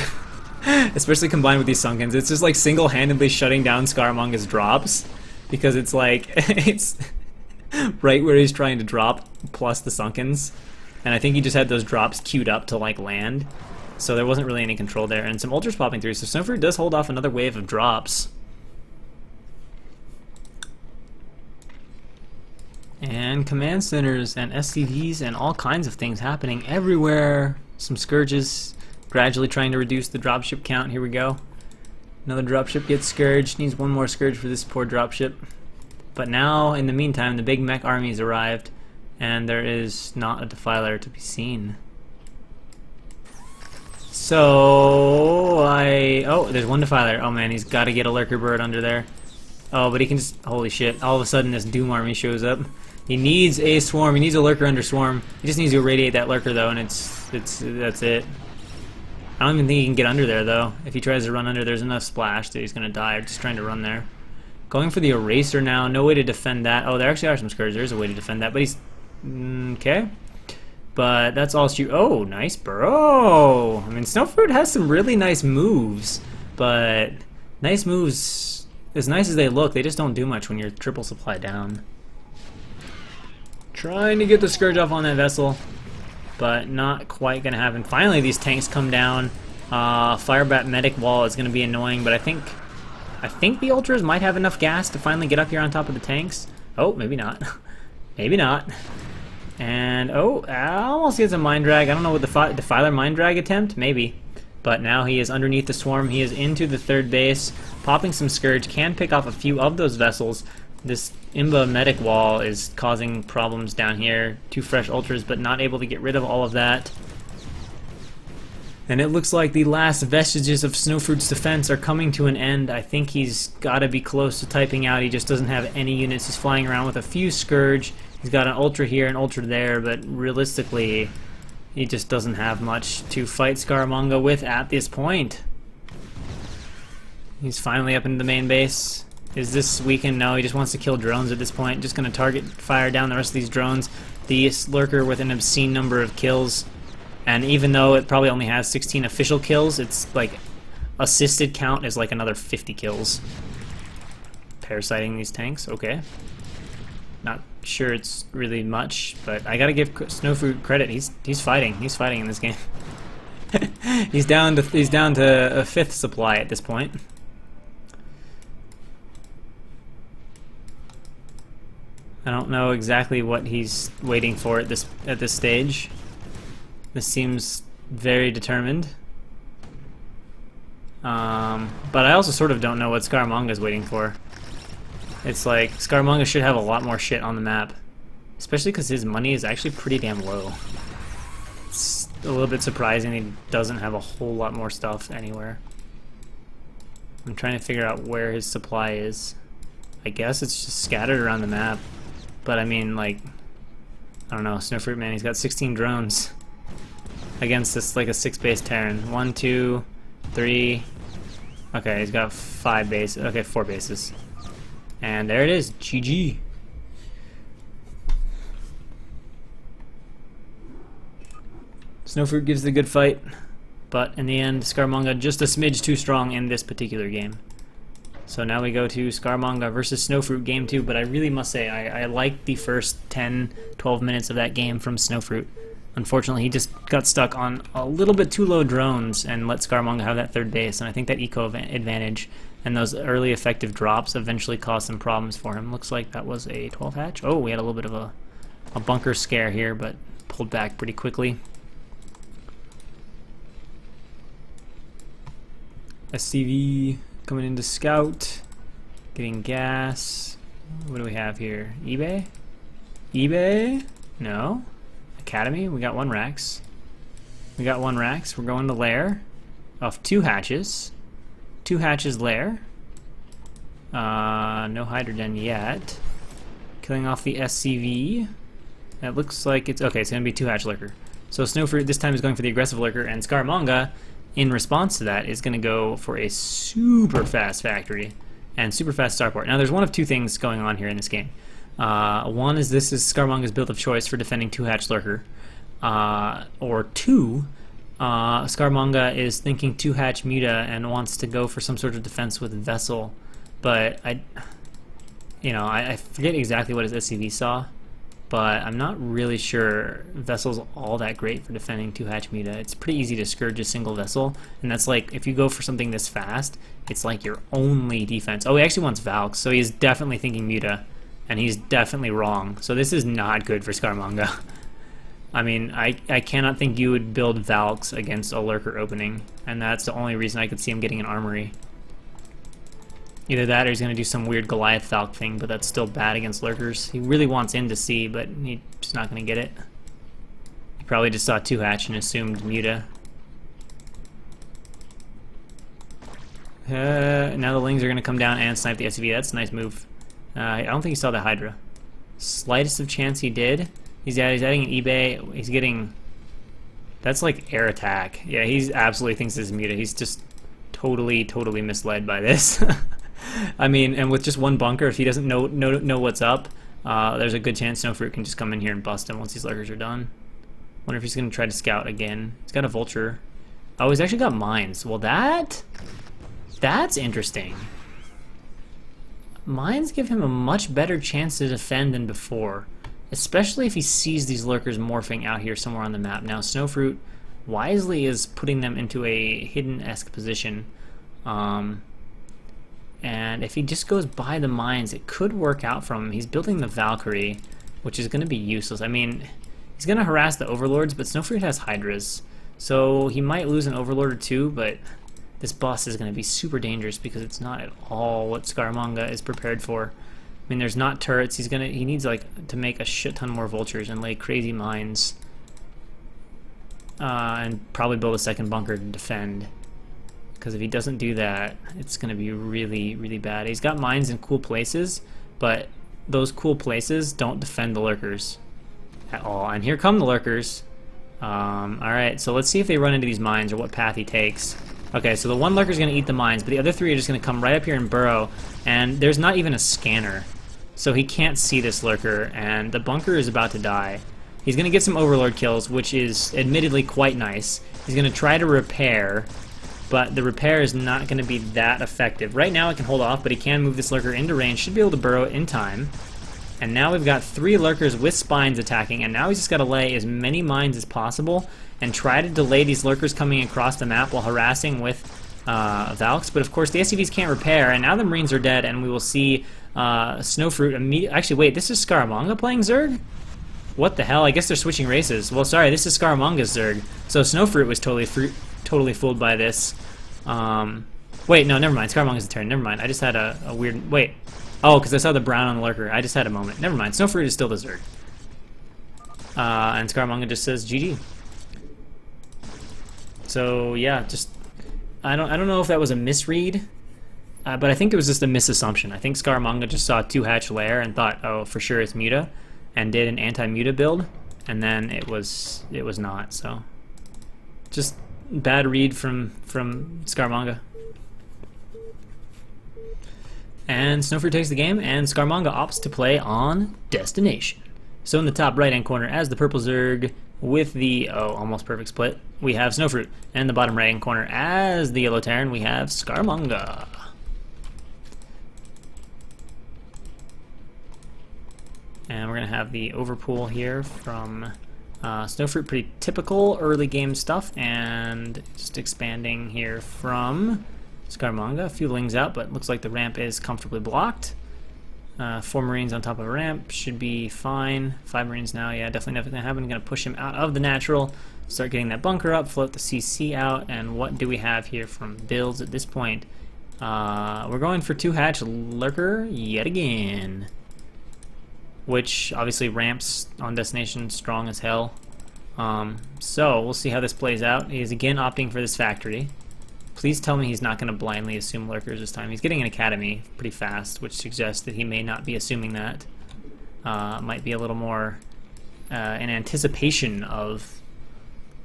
Especially combined with these Sunkens. It's just like single-handedly shutting down Scaramanga's drops. Because it's like, it's right where he's trying to drop, plus the Sunkens. And I think he just had those drops queued up to like land. So there wasn't really any control there. And some Ultras popping through, so Snowfruit does hold off another wave of drops. And command centers and SCVs and all kinds of things happening everywhere. Some Scourges gradually trying to reduce the dropship count. Here we go. Another dropship gets Scourged. Needs 1 more Scourge for this poor dropship. But now, in the meantime, the big mech army has arrived, and there is not a Defiler to be seen. So, oh, there's 1 Defiler. Oh man, he's got to get a Lurker Bird under there. Oh, but he can just, holy shit, all of a sudden this Doom army shows up. He needs a swarm. He needs a lurker under swarm. He just needs to irradiate that lurker though, and that's it. I don't even think he can get under there though. If he tries to run under, there's enough splash that he's gonna die. Just trying to run there. Going for the eraser now. No way to defend that. Oh, there actually are some Scourge. There's a way to defend that, but he's okay. But that's all shoot. Oh, nice bro. I mean, Snowfruit has some really nice moves, but nice moves, as nice as they look, they just don't do much when you're triple supply down. Trying to get the Scourge off on that vessel, but not quite gonna happen. Finally, these tanks come down. Firebat medic wall is gonna be annoying, but I think the Ultras might have enough gas to finally get up here on top of the tanks. Oh, maybe not. Maybe not. And, oh, almost gets a mind drag. I don't know what the Defiler mind drag attempt? Maybe. But now he is underneath the swarm. He is into the third base, popping some Scourge. Can pick off a few of those vessels. This Imba medic wall is causing problems down here. 2 fresh ultras, but not able to get rid of all of that. And it looks like the last vestiges of Snowfruit's defense are coming to an end. I think he's got to be close to typing out. He just doesn't have any units. He's flying around with a few Scourge. He's got an ultra here, an ultra there, but realistically, he just doesn't have much to fight Scaramanga with at this point. He's finally up into the main base. Is this weakened? No, he just wants to kill drones at this point. Just going to target fire down the rest of these drones. The Lurker with an obscene number of kills. And even though it probably only has 16 official kills, it's like assisted count is like another 50 kills. Parasiting these tanks, okay. Not sure it's really much, but I gotta give Snowfruit credit. He's fighting. He's fighting in this game. he's down to a 5th supply at this point. I don't know exactly what he's waiting for at this stage. This seems very determined. But I also sort of don't know what Scaramanga's waiting for. It's like, Scaramanga should have a lot more shit on the map. Especially because his money is actually pretty damn low. It's a little bit surprising he doesn't have a whole lot more stuff anywhere. I'm trying to figure out where his supply is. I guess it's just scattered around the map. But I mean, like, I don't know, Snowfruit Man, he's got 16 drones. Against this, like, a 6-base Terran. 1, 2, 3... Okay, he's got 5 bases. Okay, 4 bases. And there it is, GG. Snowfruit gives the good fight, but in the end, Scaramanga just a smidge too strong in this particular game. So now we go to Scaramanga versus Snowfruit game 2, but I really must say, I liked the first 10-12 minutes of that game from Snowfruit. Unfortunately, he just got stuck on a little bit too low drones and let Scaramanga have that third base, and I think that eco advantage and those early effective drops eventually caused some problems for him. Looks like that was a 12 hatch. Oh, we had a little bit of a bunker scare here, but pulled back pretty quickly. SCV coming into scout, getting gas. What do we have here? eBay? eBay? No. Academy? We got 1 Rax. We got 1 Rax. We're going to lair. Off 2 hatches. 2 hatches lair. No hydrogen yet. Killing off the SCV. That looks like it's... Okay, it's going to be 2 hatch lurker. So Snowfruit this time is going for the aggressive lurker, and Scaramanga, in response to that, is going to go for a super fast factory and super fast starport. Now, there's one of 2 things going on here in this game. One is this is Scaramanga's build of choice for defending 2-hatch lurker. Or 2, Scaramanga is thinking 2-hatch muta and wants to go for some sort of defense with vessel. But I forget exactly what his SCV saw, but I'm not really sure vessel's all that great for defending 2-hatch muta. It's pretty easy to scourge a single vessel, and that's like, if you go for something this fast, it's like your only defense. Oh, he actually wants Valks, so he's definitely thinking muta. And he's definitely wrong. So this is not good for Scaramanga. I mean, I cannot think you would build Valks against a lurker opening. And that's the only reason I could see him getting an armory. Either that or he's going to do some weird Goliath Valk thing, but that's still bad against lurkers. He really wants in to see, but he's just not going to get it. He probably just saw 2-hatch and assumed muta. Now the Lings are going to come down and snipe the SCV. That's a nice move. I don't think he saw the Hydra. Slightest of chance he did. He's adding an eBay. He's getting... That's like air attack. Yeah, he absolutely thinks this is muta. He's just totally misled by this. I mean, and with just 1 bunker, if he doesn't know what's up, there's a good chance Snowfruit can just come in here and bust him once these lurkers are done. Wonder if he's going to try to scout again. He's got a vulture. Oh, he's actually got mines. Well, that's interesting. Mines give him a much better chance to defend than before, especially if he sees these lurkers morphing out here somewhere on the map. Now, Snowfruit wisely is putting them into a hidden-esque position, and if he just goes by the mines, it could work out for him. He's building the Valkyrie, which is going to be useless. I mean, He's going to harass the Overlords, but Snowfruit has Hydras. So he might lose an Overlord or two, but this boss is going to be super dangerous because it's not at all what Scaramanga is prepared for. I mean, there's not turrets. He needs like to make a shit ton more vultures and lay crazy mines. And probably build a second bunker to defend. Because if he doesn't do that, it's going to be really, really bad. He's got mines in cool places, but those cool places don't defend the lurkers at all. And here come the lurkers. Alright, so let's see if they run into these mines or what path he takes. Okay, so the one lurker's going to eat the mines, but the other three are just going to come right up here and burrow. And there's not even a scanner. So he can't see this lurker, and the bunker is about to die. He's going to get some Overlord kills, which is admittedly quite nice. He's going to try to repair, but the repair is not going to be that effective. Right now it can hold off, but he can move this lurker into range. Should be able to burrow in time. And now we've got 3 lurkers with spines attacking, and now he's just got to lay as many mines as possible and try to delay these lurkers coming across the map while harassing with Valks. But of course the SCVs can't repair, and now the Marines are dead, and we will see Snowfruit immediately. Actually, wait, this is Scaramanga playing Zerg? What the hell? I guess they're switching races. Well, sorry, this is Scaramanga's Zerg. So Snowfruit was totally fooled by this. Wait, no, never mind. Scaramanga's turn. Never mind. I just had a weird... Wait. Oh, because I saw the brown on the lurker. I just had a moment. Never mind. Snowfruit is still the Zerg. And Scaramanga just says GG. So yeah, just I don't know if that was a misread, but I think it was just a misassumption. I think Scaramanga just saw 2-hatch lair and thought, oh, for sure it's Muta, and did an anti-Muta build, and then it was not. So just bad read from Scaramanga. And Snowfruit takes the game, and Scaramanga opts to play on Destination. So in the top right-hand corner, as the purple Zerg with the, almost perfect split, we have Snowfruit. And in the bottom right-hand corner, as the yellow Terran, we have Scaramanga. And we're going to have the overpool here from Snowfruit. Pretty typical early game stuff, and just expanding here from Scaramanga. A few lings out, but looks like the ramp is comfortably blocked. 4 Marines on top of a ramp should be fine. 5 Marines now, yeah, definitely nothing gonna happen. Gonna push him out of the natural, start getting that bunker up, float the CC out, and what do we have here from builds at this point? We're going for 2-hatch lurker yet again, which obviously ramps on Destination strong as hell. So we'll see how this plays out. He is again opting for this factory. Please tell me he's not going to blindly assume lurkers this time. He's getting an academy pretty fast, which suggests that he may not be assuming that. Might be a little more in anticipation of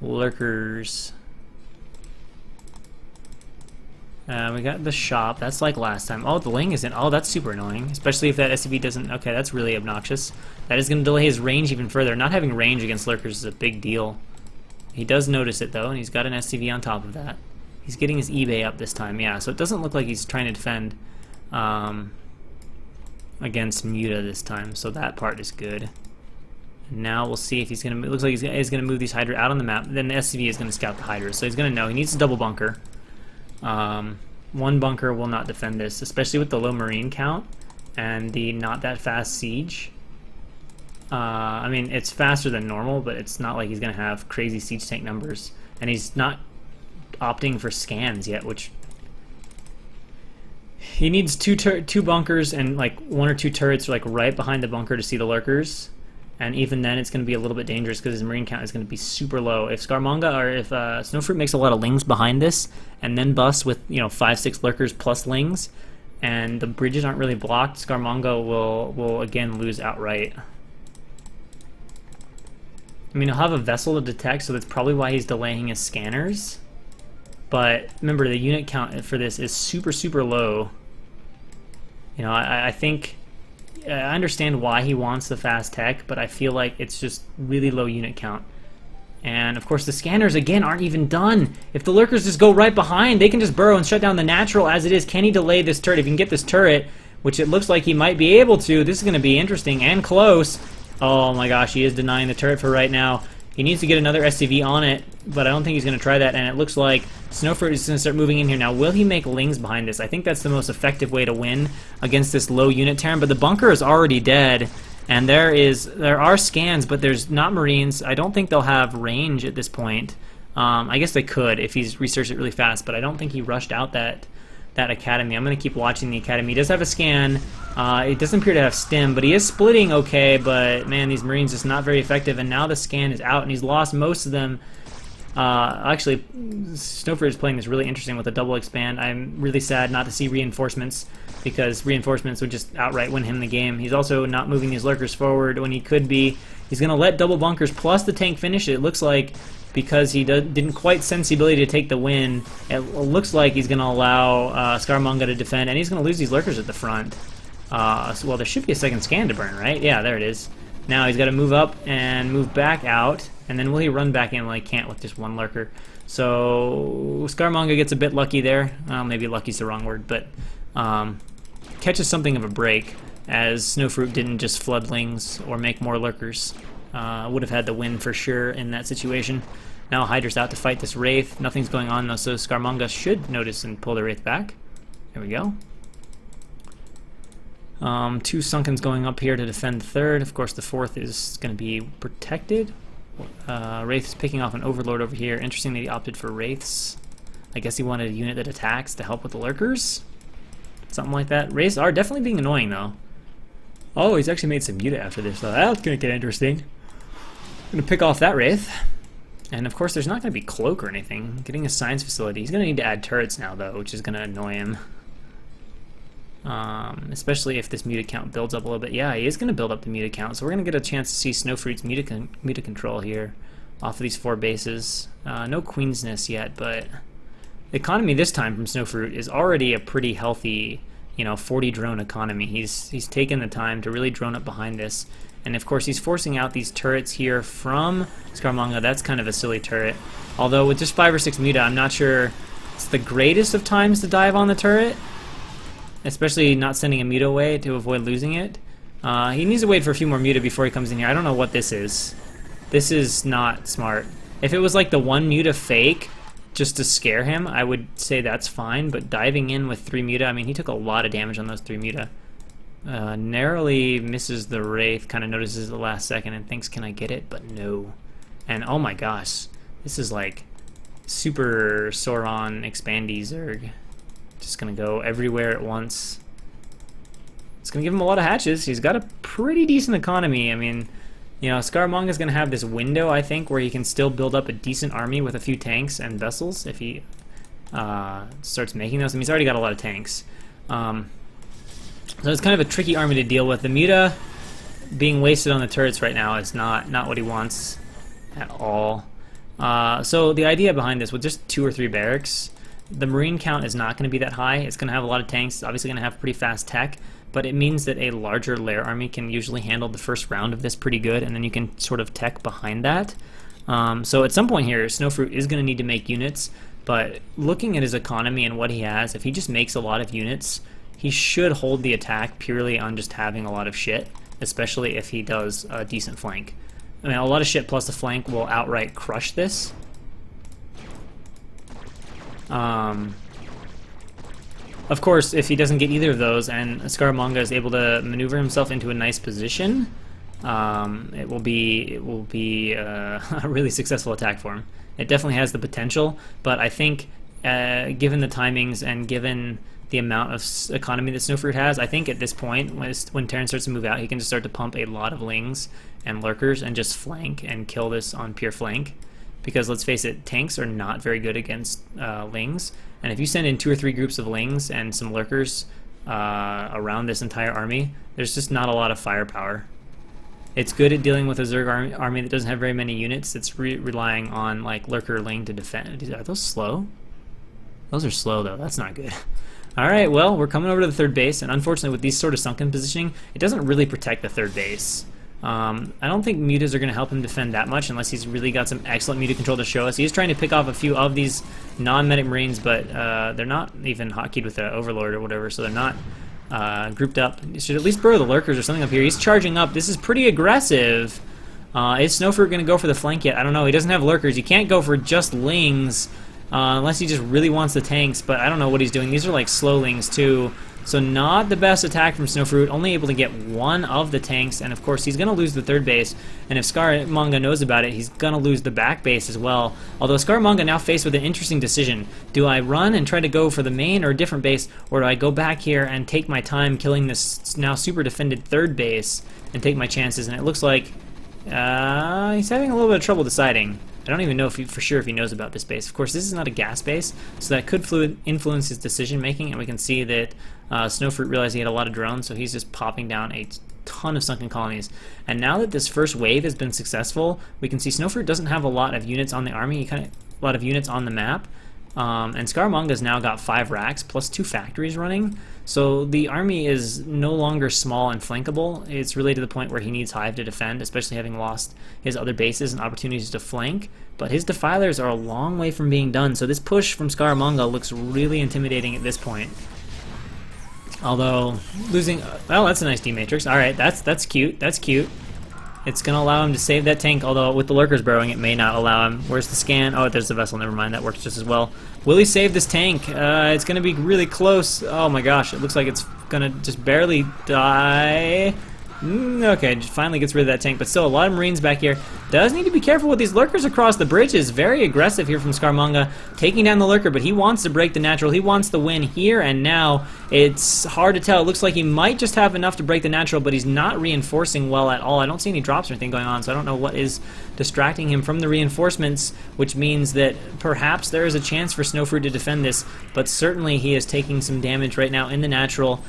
lurkers. We got the shop. That's like last time. Oh, the ling isn't. Oh, that's super annoying. Especially if that SCV doesn't... Okay, that's really obnoxious. That is going to delay his range even further. Not having range against lurkers is a big deal. He does notice it, though, and he's got an SCV on top of that. He's getting his eBay up this time, yeah, so it doesn't look like he's trying to defend against Muta this time, so that part is good. And now we'll see if he's going to... It looks like he's going to move these Hydra out on the map. Then the SCV is going to scout the Hydra, so he's going to know. He needs a double bunker. 1 bunker will not defend this, especially with the low Marine count and the not that fast siege. I mean, it's faster than normal, but it's not like he's going to have crazy siege tank numbers. And he's not opting for scans yet, which he needs 2 bunkers and like 1 or 2 turrets like right behind the bunker to see the lurkers, and even then it's going to be a little bit dangerous because his Marine count is going to be super low. If Scaramanga or if Snowfruit makes a lot of lings behind this and then busts with 5-6 lurkers plus lings, and the bridges aren't really blocked, Scaramanga will again lose outright. I mean, he'll have a vessel to detect, so that's probably why he's delaying his scanners. But remember, the unit count for this is super, super low. I think I understand why he wants the fast tech, but I feel like it's just really low unit count. And of course, the scanners again aren't even done. If the lurkers just go right behind, they can just burrow and shut down the natural as it is. Can he delay this turret? If he can get this turret, which it looks like he might be able to, this is going to be interesting and close. Oh my gosh, he is denying the turret for right now. He needs to get another SCV on it, but I don't think he's going to try that, and it looks like Snowfruit is going to start moving in here. Now, will he make lings behind this? I think that's the most effective way to win against this low unit Terran, but the bunker is already dead, And there are scans, but there's not Marines. I don't think they'll have range at this point. I guess they could if he's researched it really fast, but I don't think he rushed out that academy. I'm going to keep watching the academy. He does have a scan. It doesn't appear to have stim, but he is splitting okay, but man, these Marines just not very effective, and now the scan is out, and he's lost most of them. Actually, Snowfruit is playing this really interesting with a double expand. I'm really sad not to see reinforcements, because reinforcements would just outright win him the game. He's also not moving these lurkers forward when he could be. He's going to let double bunkers plus the tank finish it. It looks like, because he didn't quite sense the ability to take the win, it looks like he's going to allow Scaramanga to defend, and he's going to lose these lurkers at the front. Well, there should be a second scan to burn, right? Yeah, there it is. Now he's got to move up and move back out, and then will he run back in? Well, he can't with just one lurker. So Scaramanga gets a bit lucky there. Well, maybe lucky's the wrong word, but catches something of a break, as Snowfruit didn't just flood lings or make more lurkers. Would have had the win for sure in that situation. Now Hydra's out to fight this Wraith. Nothing's going on though, so Scaramanga should notice and pull the Wraith back. There we go. 2 Sunkens going up here to defend the third. Of course, the fourth is going to be protected. Wraith's picking off an Overlord over here. Interesting that he opted for Wraiths. I guess he wanted a unit that attacks to help with the lurkers. Something like that. Wraiths are definitely being annoying though. Oh, he's actually made some muta after this, so that's going to get interesting. I'm going to pick off that Wraith. And of course, there's not going to be Cloak or anything. Getting a science facility. He's going to need to add turrets now, though, which is going to annoy him. Especially if this muta count builds up a little bit. Yeah, he is going to build up the muta count, so we're going to get a chance to see Snowfruit's muta control here off of these 4 bases. No Queen's Nest yet, but the economy this time from Snowfruit is already a pretty healthy, 40 drone economy. He's taken the time to really drone up behind this. And of course, he's forcing out these turrets here from Scaramanga. That's kind of a silly turret. Although with just 5 or 6 muta, I'm not sure it's the greatest of times to dive on the turret. Especially not sending a muta away to avoid losing it. He needs to wait for a few more muta before he comes in here. I don't know what this is. This is not smart. If it was like the 1 muta fake just to scare him, I would say that's fine. But diving in with 3 muta, I mean, he took a lot of damage on those 3 muta. Narrowly misses the Wraith, kind of notices the last second and thinks, can I get it? But no. And oh my gosh, this is like super Sauron expandy Zerg. Just gonna go everywhere at once. It's gonna give him a lot of hatches. He's got a pretty decent economy. I mean, Scaramanga's gonna have this window, I think, where he can still build up a decent army with a few tanks and vessels if he starts making those. I mean, he's already got a lot of tanks. So it's kind of a tricky army to deal with. The muta being wasted on the turrets right now is not what he wants at all. So the idea behind this, with just 2 or 3 barracks, the Marine count is not going to be that high. It's going to have a lot of tanks. It's obviously going to have pretty fast tech, but it means that a larger lair army can usually handle the first round of this pretty good, and then you can sort of tech behind that. So at some point here, Snowfruit is going to need to make units, but looking at his economy and what he has, if he just makes a lot of units, he should hold the attack purely on just having a lot of shit, especially if he does a decent flank. I mean, a lot of shit plus the flank will outright crush this. Of course, if he doesn't get either of those and Scaramanga is able to maneuver himself into a nice position, it will be a really successful attack for him. It definitely has the potential, but I think given the timings and given the amount of economy that Snowfruit has, I think at this point, when Terran starts to move out, he can just start to pump a lot of lings and lurkers and just flank and kill this on pure flank. Because let's face it, tanks are not very good against lings, and if you send in 2 or 3 groups of lings and some lurkers around this entire army, there's just not a lot of firepower. It's good at dealing with a Zerg army that doesn't have very many units. It's relying on like lurker ling to defend. Are those slow? Those are slow though. That's not good. Alright, well, we're coming over to the 3rd base, and unfortunately with these sort of sunken positioning, it doesn't really protect the 3rd base. I don't think mutas are going to help him defend that much unless he's really got some excellent muta control to show us. He's trying to pick off a few of these non-medic Marines, but they're not even hotkeyed with the Overlord or whatever, so they're not grouped up. You should at least burrow the lurkers or something up here. He's charging up. This is pretty aggressive. Is Snowfruit going to go for the flank yet? I don't know. He doesn't have lurkers. You can't go for just lings unless he just really wants the tanks, but I don't know what he's doing. These are like slow lings too, So not the best attack from Snowfruit, only able to get one of the tanks, and of course he's going to lose the third base, and if Scaramanga knows about it, he's going to lose the back base as well. Although Scaramanga now faced with an interesting decision. Do I run and try to go for the main or a different base, or do I go back here and take my time killing this now super defended third base and take my chances? And it looks like he's having a little bit of trouble deciding. I don't even know if for sure if he knows about this base. Of course, this is not a gas base, so that could influence his decision making, and we can see that Snowfruit realized he had a lot of drones, so he's just popping down a ton of sunken colonies. And now that this first wave has been successful, we can see Snowfruit doesn't have a lot of units on the army, a lot of units on the map. And Scaramanga's now got 5 racks plus 2 factories running, so the army is no longer small and flankable. It's really to the point where he needs Hive to defend, especially having lost his other bases and opportunities to flank. But his defilers are a long way from being done, so this push from Scaramanga looks really intimidating at this point. Although losing, well, that's a nice D-matrix. All right, that's cute. That's cute. It's going to allow him to save that tank, although with the lurkers burrowing, it may not allow him. Where's the scan? Oh, there's the vessel. Never mind. That works just as well. Will he save this tank? It's going to be really close. Oh my gosh. It looks like it's going to just barely die. Okay, just finally gets rid of that tank, but still a lot of Marines back here. Does need to be careful with these lurkers across the bridges. Very aggressive here from Scaramanga, taking down the lurker, but he wants to break the natural. He wants the win here and now. It's hard to tell. It looks like he might just have enough to break the natural, but he's not reinforcing well at all. I don't see any drops or anything going on, so I don't know what is distracting him from the reinforcements, which means that perhaps there is a chance for Snowfruit to defend this, but certainly he is taking some damage right now in the natural.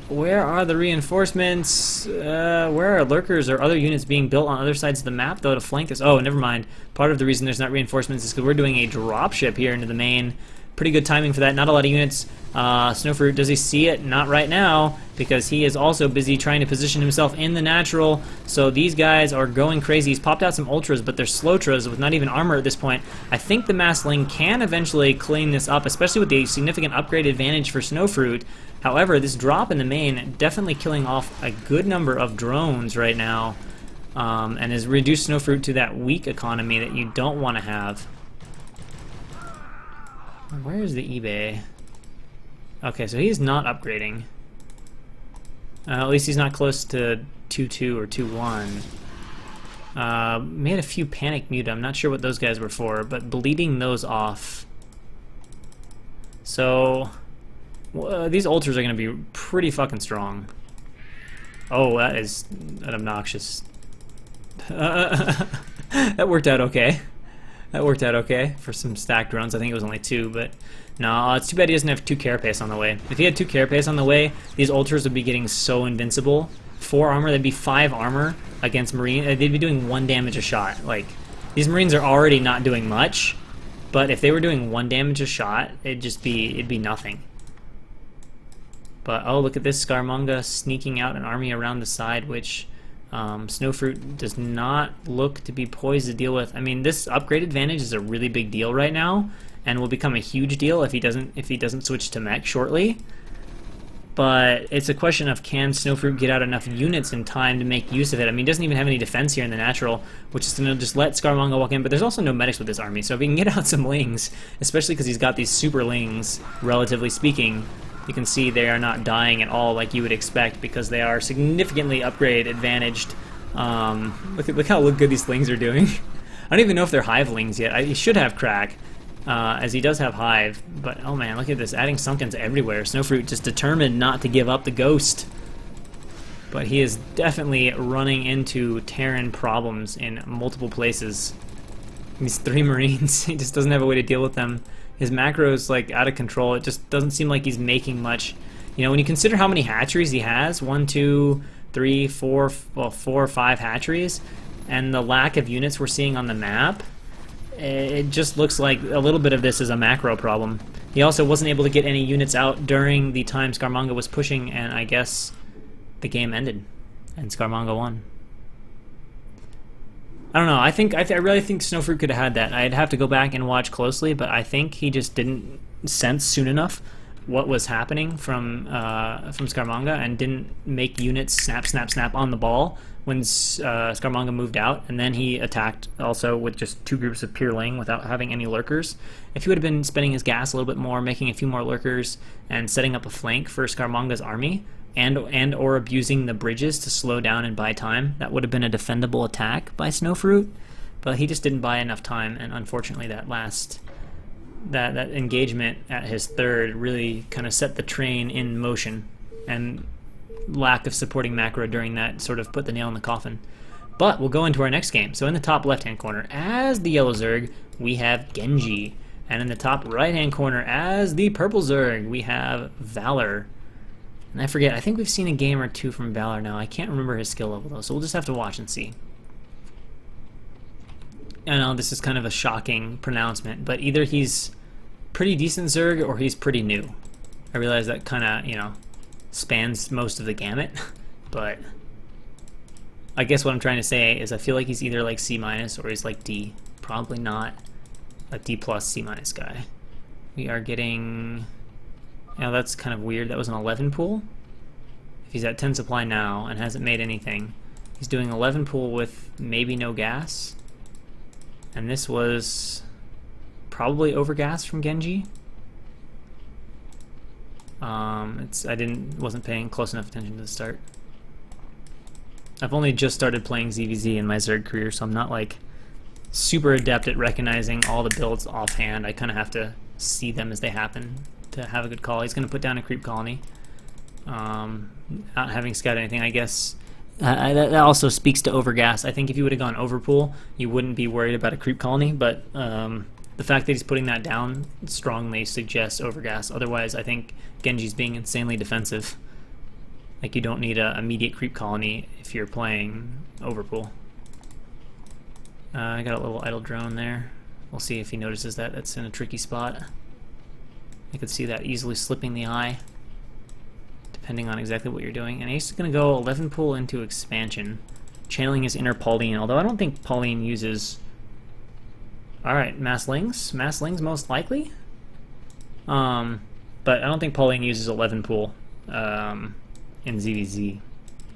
Where are the reinforcements? Where are lurkers or other units being built on other sides of the map, though, to flank this? Oh, never mind. Part of the reason there's not reinforcements is because we're doing a dropship here into the main. Pretty good timing for that. Not a lot of units. Snowfruit, does he see it? Not right now, because he is also busy trying to position himself in the natural. So these guys are going crazy. He's popped out some ultras, but they're slowtras with not even armor at this point. I think the Massling can eventually clean this up, especially with the significant upgrade advantage for Snowfruit. However, this drop in the main definitely killing off a good number of drones right now, and has reduced Snowfruit to that weak economy that you don't want to have. Where is the eBay? Okay, so he's not upgrading. At least he's not close to 2-2 or 2-1. Made a few panic mute. I'm not sure what those guys were for, but bleeding those off. So these ultras are going to be pretty fucking strong. Oh, that is an obnoxious. That worked out okay. That worked out okay for some stacked drones. I think it was only 2, but no, it's too bad he doesn't have 2 carapace on the way. If he had 2 carapace on the way, these ultras would be getting so invincible. 4 armor, that'd be 5 armor against Marine. They'd be doing 1 damage a shot. Like, these Marines are already not doing much, but if they were doing 1 damage a shot, it'd be nothing. But oh, look at this Scaramanga sneaking out an army around the side, which Snowfruit does not look to be poised to deal with. I mean, this upgrade advantage is a really big deal right now, and will become a huge deal if he doesn't switch to mech shortly. But it's a question of, can Snowfruit get out enough units in time to make use of it? I mean, he doesn't even have any defense here in the natural, which is going to just let Scaramanga walk in. But there's also no medics with this army, so if he can get out some lings, especially because he's got these super lings, relatively speaking, you can see they are not dying at all like you would expect, because they are significantly upgrade advantaged. Look how good these lings are doing. I don't even know if they're hive lings yet. He should have crack, as he does have hive. But oh man, look at this, adding sunkens everywhere. Snowfruit just determined not to give up the ghost. But he is definitely running into Terran problems in multiple places. These 3 Marines, he just doesn't have a way to deal with them. His macro is like out of control. It just doesn't seem like he's making much. You know, when you consider how many hatcheries he has, 1, 2, 3, 4, well, 4 or 5 hatcheries, and the lack of units we're seeing on the map, it just looks like a little bit of this is a macro problem. He also wasn't able to get any units out during the time Scaramanga was pushing, and I guess the game ended, and Scaramanga won. I don't know. I really think Snowfruit could have had that. I'd have to go back and watch closely, but I think he just didn't sense soon enough what was happening from Scaramanga and didn't make units snap, snap, snap on the ball when Scaramanga moved out, and then he attacked also with just 2 groups of Purling without having any lurkers. If he would have been spending his gas a little bit more, making a few more lurkers, and setting up a flank for Scaramanga's army, and or abusing the bridges to slow down and buy time, that would have been a defendable attack by Snowfruit. But he just didn't buy enough time, and unfortunately that engagement at his third really kind of set the train in motion, and lack of supporting macro during that sort of put the nail in the coffin. But we'll go into our next game. So in the top left-hand corner, as the yellow Zerg, we have Genji. And in the top right-hand corner, as the purple Zerg, we have Valor. And I forget, I think we've seen a game or 2 from Valor now. I can't remember his skill level, though, so we'll just have to watch and see. I know this is kind of a shocking pronouncement, but either he's pretty decent Zerg or he's pretty new. I realize that kind of, spans most of the gamut, but I guess what I'm trying to say is I feel like he's either like C- or he's like D. Probably not a D+ C- guy. We are getting... that's kind of weird. That was an 11 pool. If he's at 10 supply now and hasn't made anything, he's doing 11 pool with maybe no gas. And this was probably over gas from Genji. Wasn't paying close enough attention to the start. I've only just started playing ZVZ in my Zerg career, so I'm not like super adept at recognizing all the builds offhand. I kind of have to see them as they happen to have a good call. He's going to put down a creep colony. Not having scouted anything, I guess. That also speaks to overgas. I think if you would have gone overpool, you wouldn't be worried about a creep colony, but the fact that he's putting that down strongly suggests overgas. Otherwise, I think Genji's being insanely defensive. Like, you don't need an immediate creep colony if you're playing overpool. I got a little idle drone there. We'll see if he notices that. That's in a tricky spot. I could see that easily slipping the eye, depending on exactly what you're doing. And he's going to go 11 pool into expansion, channeling his inner Pauline, although I don't think Pauline uses... Alright, Masslings. Masslings most likely? But I don't think Pauline uses 11 pool in ZVZ.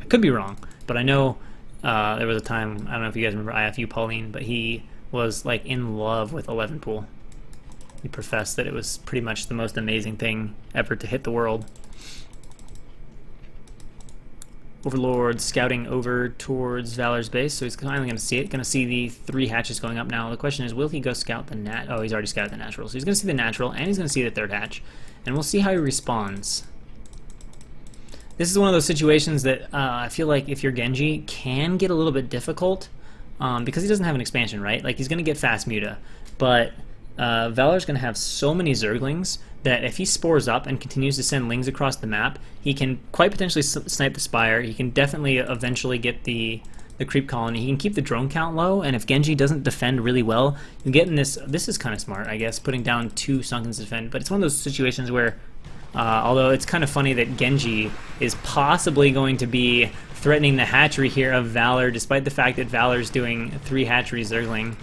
I could be wrong, but I know there was a time, I don't know if you guys remember IFU Pauline, but he was like in love with 11 pool. He professed that it was pretty much the most amazing thing ever to hit the world. Overlord scouting over towards Valor's base, so he's finally going to see it. Going to see the 3 hatches going up now. The question is, will he go scout the nat? Oh, he's already scouted the natural. So he's going to see the natural, and he's going to see the 3rd hatch. And we'll see how he responds. This is one of those situations that I feel like if you're Genji, can get a little bit difficult because he doesn't have an expansion, right? Like, he's going to get fast Muta, but Valor's going to have so many Zerglings that if he spores up and continues to send Lings across the map, he can quite potentially snipe the Spire. He can definitely eventually get the creep colony. He can keep the drone count low, and if Genji doesn't defend really well, you get in this is kind of smart, I guess, putting down 2 Sunkens to defend, but it's one of those situations where, although it's kind of funny that Genji is possibly going to be threatening the hatchery here of Valor, despite the fact that Valor's doing 3 hatchery Zergling.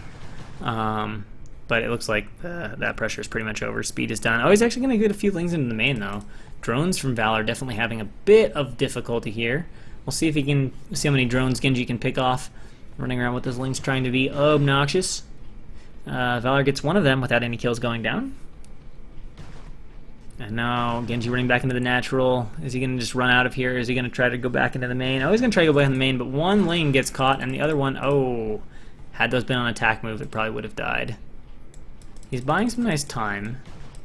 But it looks like that pressure is pretty much over. Speed is done. Oh, he's actually going to get a few Lings into the main, though. Drones from Valor definitely having a bit of difficulty here. We'll see if he can see how many drones Genji can pick off. Running around with those Lings trying to be obnoxious. Valor gets one of them without any kills going down. And now Genji running back into the natural. Is he going to just run out of here? Is he going to try to go back into the main? Oh, he's going to try to go back in the main, but one Ling gets caught, and the other one, oh, had those been on attack move, it probably would have died. He's buying some nice time,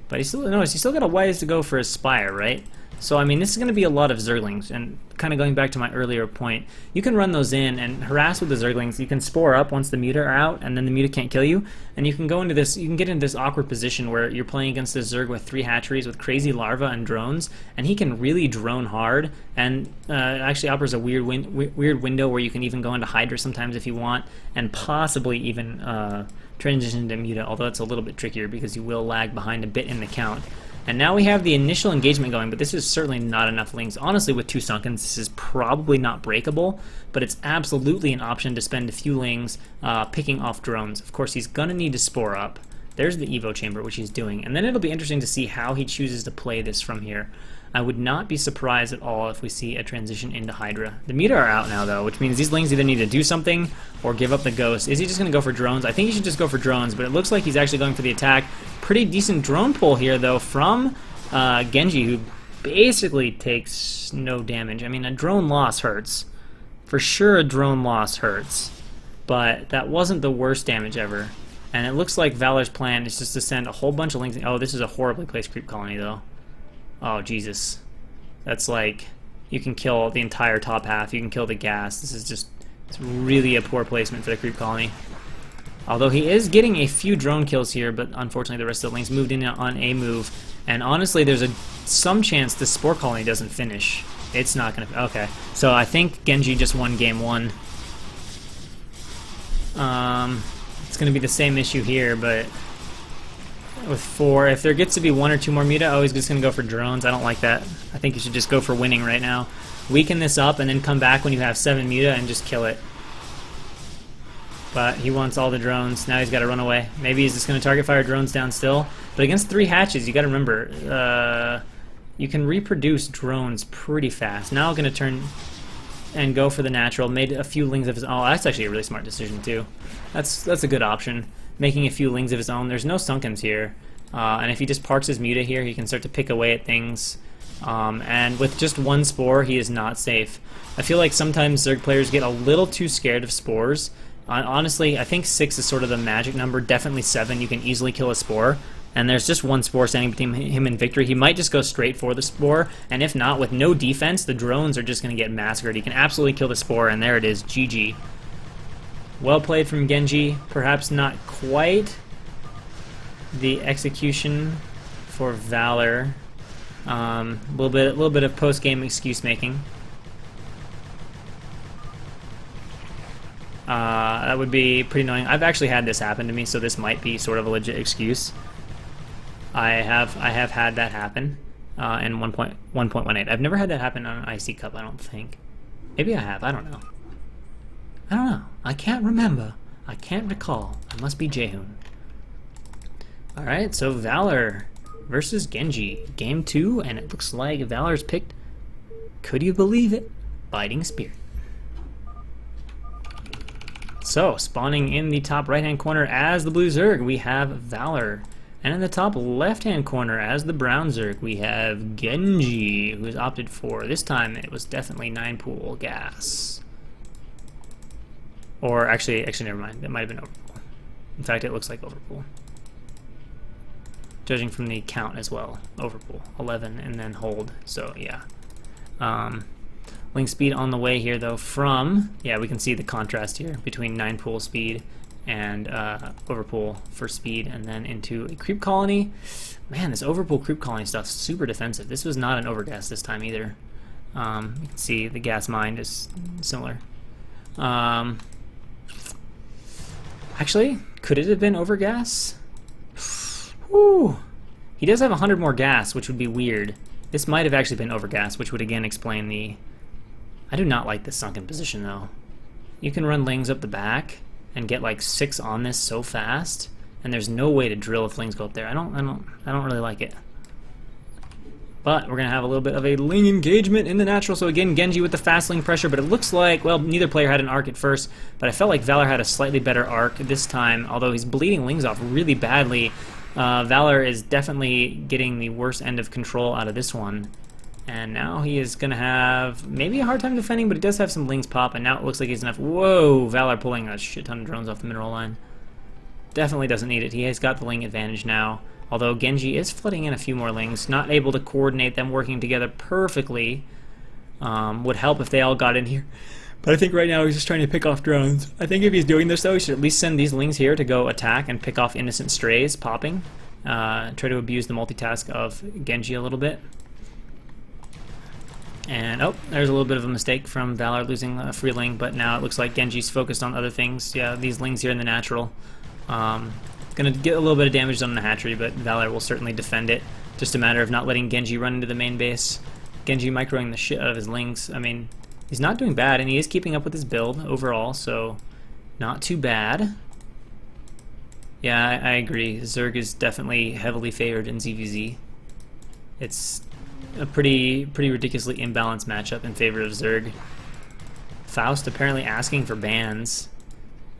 but he's still got a ways to go for his Spire, right? So, I mean, this is going to be a lot of Zerglings, and kind of going back to my earlier point, you can run those in and harass with the Zerglings. You can spore up once the Muta are out, and then the Muta can't kill you, and you can go into this, you can get into this awkward position where you're playing against this Zerg with 3 hatcheries with crazy larvae and drones, and he can really drone hard, and actually offers a weird window where you can even go into Hydra sometimes if you want, and possibly even transition to Muta, although it's a little bit trickier because you will lag behind a bit in the count. And now we have the initial engagement going, but this is certainly not enough Lings. Honestly, with 2 Sunkens, this is probably not breakable, but it's absolutely an option to spend a few Lings picking off drones. Of course, he's going to need to spore up. There's the Evo chamber, which he's doing. And then it'll be interesting to see how he chooses to play this from here. I would not be surprised at all if we see a transition into Hydra. The meter are out now, though, which means these lings either need to do something or give up the ghost. Is he just going to go for drones? I think he should just go for drones, but it looks like he's actually going for the attack. Pretty decent drone pull here, though, from Genji, who basically takes no damage. I mean, a drone loss hurts. For sure, a drone loss hurts. But that wasn't the worst damage ever. And it looks like Valor's plan is just to send a whole bunch of lings. Oh, this is a horribly placed creep colony, though. Oh, Jesus. That's like, you can kill the entire top half. You can kill the gas. This is just, it's really a poor placement for the creep colony. Although he is getting a few drone kills here, but unfortunately the rest of the lings moved in on a move. And honestly, there's some chance the spore colony doesn't finish. It's not going to... Okay. So I think Genji just won game 1. It's going to be the same issue here, but with 4, if there gets to be 1 or 2 more muta, oh, he's just going to go for drones. I don't like that. I think you should just go for winning right now. Weaken this up and then come back when you have 7 muta and just kill it. But he wants all the drones. Now he's got to run away. Maybe he's just going to target fire drones down still. But against 3 hatches, you got to remember, you can reproduce drones pretty fast. Now I'm going to turn and go for the natural. Made a few lings of his own. Oh, that's actually a really smart decision too. That's a good option. Making a few lings of his own. There's no sunkens here. And if he just parks his muta here, he can start to pick away at things. And with just 1 spore, he is not safe. I feel like sometimes Zerg players get a little too scared of spores. Honestly, I think 6 is sort of the magic number. Definitely 7. You can easily kill a spore. And there's just 1 spore standing between him and victory. He might just go straight for the spore. And if not, with no defense, the drones are just going to get massacred. He can absolutely kill the spore, and there it is. GG. Well played from Genji. Perhaps not quite the execution for Valor. A little bit of post-game excuse making. That would be pretty annoying. I've actually had this happen to me, so this might be sort of a legit excuse. I have had that happen in 1.18. I've never had that happen on an IC Cup, I don't think. Maybe I have. I don't know. I can't remember. I can't recall. I must be Jaehoon. Alright, so Valor versus Genji. Game 2, and it looks like Valor's picked, could you believe it, Biting Spear. So, spawning in the top right-hand corner as the blue Zerg, we have Valor. And in the top left-hand corner as the brown Zerg, we have Genji, who has opted for, this time it was definitely 9-pool gas. Or actually, never mind, that might have been overpool. In fact, it looks like overpool. Judging from the count as well, overpool, 11 and then hold, so yeah. Link speed on the way here though from, yeah, we can see the contrast here between 9-pool speed and overpool for speed, and then into a creep colony. Man, this overpool creep colony stuff's super defensive. This was not an overgas this time either. You can see the gas mine is similar. Actually, could it have been overgas? Whew. He does have 100 more gas, which would be weird. This might have actually been overgas, which would again explain the... I do not like this sunken position though. You can run lings up the back and get like 6 on this so fast, and there's no way to drill if lings go up there. I don't really like it. But we're gonna have a little bit of a ling engagement in the natural. So again, Genji with the fast ling pressure, but it looks like, well, neither player had an arc at first, but I felt like Valor had a slightly better arc this time, although he's bleeding lings off really badly. Valor is definitely getting the worst end of control out of this one. And now he is going to have maybe a hard time defending, but he does have some lings pop, and now it looks like he's enough. Whoa, Valor pulling a shit ton of drones off the mineral line. Definitely doesn't need it. He has got the ling advantage now, although Genji is flooding in a few more lings, not able to coordinate them working together perfectly. Would help if they all got in here. But I think right now he's just trying to pick off drones. I think if he's doing this though, he should at least send these lings here to go attack and pick off innocent strays popping. Try to abuse the multitask of Genji a little bit. And, oh, there's a little bit of a mistake from Valor losing a free ling, but now it looks like Genji's focused on other things. Yeah, these lings here in the natural. Gonna get a little bit of damage done on the hatchery, but Valor will certainly defend it. Just a matter of not letting Genji run into the main base. Genji microing the shit out of his lings. I mean, he's not doing bad, and he is keeping up with his build overall, so not too bad. Yeah, I agree. Zerg is definitely heavily favored in ZVZ. It's a pretty ridiculously imbalanced matchup in favor of Zerg. Faust apparently asking for bans.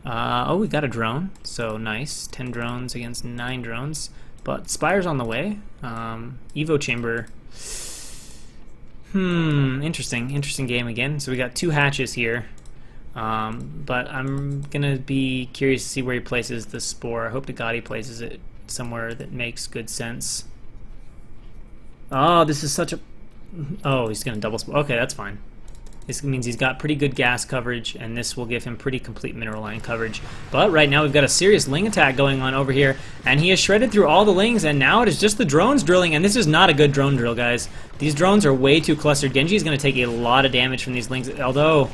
Oh, we got a drone, so nice. 10 drones against 9 drones. But Spire's on the way. Evo Chamber. Interesting game again. So we got 2 hatches here. But I'm gonna be curious to see where he places the Spore. I hope to God he places it somewhere that makes good sense. Oh, this is such a... Oh, he's gonna double Spore. Okay, that's fine. This means he's got pretty good gas coverage, and this will give him pretty complete mineral line coverage. But right now we've got a serious Ling attack going on over here, and he has shredded through all the Lings, and now it is just the drones drilling, and this is not a good drone drill, guys. These drones are way too clustered. Genji is going to take a lot of damage from these Lings, although...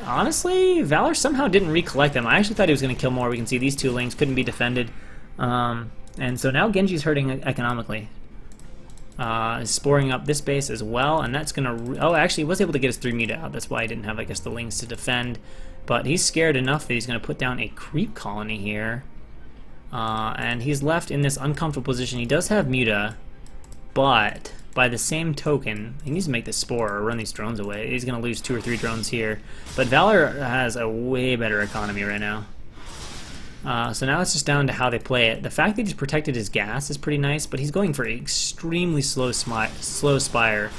Honestly, Valor somehow didn't recollect them. I actually thought he was going to kill more. We can see these 2 Lings couldn't be defended. And so now Genji's hurting economically. Is sporing up this base as well, and that's gonna... Oh, actually, he was able to get his 3 Muta out. That's why he didn't have, I guess, the Lings to defend. But he's scared enough that he's gonna put down a creep colony here. And he's left in this uncomfortable position. He does have Muta, but by the same token, he needs to make this Spore or run these drones away. He's gonna lose 2 or 3 drones here. But Valor has a way better economy right now. So now it's just down to how they play it. The fact that he's protected his gas is pretty nice, but he's going for an extremely slow Spire.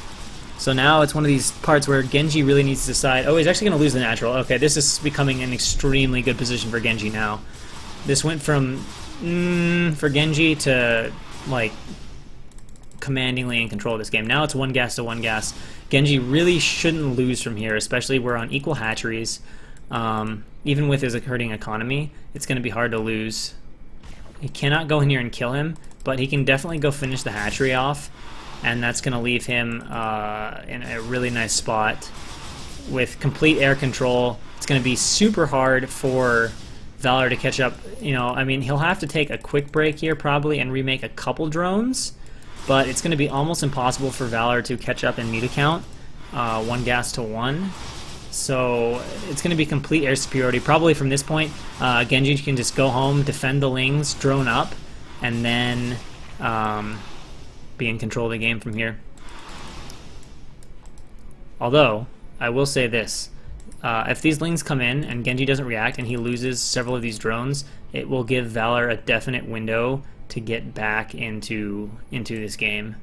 So now it's one of these parts where Genji really needs to decide, oh, he's actually going to lose the natural. Okay, this is becoming an extremely good position for Genji now. This went from, for Genji to, like, commandingly in control of this game. Now it's 1 gas to 1 gas. Genji really shouldn't lose from here, especially we're on equal hatcheries. Even with his hurting economy, it's going to be hard to lose. He cannot go in here and kill him, but he can definitely go finish the hatchery off, and that's going to leave him in a really nice spot with complete air control. It's going to be super hard for Valor to catch up. You know, I mean, he'll have to take a quick break here probably and remake a couple drones, but it's going to be almost impossible for Valor to catch up in Muta count, 1 gas to 1. So it's going to be complete air superiority. Probably from this point, Genji can just go home, defend the Lings, drone up, and then be in control of the game from here. Although, I will say this. If these Lings come in and Genji doesn't react and he loses several of these drones, it will give Valor a definite window to get back into this game.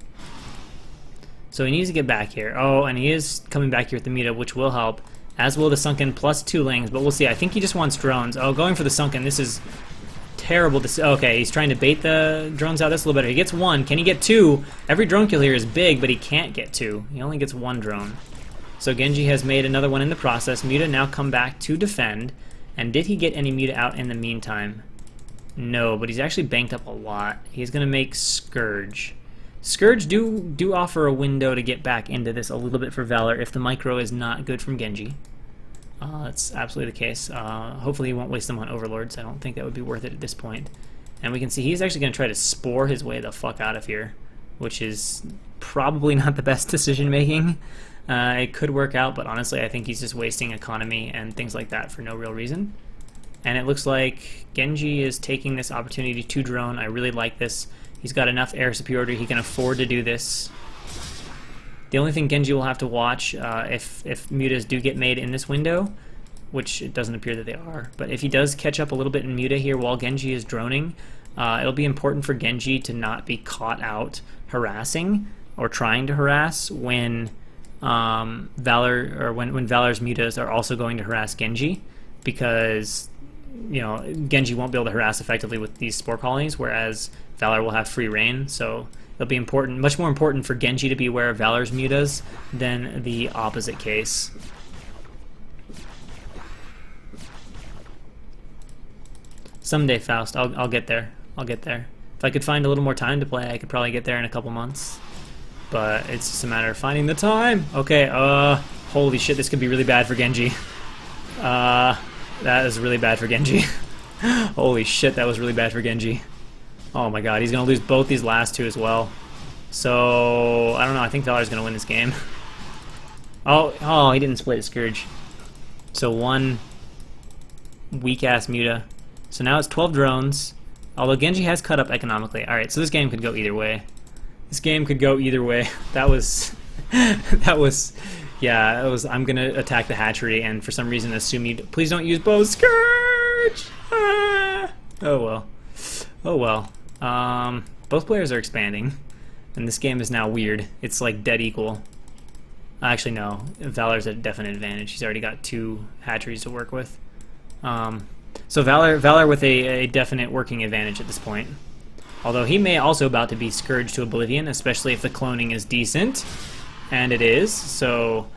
So he needs to get back here. Oh, and he is coming back here with the Muta, which will help. As will the Sunken plus 2 Lings, but we'll see. I think he just wants drones. Oh, going for the Sunken. This is terrible to see. Okay, he's trying to bait the drones out. That's a little better. He gets 1. Can he get 2? Every drone kill here is big, but he can't get 2. He only gets 1 drone. So Genji has made another one in the process. Muta now come back to defend. And did he get any Muta out in the meantime? No, but he's actually banked up a lot. He's going to make Scourge. Scourge do offer a window to get back into this a little bit for Valor if the micro is not good from Genji. That's absolutely the case. Hopefully he won't waste them on Overlords. I don't think that would be worth it at this point. And we can see he's actually going to try to Spore his way the fuck out of here, which is probably not the best decision making. It could work out, but honestly I think he's just wasting economy and things like that for no real reason. And it looks like Genji is taking this opportunity to drone. I really like this. He's got enough air superiority, he can afford to do this. The only thing Genji will have to watch if Mutas do get made in this window, which it doesn't appear that they are, but if he does catch up a little bit in Muta here while Genji is droning, it'll be important for Genji to not be caught out harassing or trying to harass when Valor or when Valor's Mutas are also going to harass Genji, because you know Genji won't be able to harass effectively with these Spore colonies, whereas Valor will have free reign. So it'll be important, much more important for Genji to be aware of Valor's Mutas than the opposite case. Someday, Faust, I'll get there. I'll get there. If I could find a little more time to play, I could probably get there in a couple months. But it's just a matter of finding the time. Okay, holy shit, this could be really bad for Genji. That is really bad for Genji. Holy shit, that was really bad for Genji. Oh my god, he's going to lose both these last 2 as well. So, I don't know, I think Valor's going to win this game. Oh, he didn't split his Scourge. So 1 weak-ass Muta So now it's 12 drones, although Genji has cut up economically. Alright, so this game could go either way. This game could go either way. That was... that was... Yeah, it was... I'm gonna attack the hatchery and for some reason assume you... Please don't use bow. Scourge! Ah! Oh well. Oh well. Both players are expanding. And this game is now weird. It's like dead equal. Actually, no. Valor's at a definite advantage. He's already got 2 hatcheries to work with. So Valor with a definite working advantage at this point. Although he may also about to be scourged to oblivion, especially if the cloning is decent. And it is. So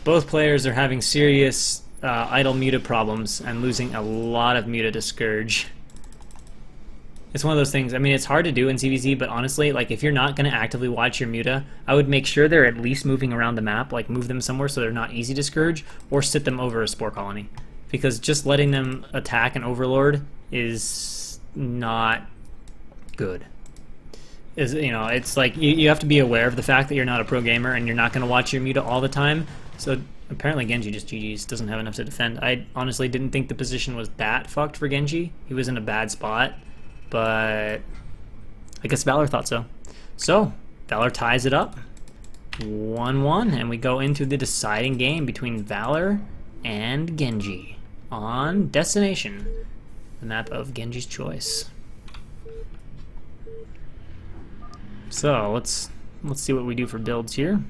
both players are having serious idle muta problems and losing a lot of muta to scourge. It's one of those things, I mean, it's hard to do in CVZ, but honestly, like, if you're not going to actively watch your muta, I would make sure they're at least moving around the map, like, move them somewhere so they're not easy to scourge, or sit them over a spore colony. Because just letting them attack an overlord is not good. You know, it's like, you have to be aware of the fact that you're not a pro gamer, and you're not going to watch your muta all the time, so apparently Genji just GG's, doesn't have enough to defend. I honestly didn't think the position was that fucked for Genji. He was in a bad spot. But I guess Valor thought so. So, Valor ties it up 1-1, and we go into the deciding game between Valor and Genji on Destination, the map of Genji's choice. So, let's see what we do for builds here.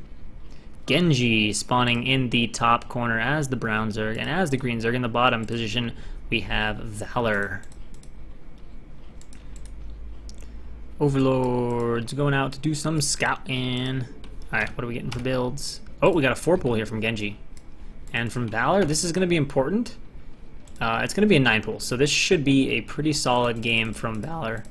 Genji spawning in the top corner as the brown Zerg, and as the green Zerg in the bottom position, we have Valor. Overlords going out to do some scouting. Alright, what are we getting for builds? Oh, we got a 4-pool here from Genji. And from Valor, this is going to be important. It's going to be a 9-pool, so this should be a pretty solid game from Valor.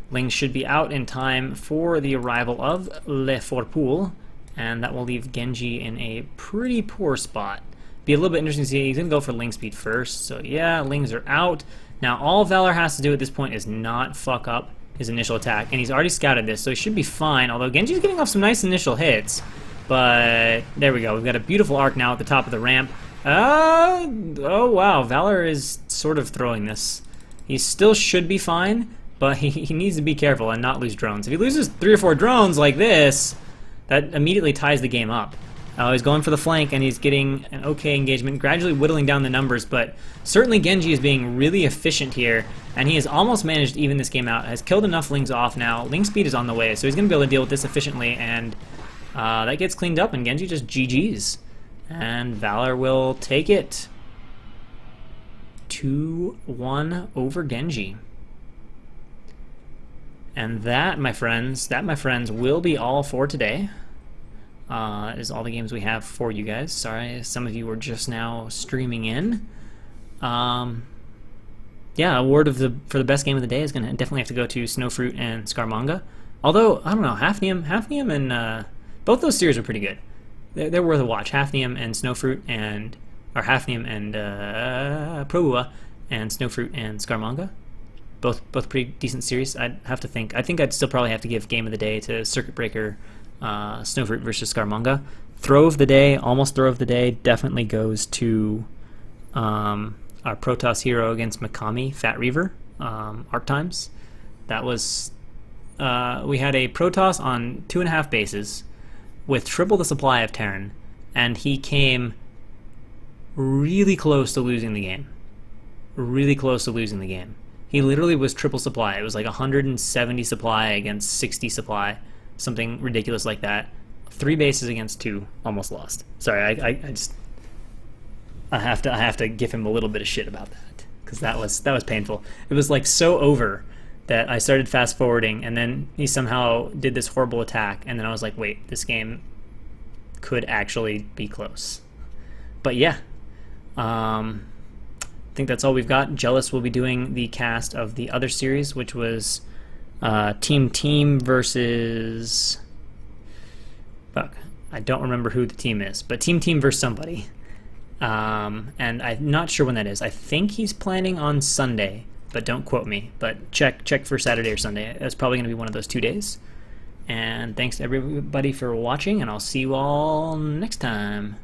Ling should be out in time for the arrival of Le 4-pool, and that will leave Genji in a pretty poor spot. Be a little bit interesting to see. He's going to go for Ling speed first, so yeah, Lings are out. Now, all Valor has to do at this point is not fuck up his initial attack, and he's already scouted this, so he should be fine, although Genji's getting off some nice initial hits. But there we go. We've got a beautiful arc now at the top of the ramp. Oh, wow. Valor is sort of throwing this. He still should be fine, but he needs to be careful and not lose drones. If he loses 3 or 4 drones like this, that immediately ties the game up. He's going for the flank, and he's getting an okay engagement, gradually whittling down the numbers, but certainly Genji is being really efficient here, and he has almost managed to even this game out. Has killed enough Lings off now. Ling speed is on the way, so he's going to be able to deal with this efficiently, and that gets cleaned up, and Genji just GG's. And Valor will take it 2-1 over Genji. And that, my friends, will be all for today. Is all the games we have for you guys. Sorry, some of you were just now streaming in. Yeah, award for the best game of the day is gonna definitely have to go to Snowfruit and Scaramanga. Although I don't know, Hafnium and both those series are pretty good. They're worth a watch. Hafnium and Snowfruit or Hafnium and Probua and Snowfruit and Scaramanga. Both pretty decent series. I'd have to think. I think I'd still probably have to give game of the day to Circuit Breaker. Snowfruit versus Scaramanga. Throw of the day, almost throw of the day, definitely goes to our Protoss hero against Mikami, Fat Reaver, arc times. That was, we had a Protoss on 2.5 bases with triple the supply of Terran, and he came really close to losing the game. Really close to losing the game. He literally was triple supply. It was like 170 supply against 60 supply. Something ridiculous like that. 3 bases against 2, almost lost. Sorry, I have to give him a little bit of shit about that, because that was painful. It was like so over that I started fast forwarding, and then he somehow did this horrible attack, and then I was like, wait, this game could actually be close. But yeah, I think that's all we've got. Jealous will be doing the cast of the other series, which was Team versus... Fuck, I don't remember who the team is, but Team versus somebody. And I'm not sure when that is. I think he's planning on Sunday, but don't quote me. But check for Saturday or Sunday. That's probably going to be one of those 2 days. And thanks to everybody for watching, and I'll see you all next time.